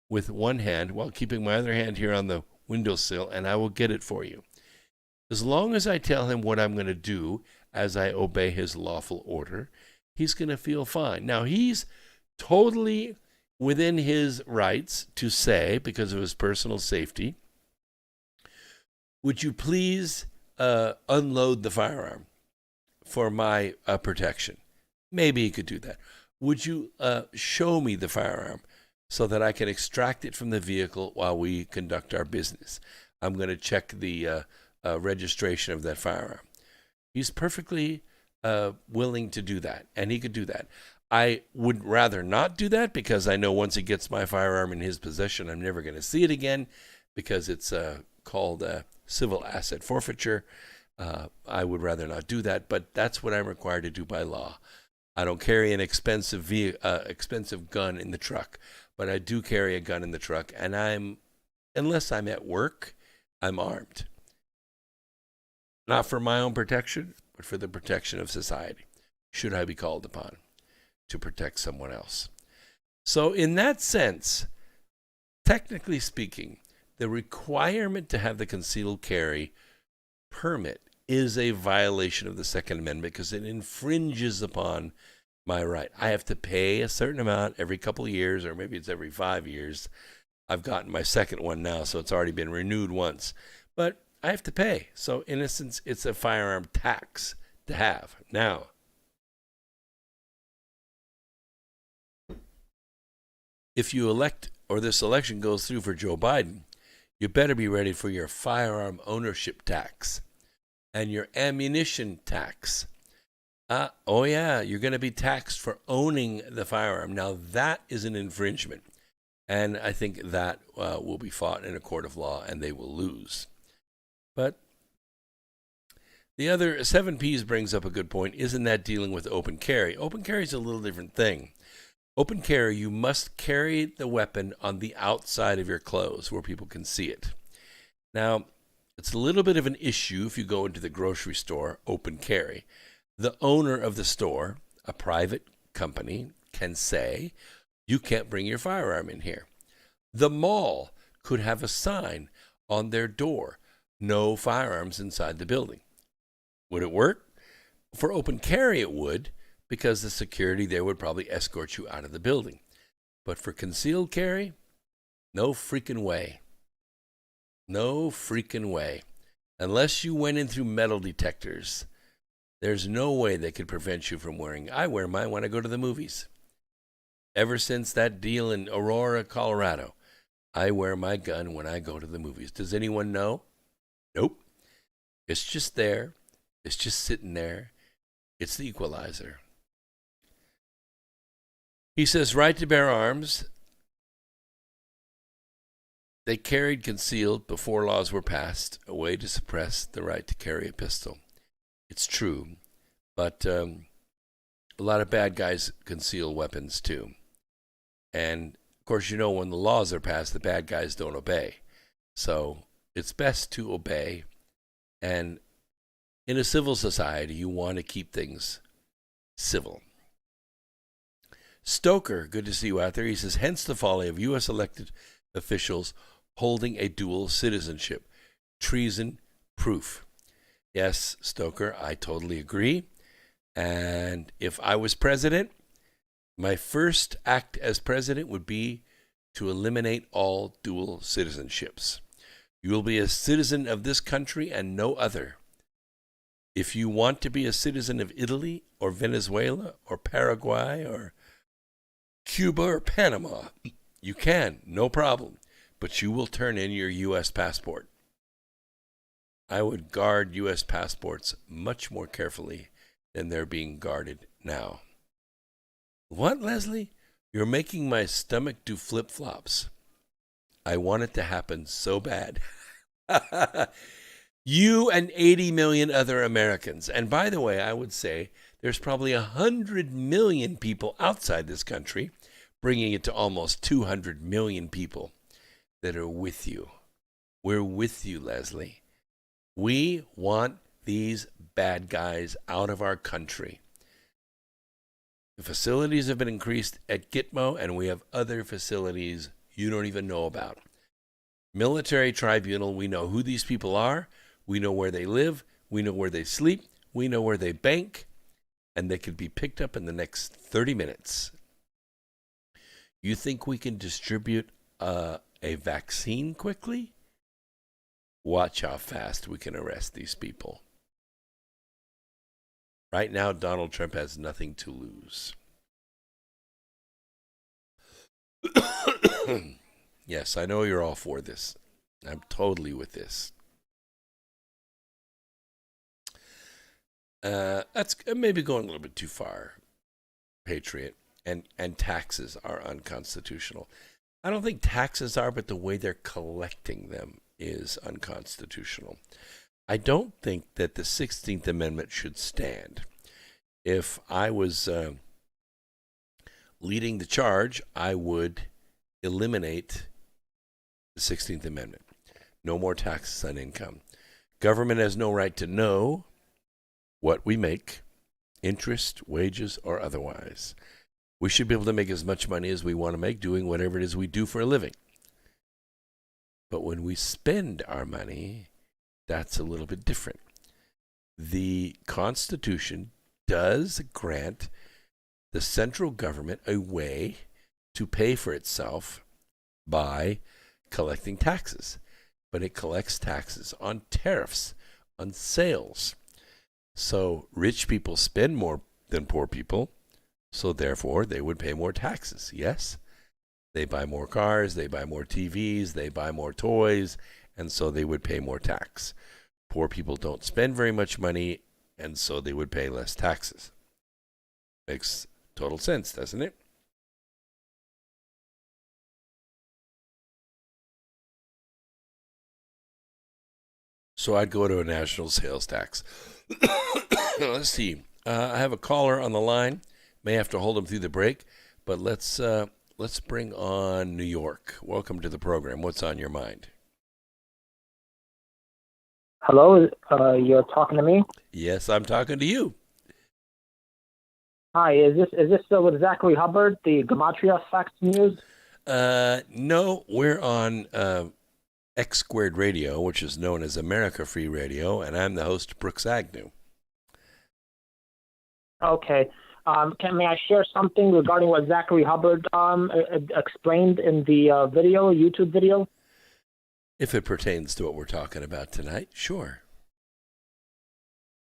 with one hand while keeping my other hand here on the windowsill, and I will get it for you. As long as I tell him what I'm going to do as I obey his lawful order, he's going to feel fine." Now, he's totally within his rights to say, because of his personal safety, "Would you please unload the firearm for my protection?" Maybe he could do that. "Would you show me the firearm so that I can extract it from the vehicle while we conduct our business? I'm going to check the registration of that firearm." He's perfectly willing to do that, and he could do that. I would rather not do that because I know once he gets my firearm in his possession, I'm never going to see it again because it's called civil asset forfeiture. I would rather not do that, but that's what I'm required to do by law. I don't carry an expensive gun in the truck, but I do carry a gun in the truck, and unless I'm at work, I'm armed. Not for my own protection, but for the protection of society, should I be called upon to protect someone else. So in that sense, technically speaking, the requirement to have the concealed carry permit is a violation of the Second Amendment because it infringes upon my right. I have to pay a certain amount every couple of years, or maybe it's every 5 years. I've gotten my second one now, so it's already been renewed once. But I have to pay. So in essence, it's a firearm tax to have. Now, if you elect, or this election goes through for Joe Biden, you better be ready for your firearm ownership tax and your ammunition tax. Oh yeah, you're going to be taxed for owning the firearm. Now that is an infringement. And I think that will be fought in a court of law and they will lose. But the other 7Ps brings up a good point. Isn't that dealing with open carry? Open carry is a little different thing. Open carry, you must carry the weapon on the outside of your clothes where people can see it. Now, it's a little bit of an issue if you go into the grocery store, open carry. The owner of the store, a private company, can say, "You can't bring your firearm in here." The mall could have a sign on their door, "No firearms inside the building." Would it work? For open carry, it would, because the security there would probably escort you out of the building. But for concealed carry, no freaking way. No freaking way. Unless you went in through metal detectors, there's no way they could prevent you from wearing. I wear mine when I go to the movies. Ever since that deal in Aurora, Colorado, I wear my gun when I go to the movies. Does anyone know? Nope. It's just there. It's just sitting there. It's the equalizer. He says, right to bear arms. They carried concealed before laws were passed, a way to suppress the right to carry a pistol. It's true, but a lot of bad guys conceal weapons too. And, of course, you know when the laws are passed, the bad guys don't obey. So it's best to obey. And in a civil society, you want to keep things civil. Stoker, good to see you out there. He says, hence the folly of U.S. elected officials holding a dual citizenship. Treason proof. Yes, Stoker, I totally agree. And if I was president, my first act as president would be to eliminate all dual citizenships. You will be a citizen of this country and no other. If you want to be a citizen of Italy or Venezuela or Paraguay or Cuba or Panama, you can, no problem. But you will turn in your U.S. passport. I would guard U.S. passports much more carefully than they're being guarded now. What, Leslie? You're making my stomach do flip-flops. I want it to happen so bad. You and 80 million other Americans. And by the way, I would say there's probably 100 million people outside this country, bringing it to almost 200 million people that are with you. We're with you, Leslie. We want these bad guys out of our country. The facilities have been increased at Gitmo, and we have other facilities you don't even know about. Military tribunal, we know who these people are. We know where they live. We know where they sleep. We know where they bank. And they could be picked up in the next 30 minutes. You think we can distribute a vaccine quickly? Watch how fast we can arrest these people. Right now, Donald Trump has nothing to lose. Yes, I know you're all for this. I'm totally with this. That's maybe going a little bit too far, Patriot. And taxes are unconstitutional. I don't think taxes are, but the way they're collecting them is unconstitutional. I don't think that the 16th Amendment should stand. If I was leading the charge, I would eliminate the 16th Amendment. No more taxes on income. Government has no right to know what we make, interest, wages, or otherwise. We should be able to make as much money as we want to make doing whatever it is we do for a living. But when we spend our money, that's a little bit different. The Constitution does grant the central government a way to pay for itself by collecting taxes. But it collects taxes on tariffs, on sales. So rich people spend more than poor people, so therefore they would pay more taxes, yes? They buy more cars, they buy more TVs, they buy more toys, and so they would pay more tax. Poor people don't spend very much money, and so they would pay less taxes. Makes total sense, doesn't it? So I'd go to a national sales tax. Let's see. I have a caller on the line. May have to hold him through the break, but let's bring on New York. Welcome to the program. What's on your mind? Hello, you're talking to me? Yes, I'm talking to you. Hi, is this with Zachary Hubbard, the Gematria Facts News? No, we're on X Squared Radio, which is known as America Free Radio, and I'm the host, Brooks Agnew. Okay. May I share something regarding what Zachary Hubbard explained in the YouTube video? If it pertains to what we're talking about tonight, sure.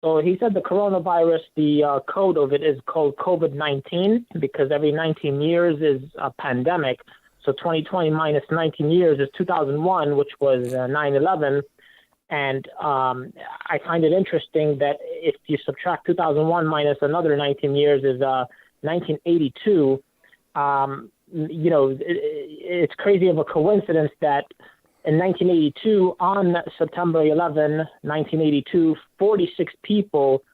So he said the coronavirus, the code of it is called COVID-19 because every 19 years is a pandemic. So 2020 minus 19 years is 2001, which was 9/11. And I find it interesting that if you subtract 2001 minus another 19 years is 1982. it's crazy of a coincidence that in 1982, on September 11, 1982, 46 people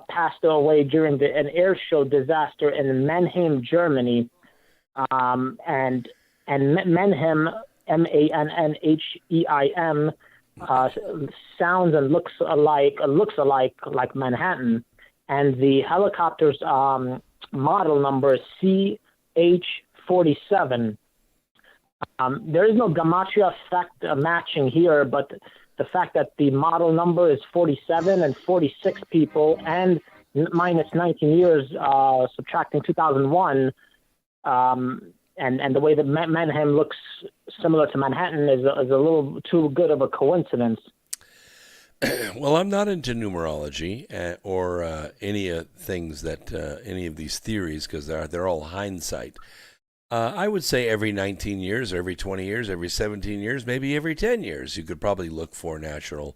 passed away during an air show disaster in Mannheim, Germany. And Mannheim, Mannheim, sounds and looks alike like Manhattan. And the helicopter's model number is CH-47. There is no gematria effect matching here, but the fact that the model number is 47 and 46 people and minus 19 years, subtracting 2001, and the way that Mannheim looks similar to Manhattan is a little too good of a coincidence. Well, I'm not into numerology or any things that any of these theories, because they're all hindsight. I would say every 19 years, or every 20 years, every 17 years, maybe every 10 years, you could probably look for national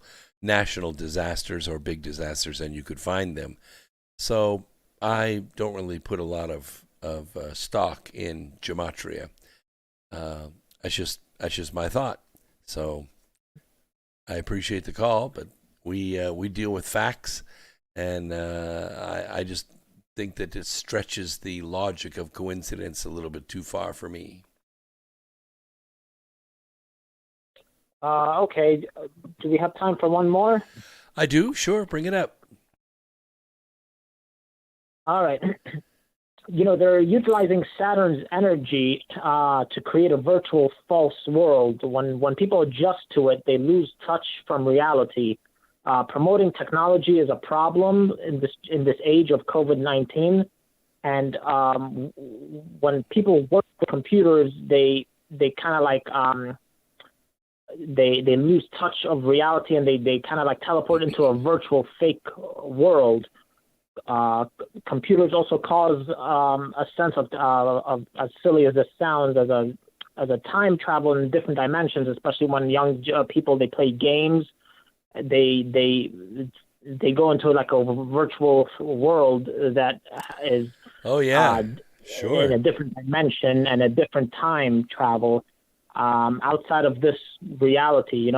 disasters or big disasters, and you could find them. So I don't really put a lot of stock in gematria. That's just my thought. So I appreciate the call, but we deal with facts, and I just think that it stretches the logic of coincidence a little bit too far for me. Okay. Do we have time for one more? I do. Sure. Bring it up. All right. They're utilizing Saturn's energy to create a virtual false world. When people adjust to it, they lose touch from reality. Promoting technology is a problem in this age of COVID-19, and when people work with computers, they kind of like they lose touch of reality, and they kind of like teleport into a virtual fake world. Computers also cause a sense of as silly as this sounds, as a time travel in different dimensions, especially when young people, they play games. They go into like a virtual world that is sure, in a different dimension and a different time travel outside of this reality.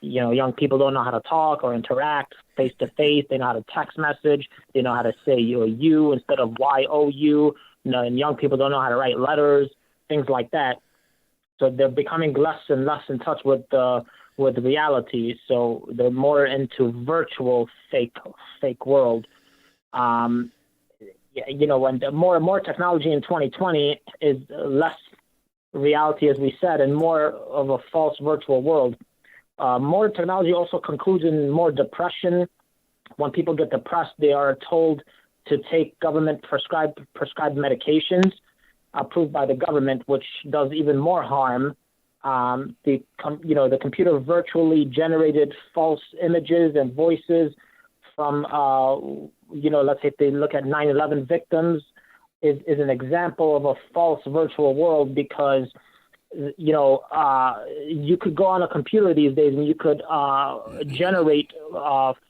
Young people don't know how to talk or interact face to face. They know how to text message. They know how to say you instead of you. And young people don't know how to write letters, things like that. So they're becoming less and less in touch with reality. So they're more into virtual fake world. When more and more technology in 2020 is less reality, as we said, and more of a false virtual world. More technology also concludes in more depression. When people get depressed, they are told to take government prescribed medications approved by the government, which does even more harm. The computer virtually generated false images and voices from, let's say if they look at 9/11 victims, is an example of a false virtual world, because you could go on a computer these days and you could generate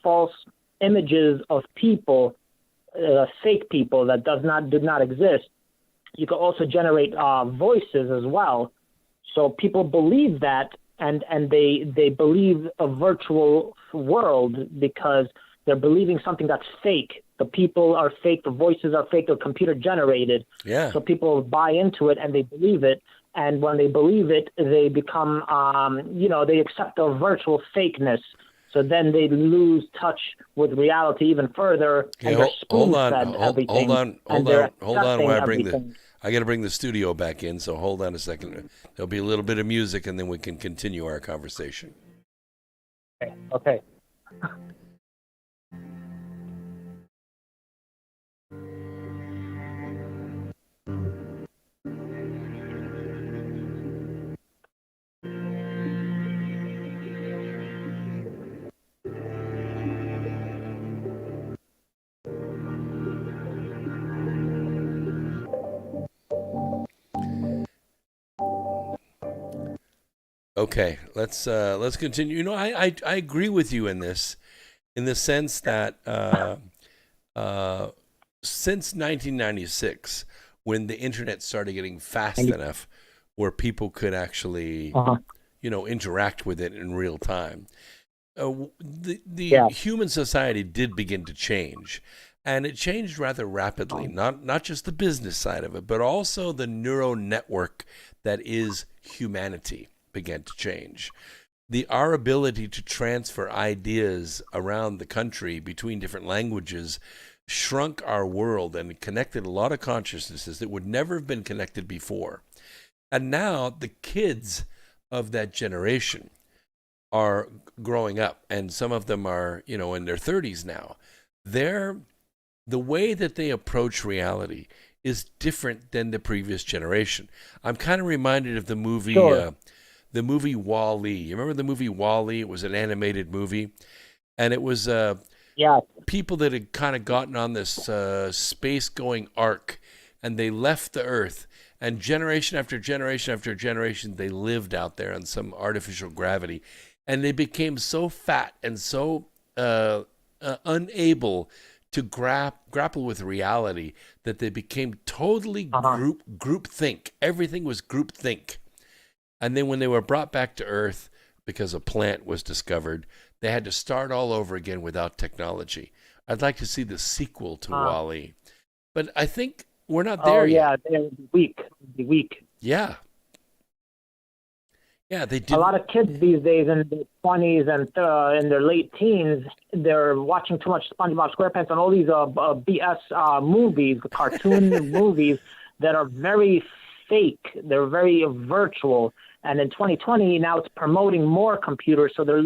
false images of people, fake people that did not exist. You could also generate voices as well. So people believe that, and they believe a virtual world because they're believing something that's fake. The people are fake, the voices are fake, they're computer generated. Yeah. So people buy into it and they believe it. And when they believe it, they become, they accept a virtual fakeness. So then they lose touch with reality even further. Okay, and hold on. I got to bring the studio back in, so hold on a second. There'll be a little bit of music, and then we can continue our conversation. Okay. Okay, let's continue. I agree with you in this, in the sense that since 1996, when the internet started getting fast enough where people could actually, interact with it in real time. The human society did begin to change, and it changed rather rapidly. Not just the business side of it, but also the neural network that is humanity began to change. Our ability to transfer ideas around the country between different languages shrunk our world and connected a lot of consciousnesses that would never have been connected before. And now the kids of that generation are growing up, and some of them are, in their 30s now. The way that they approach reality is different than the previous generation. I'm kind of reminded of the movie, the movie Wall-E. You remember the movie Wall-E? It was an animated movie, and it was people that had kind of gotten on this space-going arc, and they left the Earth. And generation after generation after generation, they lived out there on some artificial gravity. And they became so fat and so unable to grapple with reality that they became totally group think. Everything was group think. And then when they were brought back to Earth, because a plant was discovered, they had to start all over again without technology. I'd like to see the sequel to Wall-E. But I think we're not there yet. They're weak. Yeah. Yeah, they did. A lot of kids these days in their 20s and in their late teens, they're watching too much SpongeBob SquarePants and all these BS movies, cartoon movies that are very fake. They're very virtual. And in 2020, now it's promoting more computers, so they're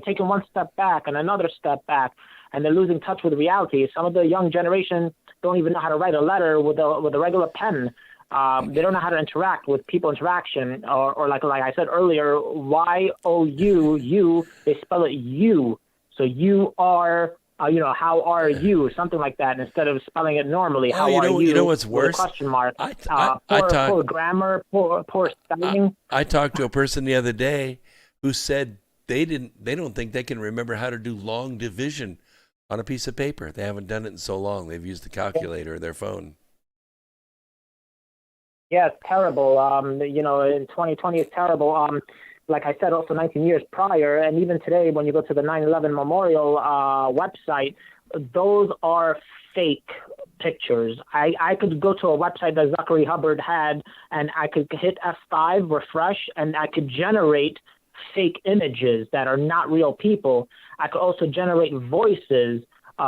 taking one step back and another step back, and they're losing touch with reality. Some of the young generation don't even know how to write a letter with a regular pen. They don't know how to interact with people interaction, or like I said earlier, Y-O-U, they spell it you. So you are, how are you? Something like that, instead of spelling it normally. How are you? You know what's worse? Question mark. Poor grammar, poor spelling. I talked to a person the other day who said they don't think they can remember how to do long division on a piece of paper. They haven't done it in so long. They've used the calculator or their phone. Yeah, it's terrible. In 2020, it's terrible. Like I said, also 19 years prior, and even today, when you go to the 9/11 Memorial website, those are fake pictures. I could go to a website that Zachary Hubbard had, and I could hit F5, refresh, and I could generate fake images that are not real people. I could also generate voices. We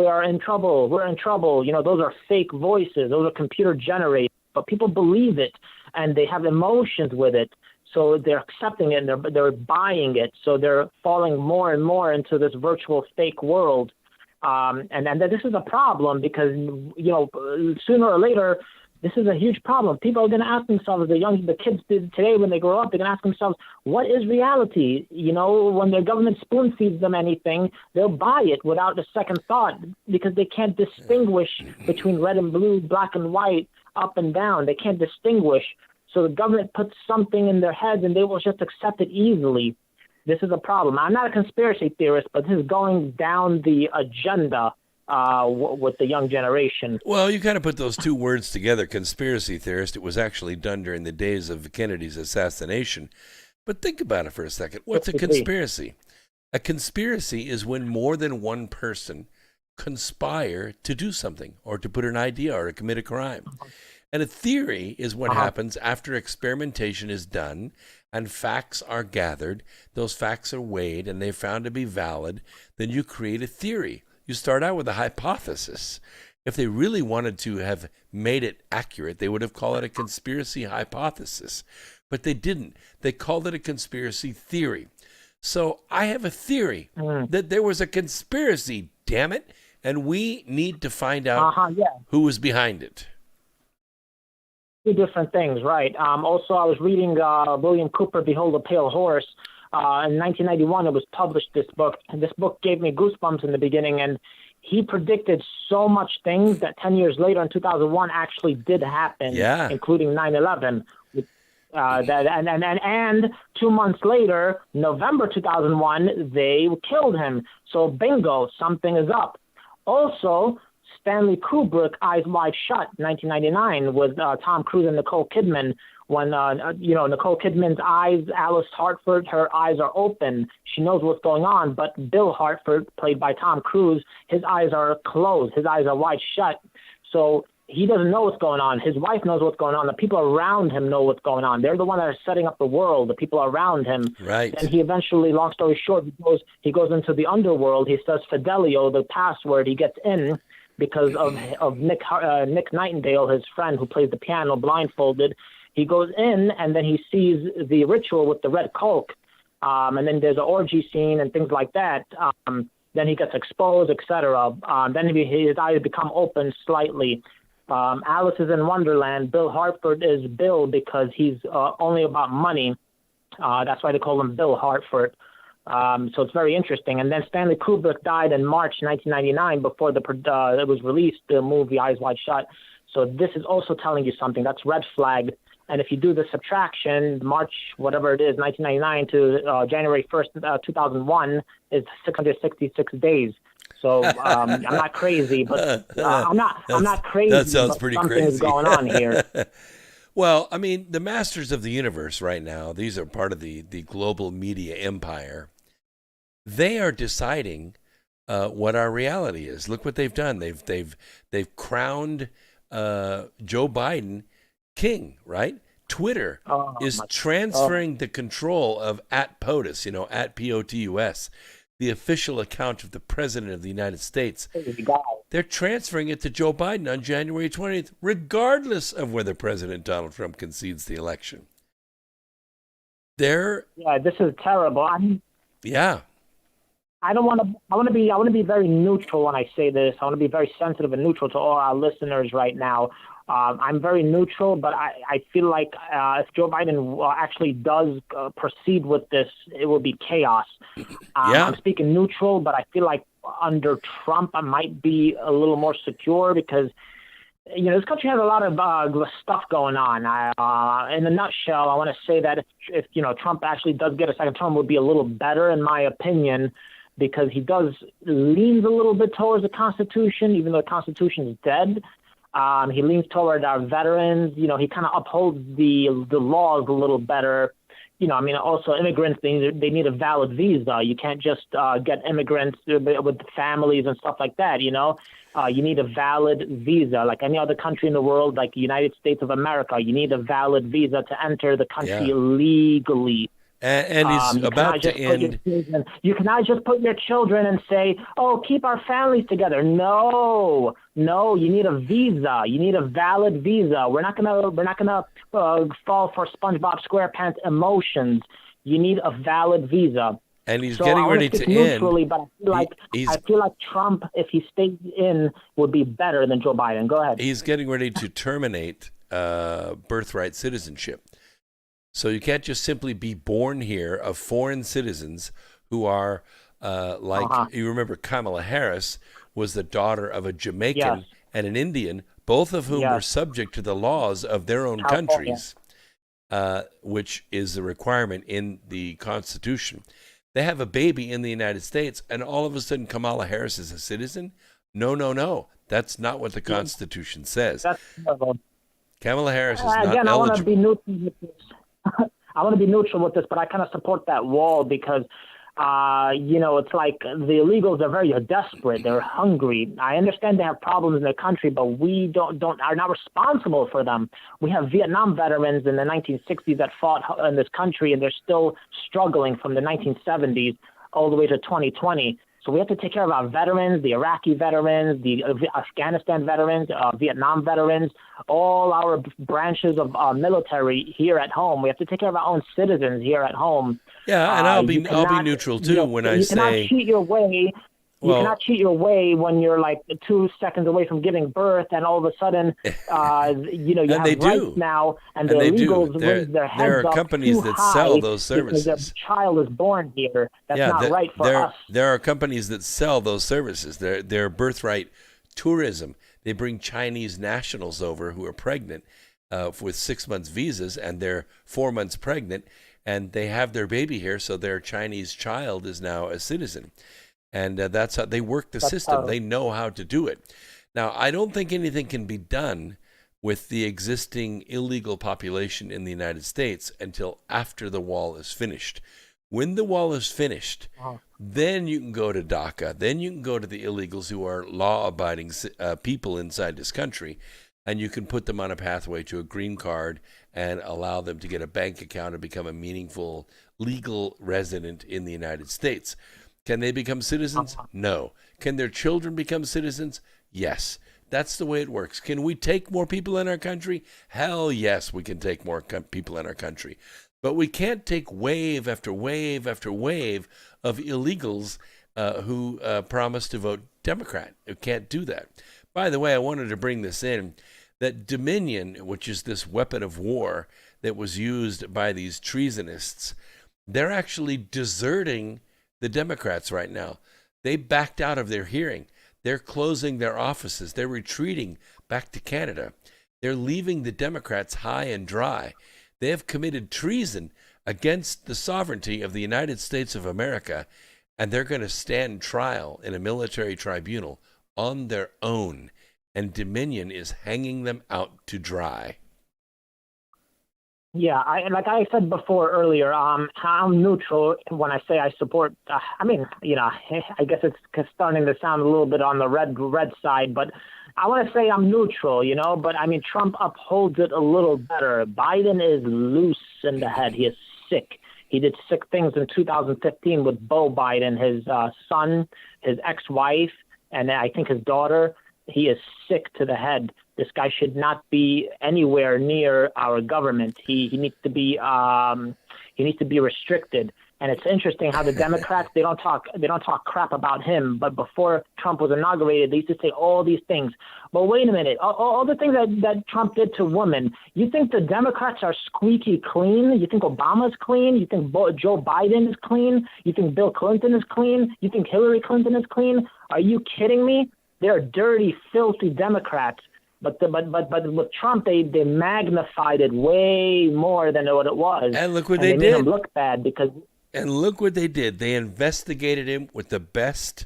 are in trouble. We're in trouble. Those are fake voices. Those are computer generated. But people believe it, and they have emotions with it. So they're accepting it, and they're buying it. So they're falling more and more into this virtual fake world. And this is a problem because, sooner or later, this is a huge problem. People are going to ask themselves, the kids today, when they grow up, they're going to ask themselves, what is reality? When the government spoon feeds them anything, they'll buy it without a second thought because they can't distinguish between red and blue, black and white, up and down. They can't distinguish. So the government puts something in their heads and they will just accept it easily. This is a problem. I'm not a conspiracy theorist, but this is going down the agenda with the young generation. Well, you kind of put those two words together, conspiracy theorist. It was actually done during the days of Kennedy's assassination. But think about it for a second. What's a conspiracy? A conspiracy is when more than one person conspire to do something or to put an idea or to commit a crime. And a theory is what happens after experimentation is done and facts are gathered. Those facts are weighed and they're found to be valid. Then you create a theory. You start out with a hypothesis. If they really wanted to have made it accurate, they would have called it a conspiracy hypothesis. But they didn't. They called it a conspiracy theory. So I have a theory that there was a conspiracy, damn it, and we need to find out who was behind it. Two different things, right. Also, I was reading William Cooper, Behold a Pale Horse. In 1991, it was published, this book. And this book gave me goosebumps in the beginning, and he predicted so much things that 10 years later, in 2001, actually did happen, including 9/11. And 2 months later, November 2001, they killed him. So bingo, something is up. Also, Stanley Kubrick, Eyes Wide Shut, 1999, with Tom Cruise and Nicole Kidman. When, Nicole Kidman's eyes, Alice Hartford, her eyes are open. She knows what's going on. But Bill Hartford, played by Tom Cruise, his eyes are closed. His eyes are wide shut. So he doesn't know what's going on. His wife knows what's going on. The people around him know what's going on. They're the ones that are setting up the world, the people around him. Right. And he eventually, long story short, he goes into the underworld. He says Fidelio, the password. He gets in because of Nick Nightingale, his friend who plays the piano blindfolded. He goes in, and then he sees the ritual with the red cloak. And then there's an orgy scene and things like that. Then he gets exposed, etc. Then his eyes become open slightly. Alice is in Wonderland. Bill Hartford is Bill because he's only about money. That's why they call him Bill Hartford. So it's very interesting. And then Stanley Kubrick died in March 1999 before it was released, the movie Eyes Wide Shut. So this is also telling you something. That's red flag. And if you do the subtraction, March, whatever it is, 1999 to January 1st, 2001 is 666 days. So I'm not crazy, but I'm not crazy. That sounds pretty something crazy. is going on here. Well, I mean, the masters of the universe right now, these are part of the global media empire. They are deciding what our reality is. Look what they've done. They've crowned Joe Biden king, right? Twitter is transferring the control of @POTUS, @POTUS, the official account of the President of the United States. They're transferring it to Joe Biden on January 20th, regardless of whether President Donald Trump concedes the election. This is terrible. I want to be very neutral when I say this. I want to be very sensitive and neutral to all our listeners right now. I'm very neutral, but I feel like if Joe Biden actually does proceed with this, it will be chaos. I'm speaking neutral, but I feel like under Trump, I might be a little more secure because, this country has a lot of stuff going on. In a nutshell, I want to say that if Trump actually does get a second term, would be a little better, in my opinion, because he leans a little bit towards the Constitution, even though the Constitution is dead. He leans toward our veterans. He kind of upholds the laws a little better. Also immigrants, they need a valid visa. You can't just get immigrants with families and stuff like that, You need a valid visa. Like any other country in the world, like the United States of America, you need a valid visa to enter the country legally. And he's about to end. You cannot just put your children and say, "Oh, keep our families together." No, you need a visa. You need a valid visa. We're not gonna fall for SpongeBob SquarePants emotions. You need a valid visa. And he's getting ready to end. But I feel like Trump, if he stays in, would be better than Joe Biden. Go ahead. He's getting ready to terminate birthright citizenship. So you can't just simply be born here of foreign citizens who are you remember Kamala Harris was the daughter of a Jamaican and an Indian, both of whom were subject to the laws of their own countries, which is the requirement in the Constitution. They have a baby in the United States, and all of a sudden Kamala Harris is a citizen? No. That's not what the Constitution says. That's terrible. Kamala Harris is not eligible. I want to be neutral with this. I want to be neutral with this, but I kind of support that wall because, it's like the illegals are very desperate. They're hungry. I understand they have problems in their country, but we are not responsible for them. We have Vietnam veterans in the 1960s that fought in this country, and they're still struggling from the 1970s all the way to 2020. So we have to take care of our veterans, the Iraqi veterans, the Afghanistan veterans, Vietnam veterans, all our branches of military here at home. We have to take care of our own citizens here at home. Yeah, and I'll be neutral too when I say. You cannot cheat your way. You cannot cheat your way when you're like 2 seconds away from giving birth, and all of a sudden, you have rights now, and the illegals raise their heads there are up companies too that high sell those services. Because their child is born here. That's not right for us. There are companies that sell those services. They're birthright tourism. They bring Chinese nationals over who are pregnant with 6 months visas, and they're 4 months pregnant, and they have their baby here, so their Chinese child is now a citizen. And that's how they work the system. They know how to do it. Now, I don't think anything can be done with the existing illegal population in the United States until after the wall is finished. When the wall is finished, then you can go to DACA. Then you can go to the illegals who are law-abiding people inside this country, and you can put them on a pathway to a green card and allow them to get a bank account and become a meaningful legal resident in the United States. Can they become citizens? No. Can their children become citizens? Yes. That's the way it works. Can we take more people in our country? Hell yes, we can take more people in our country. But we can't take wave after wave after wave of illegals who promise to vote Democrat. We can't do that. By the way, I wanted to bring this in, that Dominion, which is this weapon of war that was used by these treasonists, they're actually deserting the Democrats right now. They backed out of their hearing. They're closing their offices. They're retreating back to Canada. They're leaving the Democrats high and dry. They have committed treason against the sovereignty of the United States of America, and they're going to stand trial in a military tribunal on their own, and Dominion is hanging them out to dry. Yeah, like I said before earlier, I'm neutral when I say I support. I guess it's starting to sound a little bit on the red side, but I want to say I'm neutral, But I mean, Trump upholds it a little better. Biden is loose in the head. He is sick. He did sick things in 2015 with Beau Biden, his son, his ex-wife, and I think his daughter. He is sick to the head. This guy should not be anywhere near our government. He needs to be restricted. And it's interesting how the Democrats they don't talk crap about him. But before Trump was inaugurated, they used to say all these things. But wait a minute, all the things that Trump did to women. You think the Democrats are squeaky clean? You think Obama's clean? You think Joe Biden is clean? You think Bill Clinton is clean? You think Hillary Clinton is clean? Are you kidding me? They're dirty, filthy Democrats. But with Trump, they magnified it way more than what it was. And look what they did. Made him look bad because. And look what they did. They investigated him with the best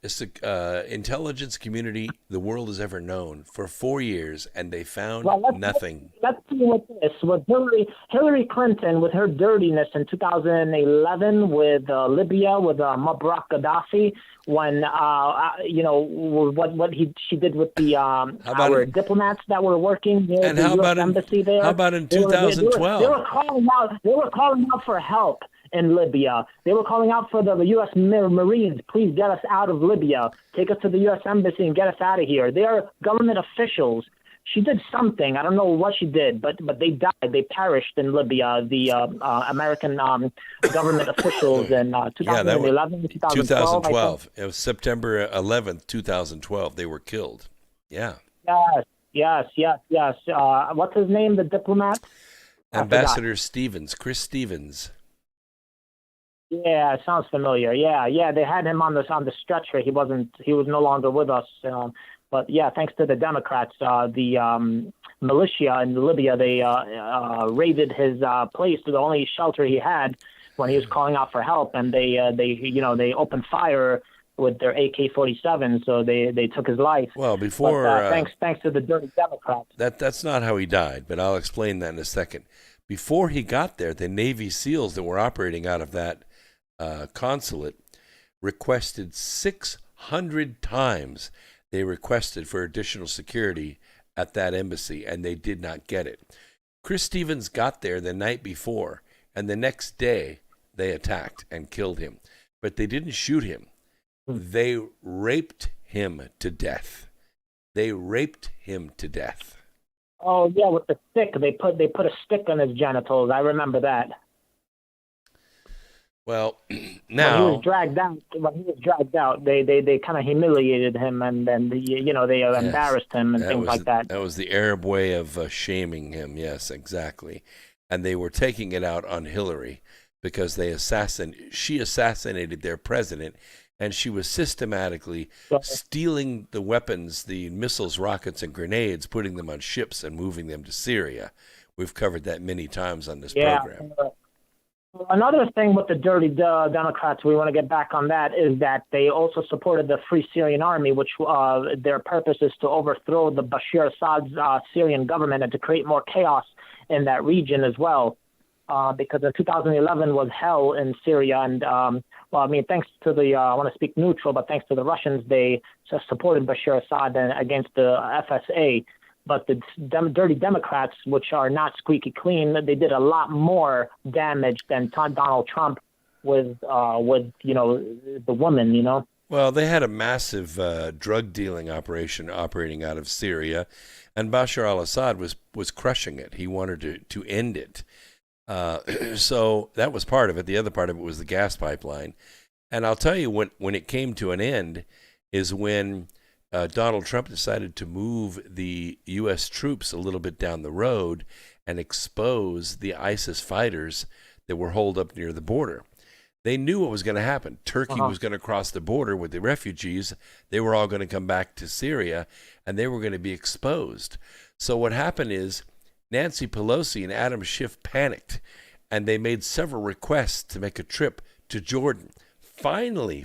intelligence community the world has ever known for 4 years, and they found nothing. Let's see what this with Hillary Clinton with her dirtiness in 2011 with Libya with Muammar Gaddafi when she did with the our diplomats that were working near and the how U.S. about embassy there. How about in 2012? They were calling out for help. In Libya, they were calling out for the U.S. Marines. Please get us out of Libya. Take us to the U.S. embassy and get us out of here. They are government officials. She did something. I don't know what she did, but they died. They perished in Libya. The American government officials in 2011, 2012. It was September 11th, 2012. They were killed. Yeah. Yes. What's his name? The diplomat. Ambassador Stevens, Chris Stevens. Yeah, it sounds familiar. Yeah. They had him on the stretcher. He was no longer with us. But yeah, thanks to the Democrats, the militia in Libya, they raided his place, the only shelter he had when he was calling out for help, and they opened fire with their AK-47, so they took his life. Well, before thanks to the dirty Democrats. That's not how he died, but I'll explain that in a second. Before he got there, the Navy SEALs that were operating out of that consulate requested 600 times. They requested for additional security at that embassy, and they did not get it. Chris Stevens got there the night before, and the next day they attacked and killed him. But they didn't shoot him. They raped him to death. Oh yeah, with the stick. They put a stick on his genitals. I remember that. Well, now when he was dragged out, they kind of humiliated him, and then they embarrassed him and things like that. That was the Arab way of shaming him. Yes, exactly. And they were taking it out on Hillary because she assassinated their president, and she was systematically stealing the weapons, the missiles, rockets, and grenades, putting them on ships and moving them to Syria. We've covered that many times on this program. Another thing with the dirty Democrats, we want to get back on that, is that they also supported the Free Syrian Army, which their purpose is to overthrow the Bashar Assad's Syrian government and to create more chaos in that region as well. Because in 2011 was hell in Syria. And, thanks to I want to speak neutral, but thanks to the Russians, they supported Bashar Assad against the FSA. But the dirty Democrats, which are not squeaky clean, they did a lot more damage than Donald Trump with the woman, Well, they had a massive drug dealing operation operating out of Syria, and Bashar al-Assad was crushing it. He wanted to end it. So that was part of it. The other part of it was the gas pipeline. And I'll tell you, when it came to an end is when Donald Trump decided to move the U.S. troops a little bit down the road and expose the ISIS fighters that were holed up near the border. They knew what was going to happen. Turkey was going to cross the border with the refugees. They were all going to come back to Syria, and they were going to be exposed. So what happened is Nancy Pelosi and Adam Schiff panicked, and they made several requests to make a trip to Jordan. Finally,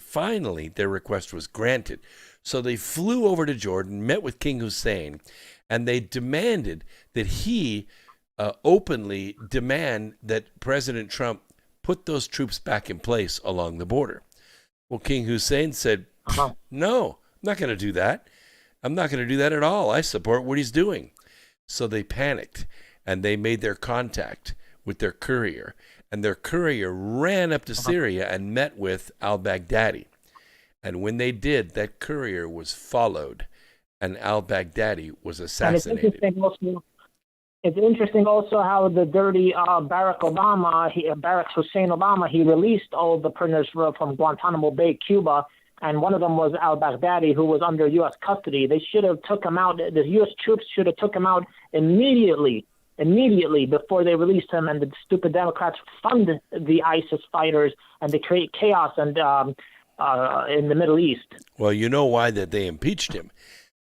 their request was granted. So they flew over to Jordan, met with King Hussein, and they demanded that he openly demand that President Trump put those troops back in place along the border. Well, King Hussein said, no, I'm not going to do that. I'm not going to do that at all. I support what he's doing. So they panicked, and they made their contact with their courier. And their courier ran up to Syria and met with al-Baghdadi. And when they did, that courier was followed, and al-Baghdadi was assassinated. And it's interesting also how the dirty Barack Hussein Obama, he released all the prisoners from Guantanamo Bay, Cuba, and one of them was al-Baghdadi, who was under U.S. custody. They should have took him out. The U.S. troops should have took him out immediately before they released him. And the stupid Democrats fund the ISIS fighters, and they create chaos and in the Middle East. Well, you know why that they impeached him.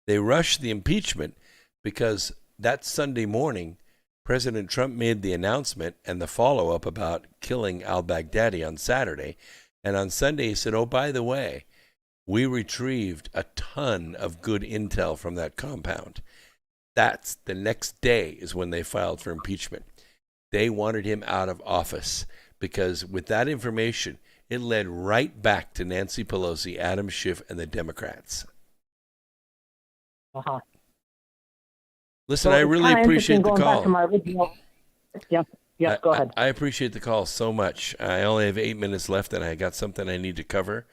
They rushed the impeachment because that Sunday morning, President Trump made the announcement and the follow-up about killing al-Baghdadi on Saturday. And on Sunday, he said, oh, by the way, we retrieved a ton of good intel from that compound. That's the next day is when they filed for impeachment. They wanted him out of office because with that information, it led right back to Nancy Pelosi, Adam Schiff, and the Democrats. Listen, I really appreciate the call. Go ahead. I appreciate the call so much. I only have 8 minutes left, and I got something I need to cover.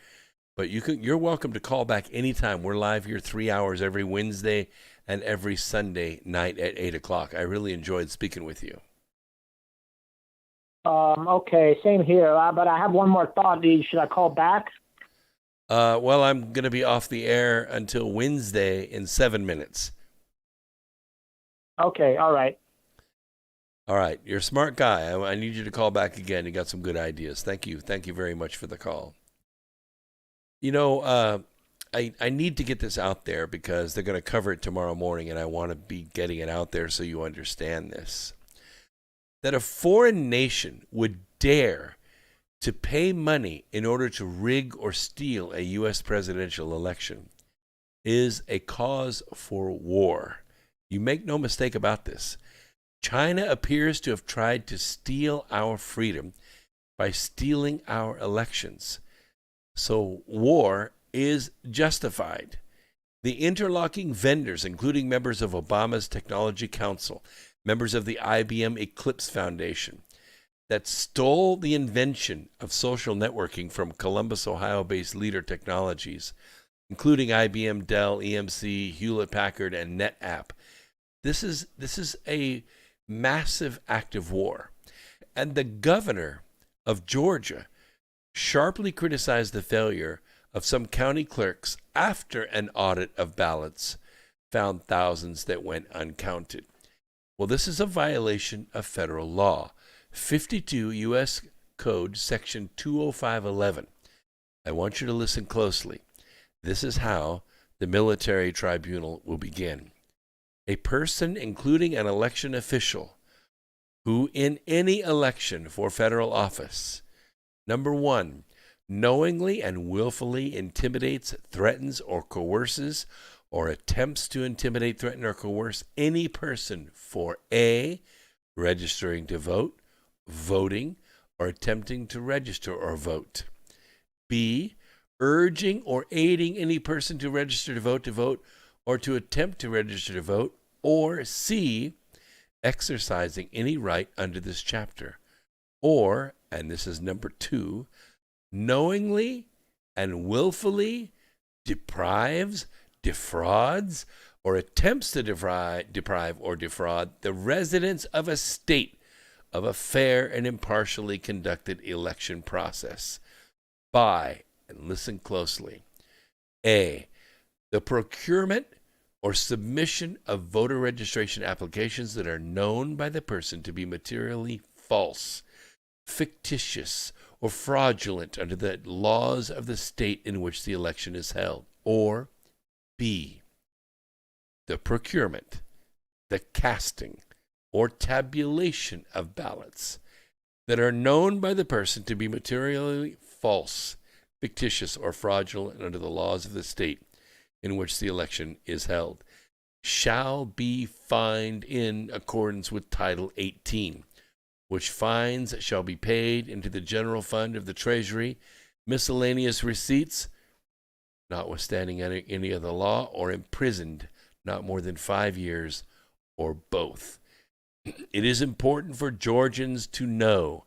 But you're welcome to call back anytime. We're live here 3 hours every Wednesday and every Sunday night at 8 o'clock. I really enjoyed speaking with you. Okay, same here. But I have one more thought. Should I call back? Well, I'm going to be off the air until Wednesday in 7 minutes. Okay, all right. All right, you're a smart guy. I need you to call back again. You got some good ideas. Thank you. Thank you very much for the call. You know, I need to get this out there because they're going to cover it tomorrow morning, and I want to be getting it out there so you understand this. That a foreign nation would dare to pay money in order to rig or steal a U.S. presidential election is a cause for war. You make no mistake about this. China appears to have tried to steal our freedom by stealing our elections. So war is justified. The interlocking vendors, including members of Obama's Technology Council, members of the IBM Eclipse Foundation, that stole the invention of social networking from Columbus, Ohio-based Leader Technologies, including IBM, Dell, EMC, Hewlett-Packard, and NetApp. This is a massive act of war. And the governor of Georgia sharply criticized the failure of some county clerks after an audit of ballots found thousands that went uncounted. Well, this is a violation of federal law, 52 U.S. Code Section 20511. I want you to listen closely. This is how the military tribunal will begin. A person, including an election official, who in any election for federal office, number one, knowingly and willfully intimidates, threatens, or coerces, or attempts to intimidate, threaten, or coerce any person for A, registering to vote, voting, or attempting to register or vote. B, urging or aiding any person to register to vote, or to attempt to register to vote. Or C, exercising any right under this chapter. Or, and this is number 2, knowingly and willfully deprives, defrauds, or attempts to deprive or defraud the residents of a state of a fair and impartially conducted election process by, and listen closely, A, the procurement or submission of voter registration applications that are known by the person to be materially false, fictitious, or fraudulent under the laws of the state in which the election is held. Or B, the procurement, the casting, or tabulation of ballots that are known by the person to be materially false, fictitious, or fraudulent under the laws of the state in which the election is held, shall be fined in accordance with Title 18, which fines shall be paid into the general fund of the Treasury, miscellaneous receipts, notwithstanding any other law, or imprisoned not more than 5 years, or both. It is important for Georgians to know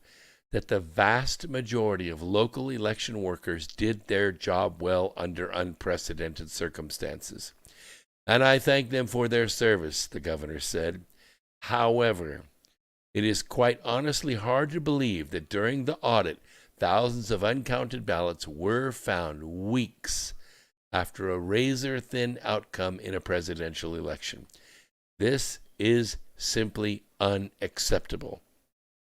that the vast majority of local election workers did their job well under unprecedented circumstances. And I thank them for their service, the governor said. However, it is quite honestly hard to believe that during the audit, thousands of uncounted ballots were found weeks after a razor-thin outcome in a presidential election. This is simply unacceptable.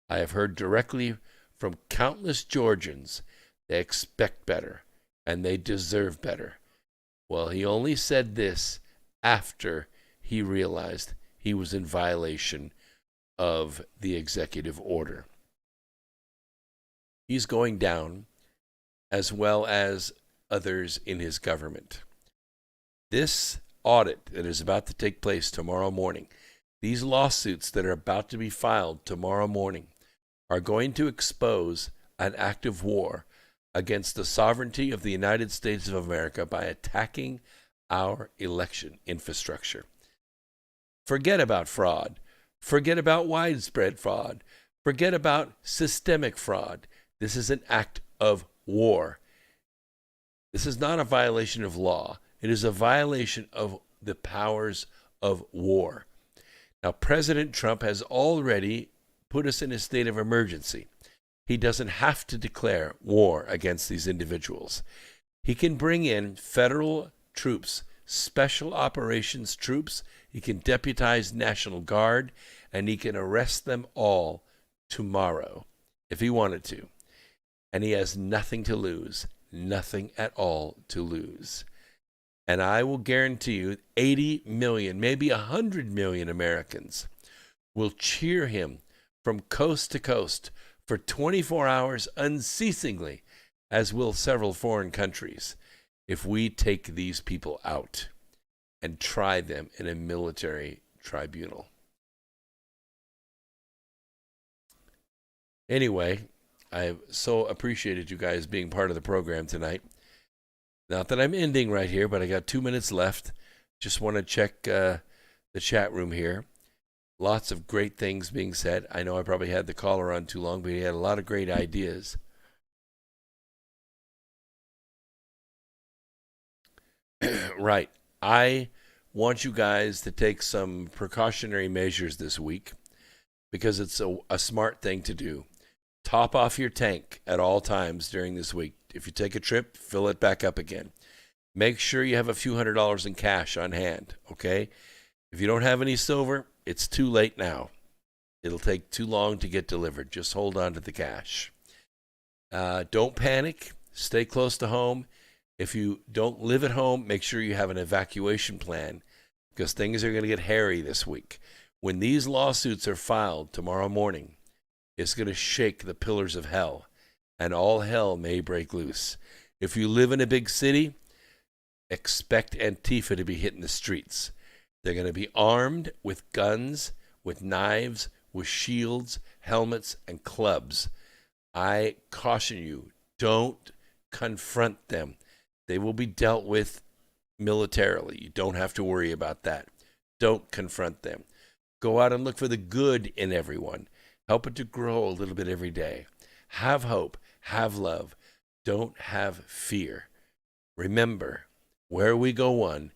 I have heard directly from countless Georgians they expect better and they deserve better. Well, he only said this after he realized he was in violation of the executive order. He's going down, as well as others in his government. This audit that is about to take place tomorrow morning, these lawsuits that are about to be filed tomorrow morning, are going to expose an act of war against the sovereignty of the United States of America by attacking our election infrastructure. Forget about fraud. Forget about widespread fraud. Forget about systemic fraud. This is an act of war. This is not a violation of law. It is a violation of the powers of war. Now, President Trump has already put us in a state of emergency. He doesn't have to declare war against these individuals. He can bring in federal troops, special operations troops. He can deputize National Guard, and he can arrest them all tomorrow if he wanted to. And he has nothing to lose, nothing at all to lose. And I will guarantee you 80 million, maybe 100 million Americans will cheer him from coast to coast for 24 hours unceasingly, as will several foreign countries, if we take these people out and try them in a military tribunal. Anyway, I so appreciated you guys being part of the program tonight. Not that I'm ending right here, but I got 2 minutes left. Just want to check the chat room here. Lots of great things being said. I know I probably had the caller on too long, but he had a lot of great ideas. Right. I want you guys to take some precautionary measures this week because it's a smart thing to do. Top off your tank at all times during this week. If you take a trip, fill it back up again. Make sure you have a few $100s in cash on hand, okay? If you don't have any silver, it's too late now. It'll take too long to get delivered. Just hold on to the cash. Don't panic. Stay close to home. If you don't live at home, make sure you have an evacuation plan because things are going to get hairy this week. When these lawsuits are filed tomorrow morning, it's going to shake the pillars of hell, and all hell may break loose. If you live in a big city, expect Antifa to be hitting the streets. They're going to be armed with guns, with knives, with shields, helmets, and clubs. I caution you, don't confront them. They will be dealt with militarily. You don't have to worry about that. Don't confront them. Go out and look for the good in everyone. Help it to grow a little bit every day. Have hope. Have love. Don't have fear. Remember, where we go one,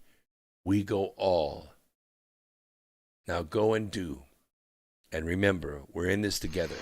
we go all. Now go and do. And remember, we're in this together.